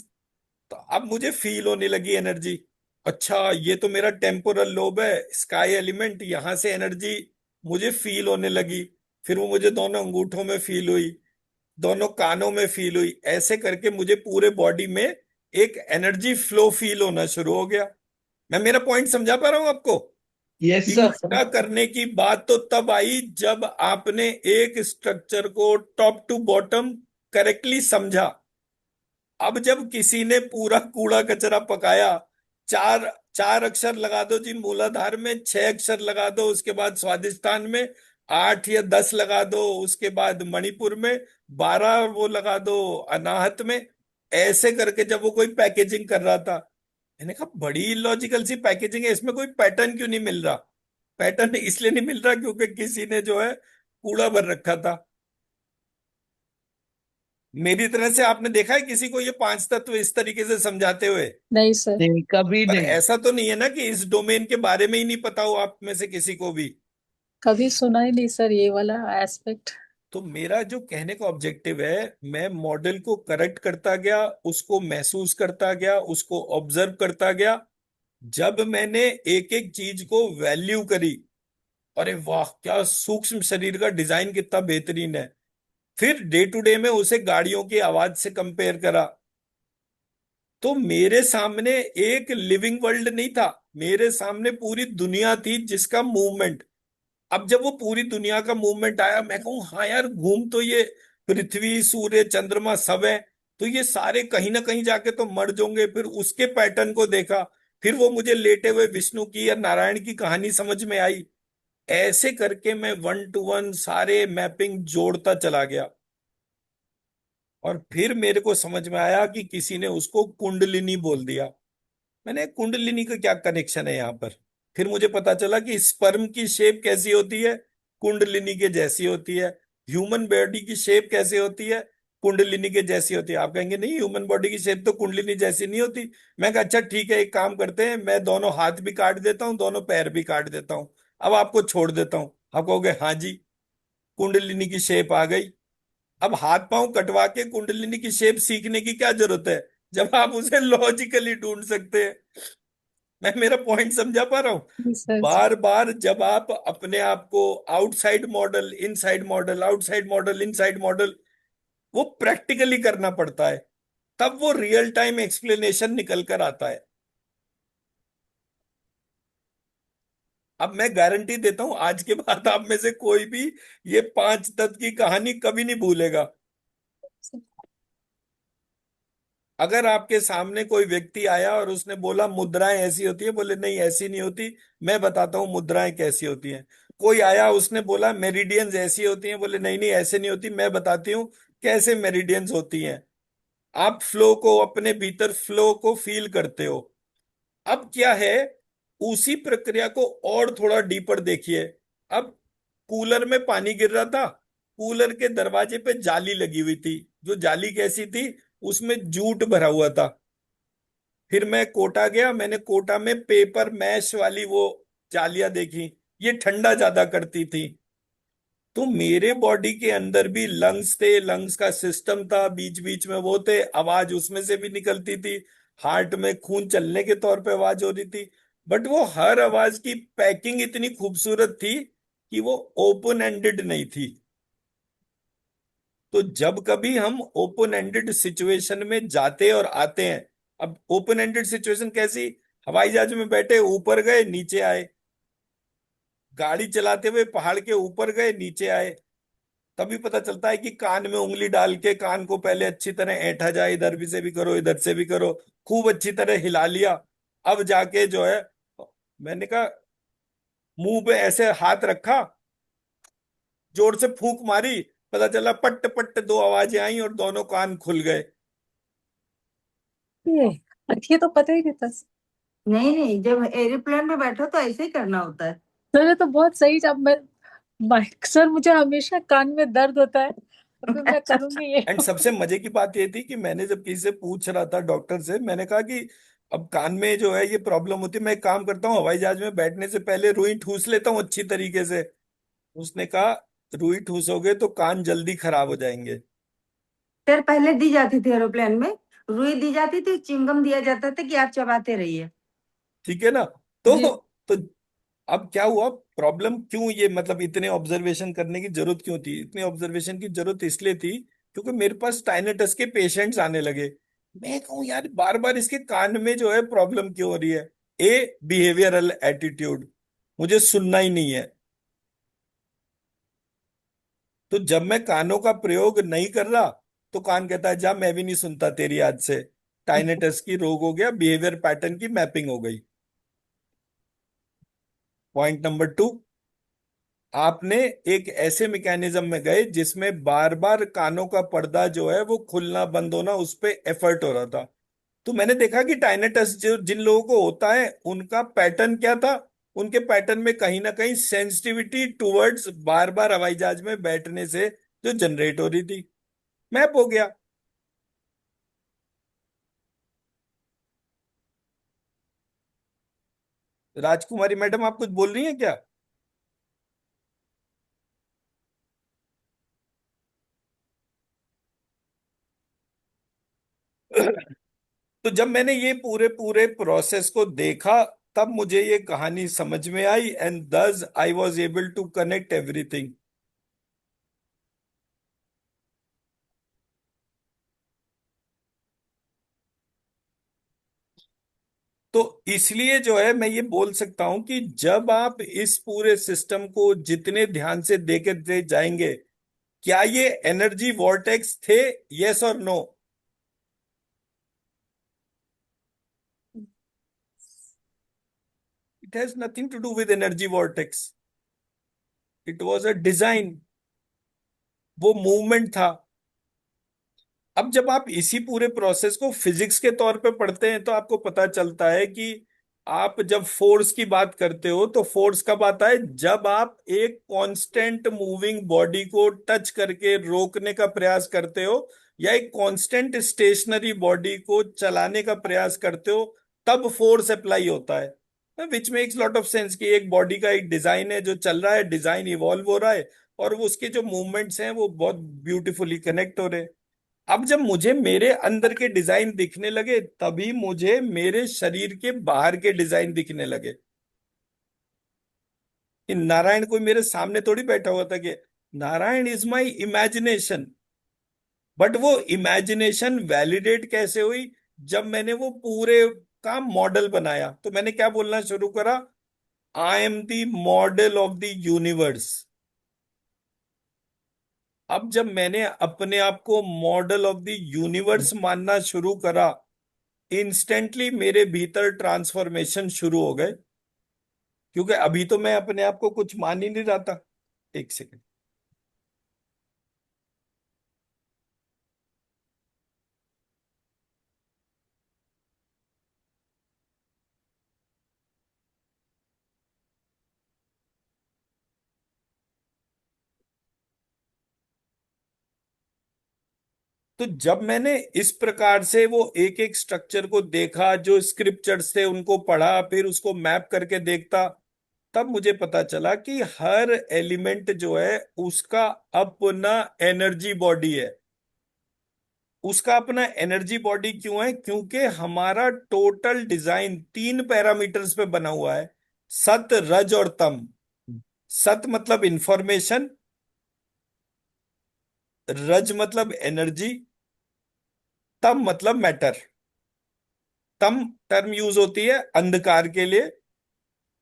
तो अब मुझे फील होने लगी एनर्जी। अच्छा ये तो मेरा टेम्पोरल लोब है, स्काई एलिमेंट, यहां से एनर्जी मुझे फील होने लगी। फिर वो मुझे दोनों अंगूठों में फील हुई, दोनों कानों में फील हुई। ऐसे करके मुझे पूरे बॉडी में एक एनर्जी फ्लो फील होना शुरू हो गया। मैं मेरा पॉइंट समझा पा रहा हूं आपको? यस कि सर। उल्टा करने की बात तो तब आई जब आपने एक स्ट्रक्चर को टॉप टू बॉटम करेक्टली समझा। अब जब किसी ने पूरा कूड़ा कचरा पकाया, चार चार अक्षर लगा दो जी मूलाधार में, 6 अक्षर लगा दो उसके बाद स्वादिष्टान में, 8 या 10 लगा दो उसके बाद मणिपुर में, 12 वो लगा दो अनाहत में। ऐसे करके जब वो कोई पैकेजिंग कर रहा था, मैंने कहा बड़ी लॉजिकल सी पैकेजिंग है, इसमें कोई पैटर्न क्यों नहीं मिल रहा? पैटर्न इसलिए नहीं मिल रहा क्योंकि किसी ने जो है कूड़ा भर रखा था। मेरी तरह से आपने देखा है किसी को ये 5 तत्व इस तरीके से समझाते हुए? नहीं सर। नहीं, कभी पर नहीं। ऐसा तो नहीं है ना कि इस डोमेन के बारे में ही नहीं पता हो आप में से किसी को भी? कभी सुना ही नहीं सर ये वाला एस्पेक्ट। तो मेरा जो कहने का ऑब्जेक्टिव है, मैं मॉडल को करेक्ट करता गया, उसको महसूस करता गया, उसको ऑब्जर्व करता गया। जब मैंने एक एक चीज को वैल्यू करी, अरे वाह क्या सूक्ष्म शरीर का डिजाइन कितना बेहतरीन है, फिर डे टू डे में उसे गाड़ियों की आवाज से कंपेयर करा, तो मेरे सामने एक लिविंग वर्ल्ड नहीं था, मेरे सामने पूरी दुनिया थी जिसका मूवमेंट। अब जब वो पूरी दुनिया का मूवमेंट आया, मैं कहूं हाँ यार घूम तो ये पृथ्वी सूर्य चंद्रमा सब है, तो ये सारे कहीं ना कहीं जाके तो मर जाएंगे। फिर उसके पैटर्न को देखा, फिर वो मुझे लेटे हुए विष्णु की या नारायण की कहानी समझ में आई। ऐसे करके मैं 1 to 1 सारे मैपिंग जोड़ता चला गया, और फिर मेरे को समझ में आया कि किसी ने उसको कुंडलिनी बोल दिया। मैंने कुंडलिनी का क्या कनेक्शन है यहाँ पर? फिर मुझे पता चला कि स्पर्म की शेप कैसी होती है, कुंडलिनी के जैसी होती है। ह्यूमन बॉडी की शेप कैसे होती है, कुंडलिनी के जैसी होती है। आप कहेंगे नहीं ह्यूमन बॉडी की शेप तो कुंडलिनी जैसी नहीं होती। मैं कहा अच्छा ठीक है, एक काम करते हैं, मैं दोनों हाथ भी काट देता हूँ, दोनों पैर भी काट देता हूँ, अब आपको छोड़ देता हूँ। आप कहोगे हाँ जी कुंडलिनी की शेप आ गई। अब हाथ पांव कटवा के कुंडलिनी की शेप सीखने की क्या जरूरत है जब आप उसे लॉजिकली ढूंढ सकते हैं? मैं मेरा पॉइंट समझा पा रहा हूं? सर बार बार जब आप अपने आप को outside model inside model outside model inside model वो प्रैक्टिकली करना पड़ता है, तब वो रियल टाइम एक्सप्लेनेशन निकल कर आता है। अब मैं गारंटी देता हूं आज के बाद आप में से कोई भी ये 5 तत्व की कहानी कभी नहीं भूलेगा। अगर आपके सामने कोई व्यक्ति आया और उसने बोला मुद्राएं ऐसी होती है, बोले नहीं ऐसी नहीं होती, मैं बताता हूँ मुद्राएं कैसी होती हैं। कोई आया उसने बोला मेरिडियंस ऐसी होती हैं, बोले नहीं नहीं ऐसे नहीं होती, मैं बताती हूँ कैसे मेरिडियंस होती हैं। आप फ्लो को अपने भीतर फ्लो को फील करते हो। अब क्या है, उसी प्रक्रिया को और थोड़ा डीपर देखिए। अब कूलर में पानी गिर रहा था, कूलर के दरवाजे पे जाली लगी हुई थी, जो जाली कैसी थी, उसमें जूट भरा हुआ था। फिर मैं कोटा गया, मैंने कोटा में पेपर मैश वाली वो जालियां देखी, ये ठंडा ज्यादा करती थी। तो मेरे बॉडी के अंदर भी लंग्स थे, लंग्स का सिस्टम था, बीच बीच में वो थे, आवाज उसमें से भी निकलती थी, हार्ट में खून चलने के तौर पे आवाज हो रही थी। बट वो हर आवाज की पैकिंग इतनी खूबसूरत थी कि वो ओपन एंडेड नहीं थी। तो जब कभी हम ओपन एंडेड सिचुएशन में जाते और आते हैं, अब ओपन एंडेड सिचुएशन कैसी, हवाई जहाज में बैठे ऊपर गए नीचे आए, गाड़ी चलाते हुए पहाड़ के ऊपर गए नीचे आए, तभी पता चलता है कि कान में उंगली डाल के कान को पहले अच्छी तरह ऐंठा जाए, इधर भी से भी करो इधर से भी करो, खूब अच्छी तरह हिला लिया। अब जाके जो है, मैंने कहा मुंह पे ऐसे हाथ रखा, जोर से फूंक मारी, पता चला पट्ट पट्ट 2 आवाजें आई और दोनों कान खुल गए। ये तो पता ही नहीं था। नहीं नहीं, जब एरोप्लेन में बैठो तो ऐसे ही करना होता है। सर ये तो बहुत सही। जब सर मुझे हमेशा कान में दर्द होता है तो फिर मैं करूंगी ये। एंड सबसे मजे की बात ये थी कि मैंने जब किसी से पूछ रहा था डॉक्टर से, मैंने कहा कि अब कान में जो है ये प्रॉब्लम होती है, मैं एक काम करता हूँ हवाई जहाज में बैठने से पहले रुई ठूस लेता हूँ अच्छी तरीके से। उसने कहा रुई ठूसोगे तो कान जल्दी खराब हो जाएंगे। सर पहले दी जाती थी एरोप्लेन में, रुई दी जाती थी, चिंगम दिया जाता था कि आप चबाते रहिए। ठीक है ना? तो अब क्या हुआ, प्रॉब्लम क्यों ये, मतलब इतने ऑब्जर्वेशन करने की जरूरत क्यों थी? इतने ऑब्जर्वेशन की जरूरत इसलिए थी क्योंकि मेरे पास टाइनेटस के पेशेंट्स आने लगे। मैं कहूँ यार बार बार इसके कान में जो है प्रॉब्लम क्यों हो रही है? ए बिहेवियरल एटीट्यूड, मुझे सुनना ही नहीं है। तो जब मैं कानों का प्रयोग नहीं कर रहा तो कान कहता है जा मैं भी नहीं सुनता तेरी, आज से टाइनेटस की रोग हो गया, बिहेवियर पैटर्न की मैपिंग हो गई। पॉइंट नंबर 2, आपने एक ऐसे मैकेनिज्म में गए जिसमें बार बार कानों का पर्दा जो है वो खुलना बंद होना, उस पे एफर्ट हो रहा था। तो मैंने देखा कि टाइनेटस जो जिन लोगों को होता है उनका पैटर्न क्या था, उनके पैटर्न में कहीं ना कहीं सेंसिटिविटी टुवर्ड्स बार बार हवाई जहाज में बैठने से जो जनरेट हो रही थी, मैप हो गया। राजकुमारी मैडम आप कुछ बोल रही हैं क्या? तो जब मैंने ये पूरे पूरे प्रोसेस को देखा तब मुझे ये कहानी समझ में आई, and thus I was able to connect everything. तो इसलिए जो है मैं ये बोल सकता हूं कि जब आप इस पूरे सिस्टम को जितने ध्यान से देखते जाएंगे, क्या ये एनर्जी वॉर्टेक्स थे, यस और no? It has nothing to do with energy vortex, it was a design, वो मूवमेंट था। अब जब आप इसी पूरे प्रोसेस को फिजिक्स के तौर पे पढ़ते हैं तो आपको पता चलता है कि आप जब फोर्स की बात करते हो तो फोर्स कब आता है, जब आप एक कांस्टेंट मूविंग बॉडी को टच करके रोकने का प्रयास करते हो या एक कांस्टेंट स्टेशनरी बॉडी को चलाने का प्रयास करते हो, तब फोर्स अप्लाई होता है। Which makes lot of sense कि एक बॉडी का एक डिजाइन है जो चल रहा है, डिजाइन इवॉल्व हो रहा है और वो उसके जो मूवमेंट्स हैं वो बहुत ब्यूटीफुली कनेक्ट हो रहे हैं। अब जब मुझे मेरे अंदर के डिजाइन दिखने लगे तभी मुझे मेरे शरीर के बाहर के डिजाइन दिखने लगे। कि नारायण कोई मेरे सामने थोड़ी बैठा हुआ था, कि Narayan is my imagination. But वो इमेजिनेशन वैलिडेट कैसे हुई, जब मैंने वो पूरे का मॉडल बनाया तो मैंने क्या बोलना शुरू करा, I am the model of the universe. अब जब मैंने अपने आप को मॉडल ऑफ द यूनिवर्स मानना शुरू करा, इंस्टेंटली मेरे भीतर ट्रांसफॉर्मेशन शुरू हो गए, क्योंकि अभी तो मैं अपने आप को कुछ मान ही नहीं रहा था। एक सेकंड। तो जब मैंने इस प्रकार से वो एक एक स्ट्रक्चर को देखा, जो स्क्रिप्चर्स थे उनको पढ़ा, फिर उसको मैप करके देखता, तब मुझे पता चला कि हर एलिमेंट जो है उसका अपना एनर्जी बॉडी है। उसका अपना एनर्जी बॉडी क्यों है, क्योंकि हमारा टोटल डिजाइन 3 पैरामीटर्स पे बना हुआ है, सत रज और तम। सत मतलब इंफॉर्मेशन, रज मतलब एनर्जी, तम मतलब मैटर। तम टर्म यूज होती है अंधकार के लिए।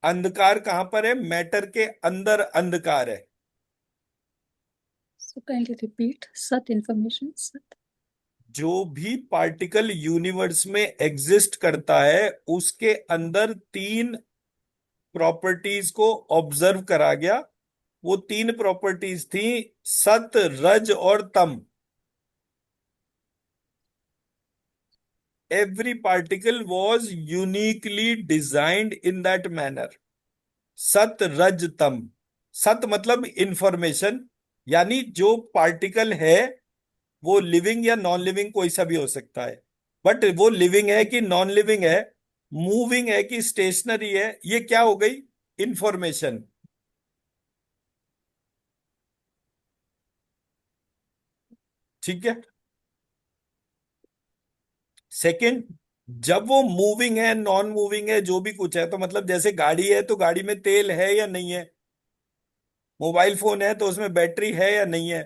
अंधकार कहां पर है, मैटर के अंदर अंधकार है। So kindly repeat. Sat information. Sat. जो भी पार्टिकल यूनिवर्स में एग्जिस्ट करता है उसके अंदर 3 प्रॉपर्टीज को ऑब्जर्व करा गया। वो 3 प्रॉपर्टीज थी सत रज और तम। Every particle was uniquely designed in that manner. सत रज तम। सत मतलब इंफॉर्मेशन, यानी जो पार्टिकल है वो लिविंग या नॉन लिविंग कोई सा भी हो सकता है, बट वो लिविंग है कि नॉन लिविंग है, मूविंग है कि स्टेशनरी है, ये क्या हो गई, इंफॉर्मेशन। ठीक है। सेकंड, जब वो मूविंग है नॉन मूविंग है जो भी कुछ है, तो मतलब जैसे गाड़ी है तो गाड़ी में तेल है या नहीं है, मोबाइल फोन है तो उसमें बैटरी है या नहीं है,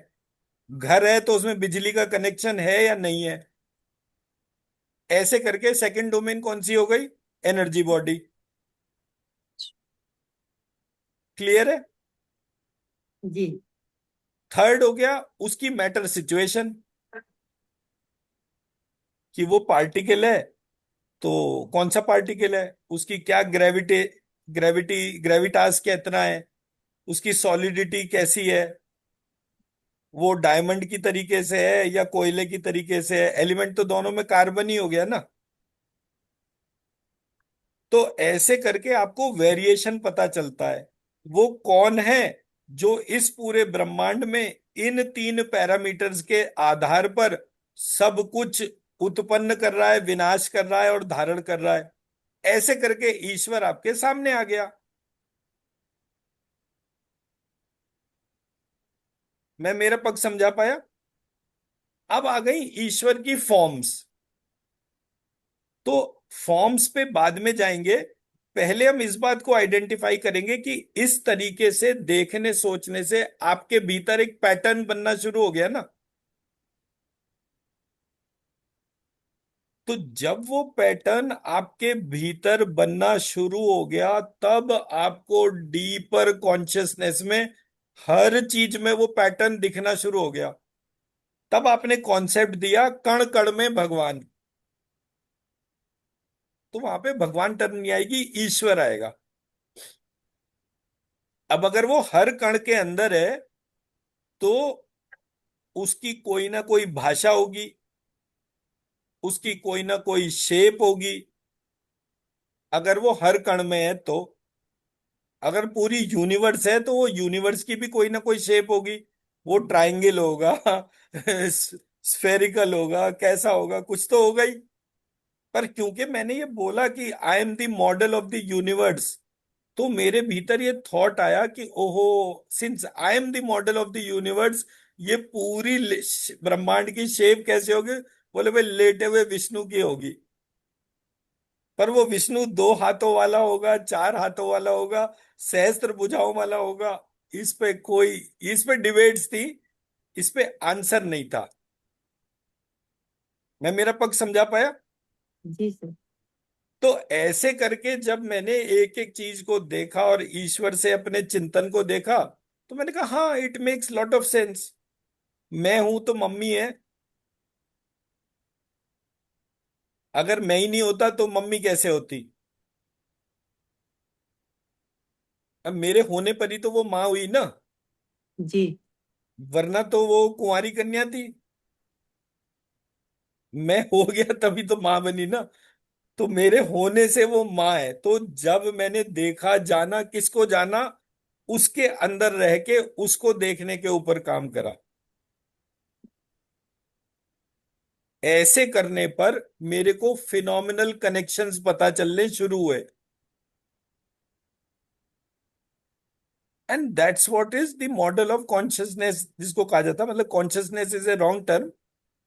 घर है तो उसमें बिजली का कनेक्शन है या नहीं है। ऐसे करके सेकंड डोमेन कौन सी हो गई, एनर्जी बॉडी। क्लियर है? जी। थर्ड हो गया उसकी मैटर सिचुएशन, कि वो पार्टिकल है तो कौन सा पार्टिकल है, उसकी क्या ग्रेविटास कितना है, उसकी सॉलिडिटी कैसी है, वो डायमंड की तरीके से है या कोयले की तरीके से है। एलिमेंट तो दोनों में कार्बन ही हो गया ना। तो ऐसे करके आपको वेरिएशन पता चलता है। वो कौन है जो इस पूरे ब्रह्मांड में इन तीन पैरामीटर्स के आधार पर सब कुछ उत्पन्न कर रहा है, विनाश कर रहा है और धारण कर रहा है। ऐसे करके ईश्वर आपके सामने आ गया। मैं मेरा पक्ष समझा पाया? अब आ गई ईश्वर की फॉर्म्स। तो फॉर्म्स पे बाद में जाएंगे। पहले हम इस बात को आइडेंटिफाई करेंगे कि इस तरीके से देखने सोचने से आपके भीतर एक पैटर्न बनना शुरू हो गया ना। तो जब वो पैटर्न आपके भीतर बनना शुरू हो गया, तब आपको डीपर कॉन्शियसनेस में हर चीज में वो पैटर्न दिखना शुरू हो गया। तब आपने कॉन्सेप्ट दिया कण कण में भगवान। तो वहां पे भगवान टर्म नहीं आएगी, ईश्वर आएगा। अब अगर वो हर कण के अंदर है तो उसकी कोई ना कोई भाषा होगी, उसकी कोई ना कोई शेप होगी। अगर वो हर कण में है तो, अगर पूरी यूनिवर्स है तो वो यूनिवर्स की भी कोई ना कोई शेप होगी। वो ट्रायंगल होगा, स्फेरिकल होगा, कैसा होगा, कुछ तो होगा ही। पर क्योंकि मैंने ये बोला कि I am the model of the universe, तो मेरे भीतर ये थॉट आया कि ओहो, since I am the model of the universe, ये पूरी ब्रह्मांड की शेप कैसे होगी? बोले भाई लेटे हुए विष्णु की होगी। पर वो विष्णु 2 हाथों वाला होगा, 4 हाथों वाला होगा, सहस्त्र भुजाओं वाला होगा? इस पे कोई, इस पे डिबेट्स थी, इस पे आंसर नहीं था। मैं मेरा पक्ष समझा पाया? जी सर। तो ऐसे करके जब मैंने एक एक चीज को देखा और ईश्वर से अपने चिंतन को देखा, तो मैंने कहा हाँ, it makes lot of sense. मैं हूं तो मम्मी है। अगर मैं ही नहीं होता तो मम्मी कैसे होती? अब मेरे होने पर ही तो वो माँ हुई ना, जी। वरना तो वो कुंवारी कन्या थी। मैं हो गया तभी तो माँ बनी ना। तो मेरे होने से वो माँ है। तो जब मैंने देखा, जाना, किसको जाना, उसके अंदर रह के उसको देखने के ऊपर काम करा। ऐसे करने पर मेरे को फिनोमिनल कनेक्शंस पता चलने शुरू हुए। And that's what is the model of consciousness, जिसको कहा जाता है, मतलब consciousness is a wrong term,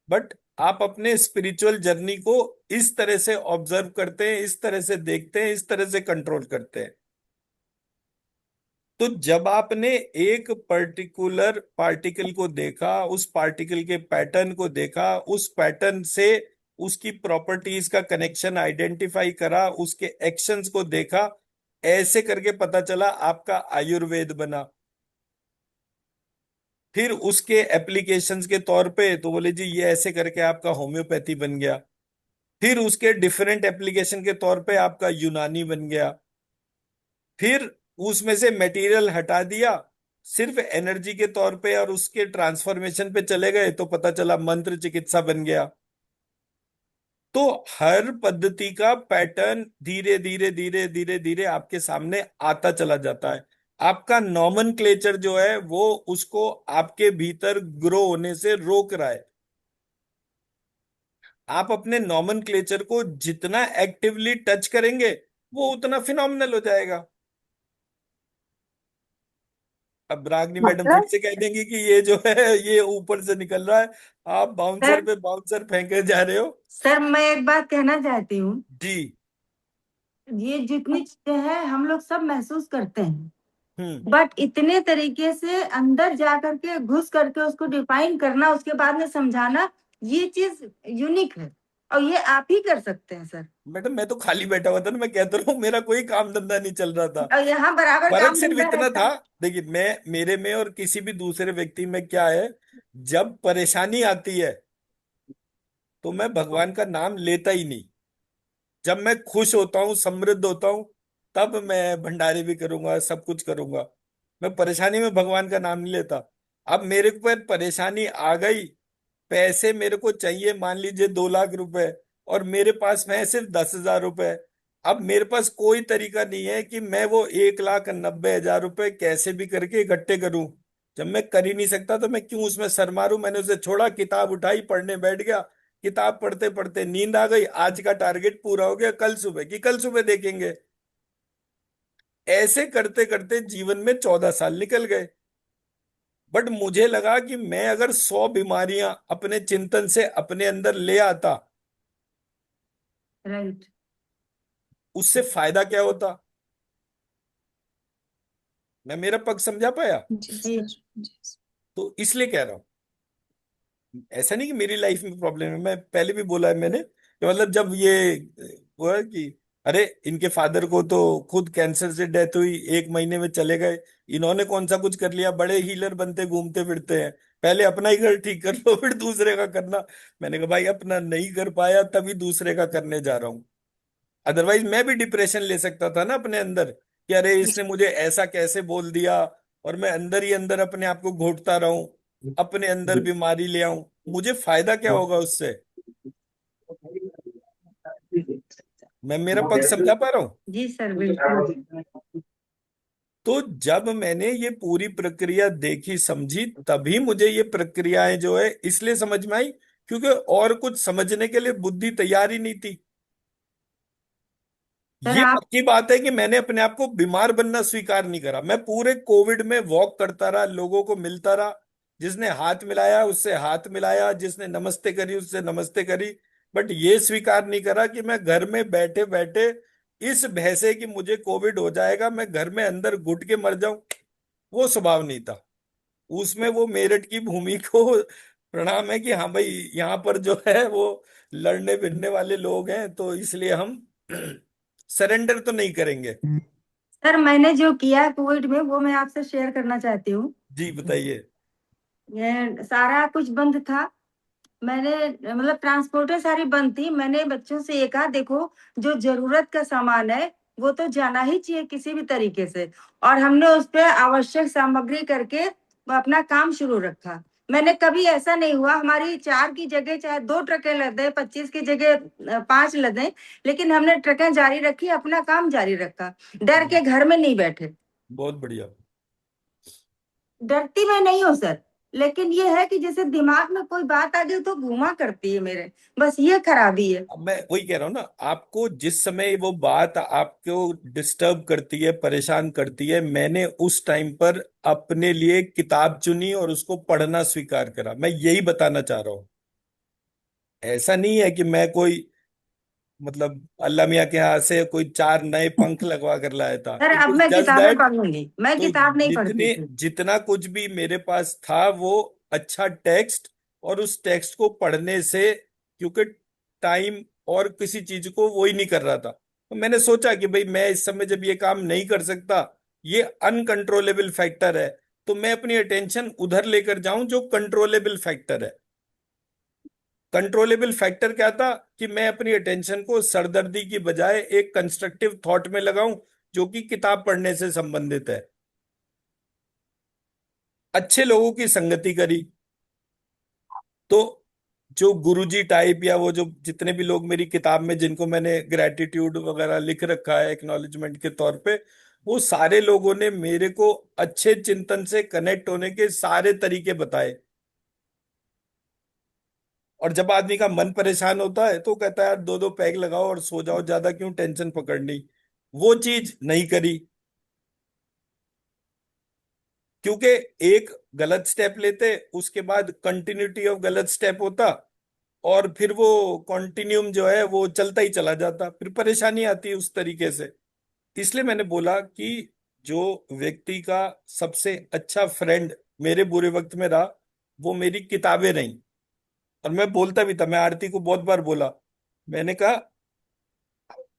but आप अपने स्पिरिचुअल जर्नी को इस तरह से ऑब्जर्व करते हैं, इस तरह से देखते हैं, इस तरह से कंट्रोल करते हैं। तो जब आपने एक पर्टिकुलर पार्टिकल को देखा, उस पार्टिकल के पैटर्न को देखा, उस पैटर्न से उसकी प्रॉपर्टीज का कनेक्शन आइडेंटिफाई करा, उसके एक्शंस को देखा, ऐसे करके पता चला आपका आयुर्वेद बना। फिर उसके एप्लीकेशंस के तौर पे तो बोले जी ये ऐसे करके आपका होम्योपैथी बन गया। फिर उसके डिफरेंट एप्लीकेशन के तौर पे आपका यूनानी बन गया। फिर उसमें से मटेरियल हटा दिया, सिर्फ एनर्जी के तौर पे और उसके ट्रांसफॉर्मेशन पे चले गए, तो पता चला मंत्र चिकित्सा बन गया। तो हर पद्धति का पैटर्न धीरे धीरे धीरे धीरे धीरे आपके सामने आता चला जाता है। आपका नॉमेनक्लेचर जो है वो उसको आपके भीतर ग्रो होने से रोक रहा है। आप अपने नॉमेनक्लेचर को जितना एक्टिवली टच करेंगे वो उतना फिनोमिनल हो जाएगा। अब रागनी मैडम फिर मतलब से कह देंगी कि ये जो है ये ऊपर से निकल रहा है, आप बाउंसर सर, पे बाउंसर फेंके जा रहे हो। सर मैं एक बात कहना चाहती हूँ। जी। ये जितनी चीजें हैं हम लोग सब महसूस करते हैं, हम्म। बट इतने तरीके से अंदर जा करके घुस करके उसको डिफाइन करना, उसके बाद में समझाना, ये चीज यूनिक है। और ये आप ही कर सकते हैं सर। मैडम मैं तो खाली बैठा हुआ था ना, मैं कहता रहा हूँ मेरा कोई काम धंधा नहीं चल रहा था। और यहाँ बराबर फर्क काम सिर्फ धंधा इतना रहता था, है। देखिए मैं मेरे में और किसी भी दूसरे व्यक्ति में क्या है, जब परेशानी आती है तो मैं भगवान का नाम लेता ही नहीं। जब मैं खुश होता हूँ, समृद्ध होता हूँ, तब मैं भंडारे भी करूंगा, सब कुछ करूंगा। मैं परेशानी में भगवान का नाम नहीं लेता। अब मेरे ऊपर परेशानी आ गई, पैसे मेरे को चाहिए, मान लीजिए 2 लाख रुपए, और मेरे पास में है सिर्फ 10,000 रुपए। अब मेरे पास कोई तरीका नहीं है कि मैं वो 1,90,000 रुपए कैसे भी करके इकट्ठे करूं। जब मैं कर ही नहीं सकता तो मैं क्यों उसमें सर मारूं। मैंने उसे छोड़ा, किताब उठाई, पढ़ने बैठ गया। किताब पढ़ते पढ़ते नींद आ गई, आज का टारगेट पूरा हो गया, कल सुबह की कल सुबह देखेंगे। ऐसे करते करते जीवन में 14 साल निकल गए। बट मुझे लगा कि मैं अगर 100 बीमारियां अपने चिंतन से अपने अंदर ले आता, राइट। उससे फायदा क्या होता। मैं मेरा पक्ष समझा पाया? जी। तो इसलिए कह रहा हूं, ऐसा नहीं कि मेरी लाइफ में प्रॉब्लम है। मैं पहले भी बोला है मैंने कि मतलब जब ये हुआ है कि अरे इनके फादर को तो खुद कैंसर से डेथ हुई, 1 महीने में चले गए, इन्होंने कौन सा कुछ कर लिया, बड़े हीलर बनते घूमते फिरते हैं। पहले अपना ही घर ठीक कर लो फिर दूसरे का करना। मैंने कहा भाई अपना नहीं कर पाया तभी दूसरे का करने जा रहा हूं। अदरवाइज मैं भी डिप्रेशन ले सकता था ना अपने अंदर कि अरे इसने मुझे ऐसा कैसे बोल दिया, और मैं अंदर ही अंदर अपने आप को घोटता रहूं, अपने अंदर बीमारी ले आऊं। मुझे फायदा क्या होगा उससे? मैं मेरा पक्ष समझा पा रहा हूं? जी सर बिल्कुल। तो जब मैंने ये पूरी प्रक्रिया देखी समझी, तभी मुझे ये प्रक्रियाएं जो है इसलिए समझ में आई क्योंकि और कुछ समझने के लिए बुद्धि तैयार ही नहीं थी। सर ये आप पक्की बात है कि मैंने अपने आप को बीमार बनना स्वीकार नहीं करा। मैं पूरे कोविड में वॉक करता रहा, लोगों को मिलता रहा, जिसने हाथ मिलाया उससे हाथ मिलाया, जिसने नमस्ते करी उससे नमस्ते करी। बट ये स्वीकार नहीं करा कि मैं घर में बैठे बैठे इस भय से कि मुझे कोविड हो जाएगा, मैं घर में अंदर घुट के मर जाऊं। वो स्वभाव नहीं था उसमें। वो मेरठ की भूमि को प्रणाम है कि हाँ भाई यहाँ पर जो है वो लड़ने भिड़ने वाले लोग हैं, तो इसलिए हम सरेंडर तो नहीं करेंगे। सर मैंने जो किया कोविड में वो मैं आपसे शेयर करना चाहती हूँ। जी बताइए। ये सारा कुछ बंद था। मैंने मतलब ट्रांसपोर्टें सारी बंद थी। मैंने बच्चों से ये कहा देखो जो जरूरत का सामान है वो तो जाना ही चाहिए किसी भी तरीके से, और हमने उस पे आवश्यक सामग्री करके अपना काम शुरू रखा। मैंने कभी ऐसा नहीं हुआ हमारी 4 की जगह चाहे 2 ट्रकें लदे, 25 की जगह 5 लदे, लेकिन हमने ट्रकें जारी रखी, अपना काम जारी रखा, डर के घर में नहीं बैठे। बहुत बढ़िया। डरती मैं नहीं हूँ सर, लेकिन ये है कि जैसे दिमाग में कोई बात आ गई तो घुमा करती है मेरे, बस ये खराबी है। अब मैं वही कह रहा हूँ ना, आपको जिस समय वो बात आपको डिस्टर्ब करती है, परेशान करती है, मैंने उस टाइम पर अपने लिए किताब चुनी और उसको पढ़ना स्वीकार करा। मैं यही बताना चाह रहा हूँ। ऐसा नहीं है कि मैं कोई मतलब अल्लाह मियाँ के यहाँ से कोई 4 नए पंख लगवा कर लाया था। सर इट अब इज मैं जस्ट किताबें दैट। पढ़ूंगी, मैं तो किताब नहीं पढ़ती जितने थी। जितना कुछ भी मेरे पास था वो अच्छा टेक्स्ट, और उस टेक्स्ट को पढ़ने से, क्योंकि टाइम और किसी चीज को वो ही नहीं कर रहा था, तो मैंने सोचा कि भाई मैं इस समय जब ये काम नहीं कर सकता, ये अनकंट्रोलेबल फैक्टर है, तो मैं अपनी अटेंशन उधर लेकर जाऊं जो कंट्रोलेबल फैक्टर है। कंट्रोलेबल फैक्टर क्या था कि मैं अपनी अटेंशन को सरदर्दी की बजाय एक कंस्ट्रक्टिव थॉट में लगाऊं जो कि किताब पढ़ने से संबंधित है। अच्छे लोगों की संगति करी, तो जो गुरुजी टाइप या वो जो जितने भी लोग मेरी किताब में जिनको मैंने ग्रेटिट्यूड वगैरह लिख रखा है एक्नॉलेजमेंट के तौर पे, वो सारे लोगों ने मेरे को अच्छे चिंतन से कनेक्ट होने के सारे तरीके बताए। और जब आदमी का मन परेशान होता है तो कहता है यार 2-2 पैग लगाओ और सो जाओ, ज्यादा क्यों टेंशन पकड़नी। वो चीज नहीं करी, क्योंकि एक गलत स्टेप लेते उसके बाद कंटिन्यूटी ऑफ गलत स्टेप होता, और फिर वो कॉन्टिन्यूम जो है वो चलता ही चला जाता, फिर परेशानी आती है उस तरीके से। इसलिए मैंने बोला कि जो व्यक्ति का सबसे अच्छा फ्रेंड मेरे बुरे वक्त में रहा वो मेरी किताबें रहीं। और मैं बोलता भी था, मैं आरती को बहुत बार बोला मैंने कहा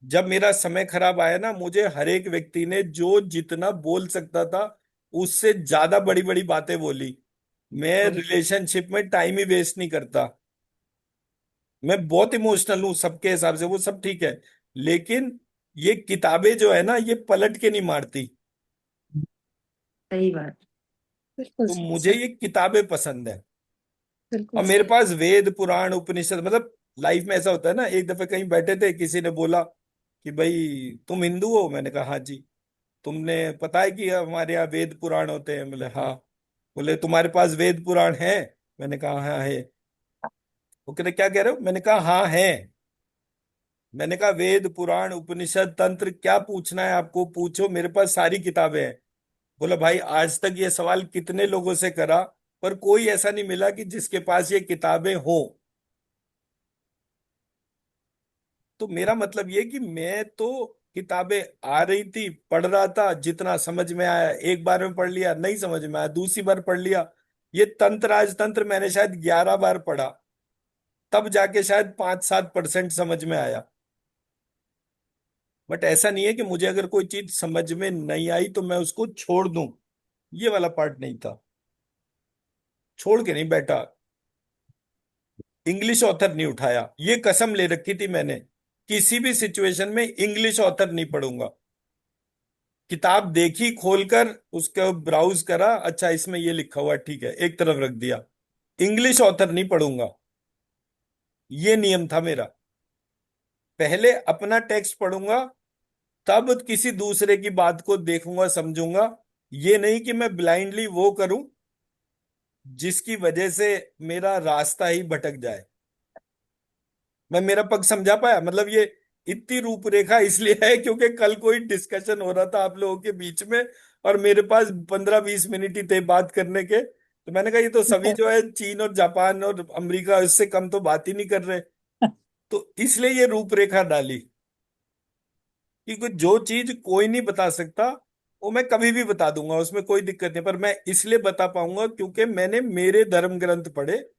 जब मेरा समय खराब आया ना, मुझे हर एक व्यक्ति ने जो जितना बोल सकता था उससे ज्यादा बड़ी बड़ी बातें बोली। मैं रिलेशनशिप में टाइम ही वेस्ट नहीं करता। मैं बहुत इमोशनल हूं सबके हिसाब से, वो सब ठीक है, लेकिन ये किताबें जो है ना, ये पलट के नहीं मारती। सही बात। बिल्कुल तो सही मुझे सर। ये किताबें पसंद है। बिल्कुल और मेरे सही। पास वेद पुराण उपनिषद, मतलब लाइफ में ऐसा होता है ना, एक दफे कहीं बैठे थे, किसी ने बोला कि भाई तुम हिंदू हो? मैंने कहा हाँ जी। तुमने पता है कि हमारे यहाँ वेद पुराण होते हैं? बोले हाँ। बोले तुम्हारे पास वेद पुराण है? मैंने कहा हाँ है। वो कहते क्या कह रहे हो? मैंने कहा हाँ है। मैंने कहा वेद पुराण उपनिषद तंत्र क्या पूछना है आपको, पूछो, मेरे पास सारी किताबें हैं। बोला भाई आज तक ये सवाल कितने लोगों से करा, पर कोई ऐसा नहीं मिला कि जिसके पास ये किताबें हो। तो मेरा मतलब ये कि मैं तो किताबें आ रही थी, पढ़ रहा था, जितना समझ में आया एक बार में पढ़ लिया, नहीं समझ में आया दूसरी बार पढ़ लिया। ये तंत्र राजतंत्र मैंने शायद 11 बार पढ़ा, तब जाके शायद 5-7% समझ में आया। बट ऐसा नहीं है कि मुझे अगर कोई चीज समझ में नहीं आई तो मैं उसको छोड़ दूं, ये वाला पार्ट नहीं था। छोड़ के नहीं बैठा। इंग्लिश ऑथर नहीं उठाया, ये कसम ले रखी थी मैंने, किसी भी सिचुएशन में इंग्लिश ऑथर नहीं पढ़ूंगा। किताब देखी खोलकर, उसका ब्राउज करा, अच्छा इसमें ये लिखा हुआ है, ठीक है, एक तरफ रख दिया। इंग्लिश ऑथर नहीं पढ़ूंगा, ये नियम था मेरा। पहले अपना टेक्स्ट पढ़ूंगा, तब किसी दूसरे की बात को देखूंगा समझूंगा। ये नहीं कि मैं ब्लाइंडली वो करूं जिसकी वजह से मेरा रास्ता ही भटक जाए। मैं मेरा पक्ष समझा पाया? मतलब ये इतनी रूपरेखा इसलिए है क्योंकि कल कोई डिस्कशन हो रहा था आप लोगों के बीच में, और मेरे पास 15-20 मिनट ही थे बात करने के। तो मैंने कहा ये तो सभी जो है चीन और जापान और अमेरिका, इससे कम तो बात ही नहीं कर रहे। तो इसलिए ये रूपरेखा डाली कि जो चीज कोई नहीं बता सकता वो मैं कभी भी बता दूंगा, उसमें कोई दिक्कत नहीं। पर मैं इसलिए बता पाऊंगा क्योंकि मैंने मेरे धर्म ग्रंथ पढ़े।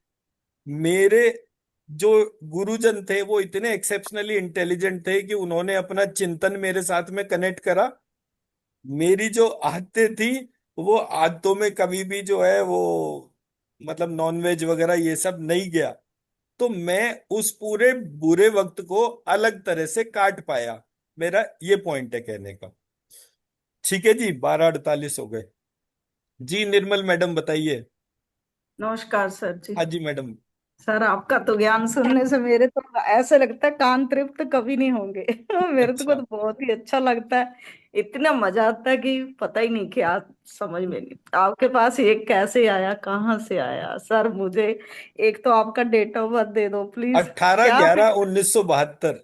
मेरे जो गुरुजन थे वो इतने एक्सेप्शनली इंटेलिजेंट थे कि उन्होंने अपना चिंतन मेरे साथ में कनेक्ट करा। मेरी जो आदतें थी, वो आदतों में कभी भी जो है वो मतलब नॉनवेज वगैरह ये सब नहीं गया। तो मैं उस पूरे बुरे वक्त को अलग तरह से काट पाया। मेरा ये पॉइंट है कहने का। ठीक है जी, 12:48 हो गए। जी निर्मल मैडम बताइए। नमस्कार सर जी। हाँ जी मैडम। सर आपका तो ज्ञान सुनने से मेरे तो ऐसे लगता है कान तृप्त कभी नहीं होंगे। मेरे को अच्छा। तो बहुत ही अच्छा लगता है। इतना मजा आता है कि पता ही नहीं, क्या समझ में नहीं आपके पास ये कैसे आया, कहाँ से आया सर। मुझे एक तो आपका डेट ऑफ बर्थ दे दो प्लीज। अट्ठारह क्या फिर? ग्यारह 1972।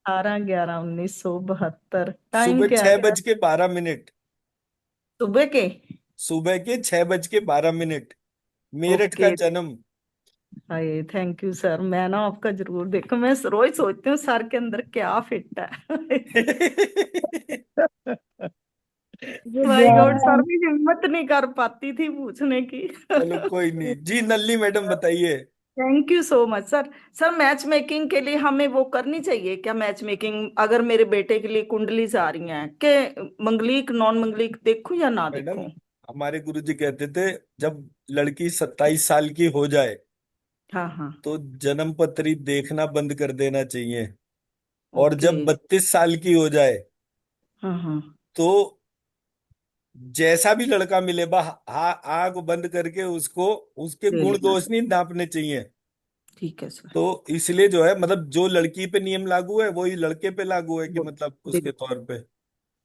18/11/1972। टाइम सुबह क्या छह है? बज के बारह मिनट सुबह के? सुबह के 6:12 मेरठ का ओके। जन्म। Hi thank you sir. मैं ना आपका जरूर देखो, मैं रोज सोचती हूँ सर के अंदर क्या फिट है। माय गॉड, सर भी हिम्मत नहीं कर पाती थी पूछने की। चलो कोई नहीं जी। नल्ली मैडम बताइए। Thank you so much sir. Sir match making के लिए हमें वो करनी चाहिए क्या? मैच मेकिंग अगर मेरे बेटे के लिए कुंडलीज आ रही हैं कि मंगलिक नॉन मंगलिक देखूं या ना मैडम देखूं? हमारे गुरुजी कहते थे जब लड़की 27 साल की हो जाए हाँ हाँ। तो जन्म पत्री देखना बंद कर देना चाहिए। और ओके। जब 32 साल की हो जाए हाँ हाँ। तो जैसा भी लड़का मिले बा आंख बंद करके उसको उसके ले गुण लेना। दोष नहीं नापने चाहिए। ठीक है सर। तो इसलिए जो है मतलब जो लड़की पे नियम लागू है वही लड़के पे लागू है कि मतलब उसके तौर पे। हाँ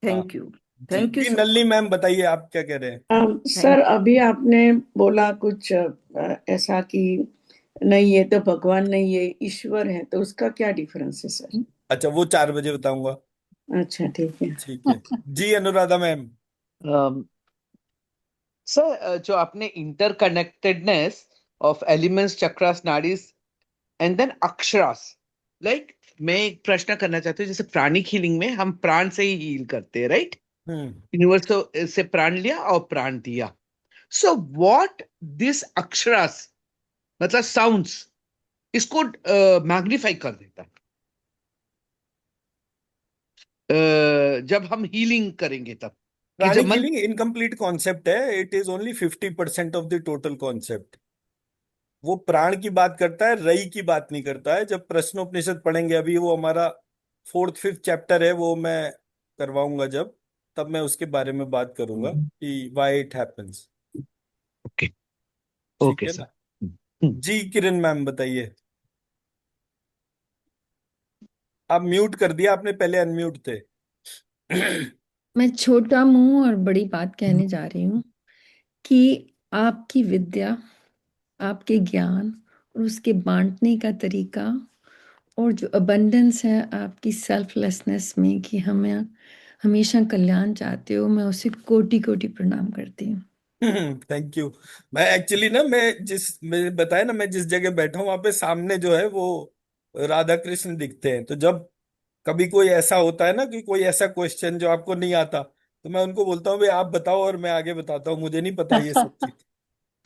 थैंक यू। जी थैंक यू जी। सो नल्ली मच। मैम बताइए आप क्या कह रहे हैं। थैंक सर अभी आपने बोला कुछ ऐसा कि नहीं ये तो भगवान नहीं ये ईश्वर है, तो उसका क्या डिफरेंस है सर? अच्छा वो 4 बजे बताऊंगा। अच्छा ठीक है। ठीक है जी। अनुराधा मैम। सर जो आपने interconnectedness of elements, chakras, nadis and then aksharas, like मैं एक प्रश्न करना चाहती हूँ, जैसे प्राणिक हीलिंग में हम प्राण से ही हील करते हैं, राइट? यूनिवर्स से प्राण लिया और प्राण दिया। सो व्हाट दिस अक्षरास मतलब साउंड्स इसको मैग्नीफाई कर देता है। जब हम हीलिंग करेंगे तब, कि प्राणिक जब मन हीलिंग इनकम्प्लीट कॉन्सेप्ट है, it is only 50% of the total concept. वो प्राण की बात करता है, रई की बात नहीं करता है। जब प्रश्नोपनिषद पढ़ेंगे, अभी वो हमारा 4th 5th चैप्टर है, वो मैं करवाऊंगा जब, तब मैं उसके बारे में बात करूंगा कि व्हाई इट हैपेंस। ओके ठीक ओके है सर। ना जी? किरण मैम बताइए। आप म्यूट कर दिया आपने, पहले अनम्यूट थे। मैं छोटा मुंह और बड़ी बात कहने जा रही हूँ कि आपकी विद्या, आपके ज्ञान और उसके बांटने का तरीका और जो अबंडेंस है आपकी सेल्फलेसनेस में, कि हमें हमेशा कल्याण चाहते हो, मैं उसे कोटि कोटि प्रणाम करती हूँ। Thank you. मैं एक्चुअली ना, मैं बताया ना, मैं जिस जगह बैठा हूँ वहां पे सामने जो है वो राधा कृष्ण दिखते हैं। तो जब कभी कोई ऐसा होता है ना कि कोई ऐसा क्वेश्चन जो आपको नहीं आता, तो मैं उनको बोलता हूँ भाई आप बताओ और मैं आगे बताता हूँ, मुझे नहीं पता ये सब चीज।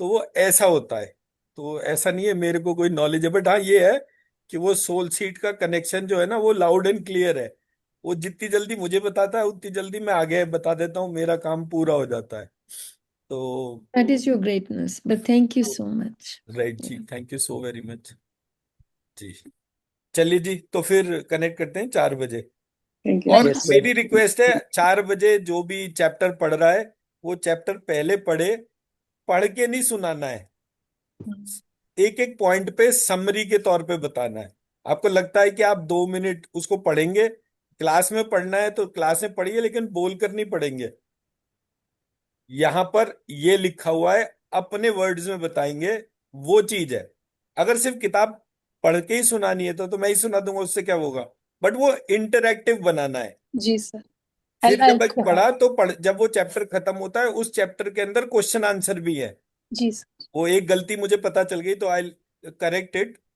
तो वो ऐसा होता है। तो ऐसा नहीं है मेरे को कोई नॉलेज है, बट हाँ ये है कि वो सोल सीट का कनेक्शन जो है ना, वो लाउड एंड क्लियर है। वो जितनी जल्दी मुझे बताता है उतनी जल्दी मैं आगे बता देता हूँ, मेरा काम पूरा हो जाता है। तो That is your greatness, but thank you so much. Right जी, Yeah. Thank you so very much जी। चलिए जी, तो फिर कनेक्ट करते हैं 4 बजे। थैंक यू और सर। Yes. मेरी रिक्वेस्ट है, 4 बजे जो भी चैप्टर पढ़ रहा है वो चैप्टर पहले पढ़े, पढ़ के नहीं सुनाना है। एक एक पॉइंट पे समरी के तौर पे बताना है। आपको लगता है कि आप 2 मिनट उसको पढ़ेंगे, क्लास में पढ़ना है तो क्लास में पढ़िए, लेकिन बोल कर नहीं पढ़ेंगे। यहां पर ये लिखा हुआ है, अपने वर्ड्स में बताएंगे, वो चीज है। अगर सिर्फ किताब पढ़ के ही सुनानी है तो मैं ही सुना दूंगा, उससे क्या होगा। बट वो इंटरैक्टिव बनाना है। जी सर। फिर I'll जब हाँ, पढ़ा तो जब वो चैप्टर खत्म होता है, उस चैप्टर के अंदर क्वेश्चन आंसर भी है। जी सर। वो एक गलती मुझे पता चल गई तो आई करेक्ट इट,